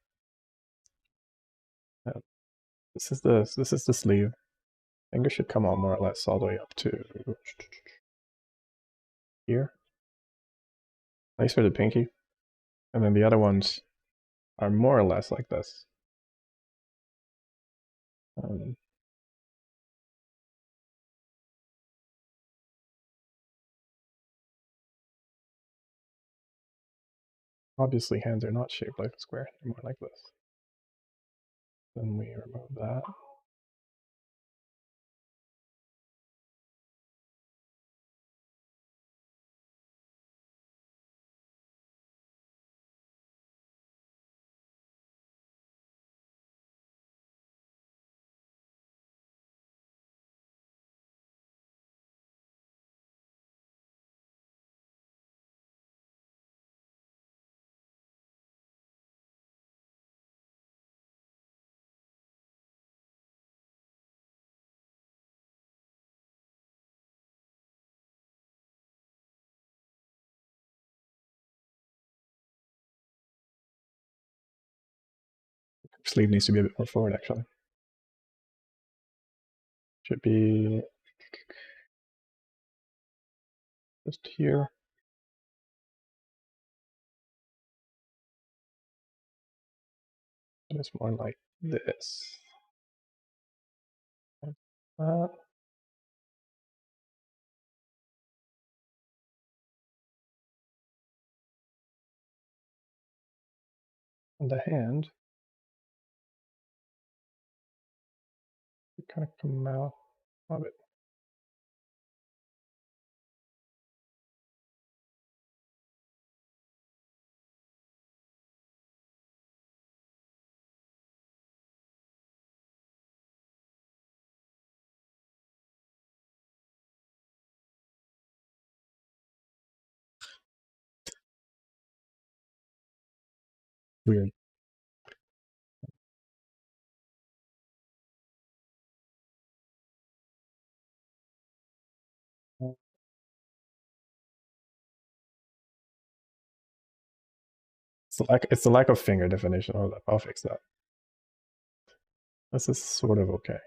This is the sleeve. Finger should come out more or less all the way up to here. Nice for the pinky. And then the other ones are more or less like this. Um, Obviously, hands are not shaped like a square, they're more like this. Then we remove that. Sleeve needs to be a bit more forward, actually. Should be just here. And it's more like this. Like that. And the hand kind of come out of it. Weird. It's the lack of finger definition. Hold up, I'll fix that. This is sort of okay.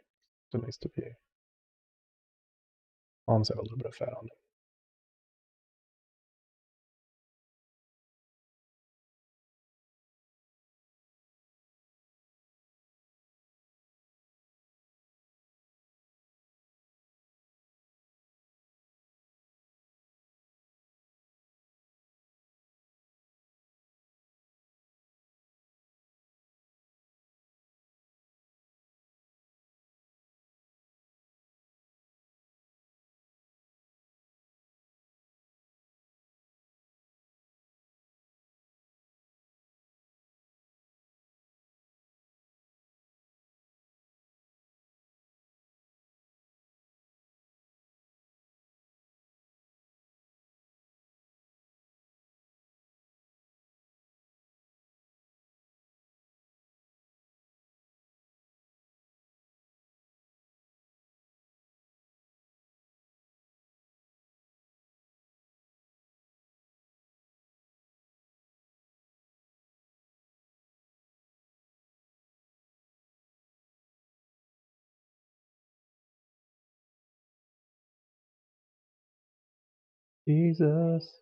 It needs to be. Almost have a little bit of fat on it. Jesus.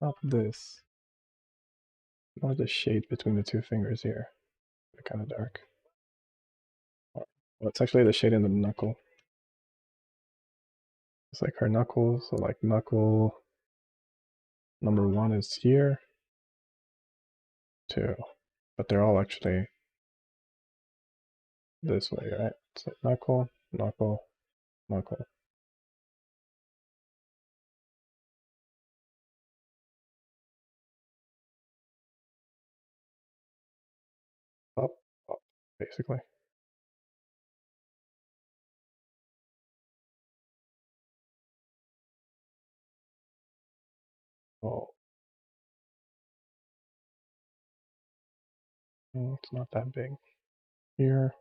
Not this. I wanted the shade between the two fingers here. They're kind of dark. Well, it's actually the shade in the knuckle. It's like her knuckles, so like knuckle number 1 is here, 2. But they're all actually this way, right? So knuckle, knuckle, knuckle. Up, up, basically. Oh, it's not that big. Here,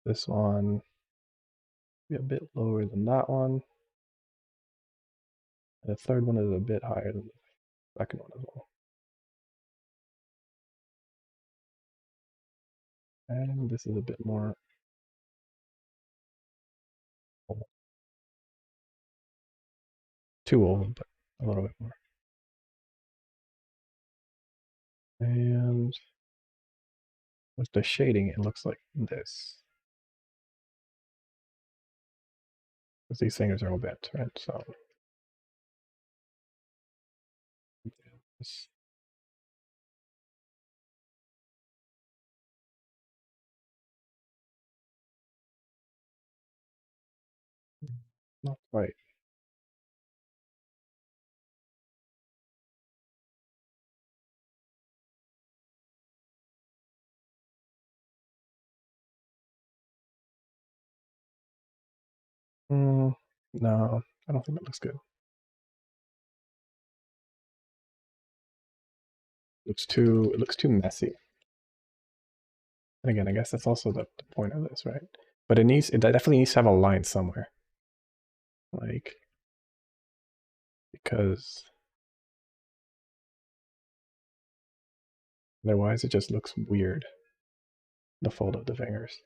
this one be a bit lower than that one. And the third one is a bit higher than the second one as well. And this is a bit more old. Too old, but a little bit more. And with the shading, it looks like this. Because these fingers are all bent, right? So this. Not quite. No, I don't think that looks good. It looks too messy. And again, I guess that's also the point of this, right? But it definitely needs to have a line somewhere. Like, because otherwise it just looks weird, the fold of the fingers.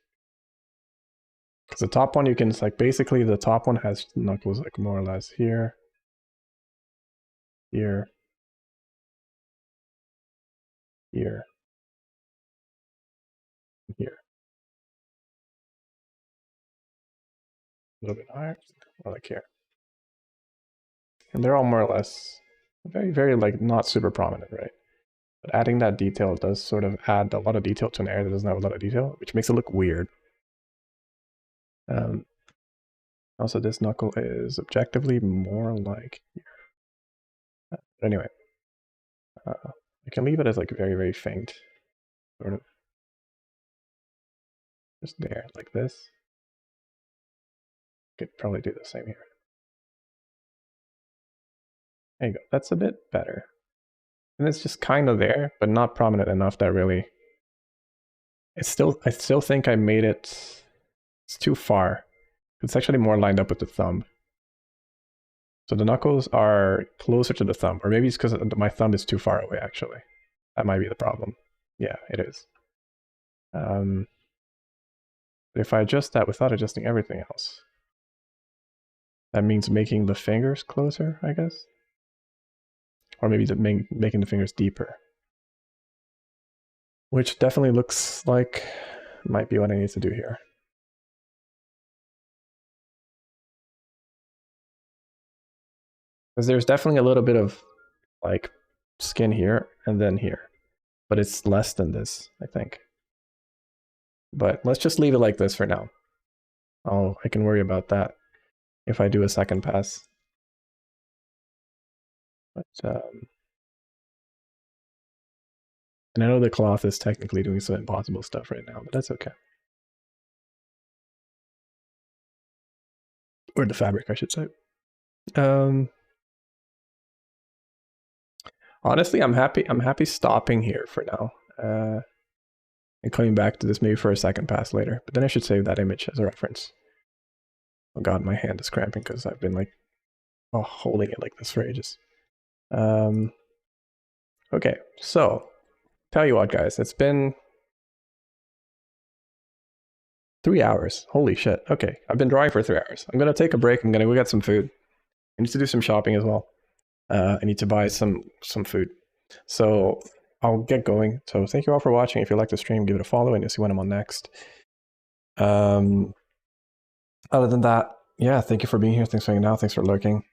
Because the top one, you can, it's like basically the top one has knuckles like more or less here, here, here, and here. A little bit higher, or like here. And they're all more or less very, very like not super prominent, right? But adding that detail does sort of add a lot of detail to an area that doesn't have a lot of detail, which makes it look weird. Also, this knuckle is objectively more like here. But anyway, I can leave it as like very, very faint, sort of. Just there, like this. Could probably do the same here. There you go. That's a bit better. And it's just kind of there, but not prominent enough that really. I still think I made it. It's too far. It's actually more lined up with the thumb. So the knuckles are closer to the thumb, or maybe it's because my thumb is too far away, actually. That might be the problem. Yeah, it is. But if I adjust that without adjusting everything else, that means making the fingers closer, I guess? Or maybe making the fingers deeper. Which definitely looks like might be what I need to do here. Because there's definitely a little bit of like skin here and then here. But it's less than this, I think. But let's just leave it like this for now. I can worry about that if I do a second pass. But and I know the cloth is technically doing some impossible stuff right now, but that's okay. Or the fabric, I should say. Honestly, I'm happy stopping here for now. And coming back to this maybe for a second pass later. But then I should save that image as a reference. Oh god, my hand is cramping because I've been like holding it like this for ages. Okay, so tell you what, guys, it's been 3 hours. Holy shit. Okay, I've been drawing for 3 hours. I'm gonna take a break. I'm gonna go get some food. I need to do some shopping as well. I need to buy some food. So I'll get going. So thank you all for watching. If you like the stream, give it a follow and you'll see when I'm on next. Other than that, yeah, thank you for being here. Thanks for hanging out. Thanks for lurking.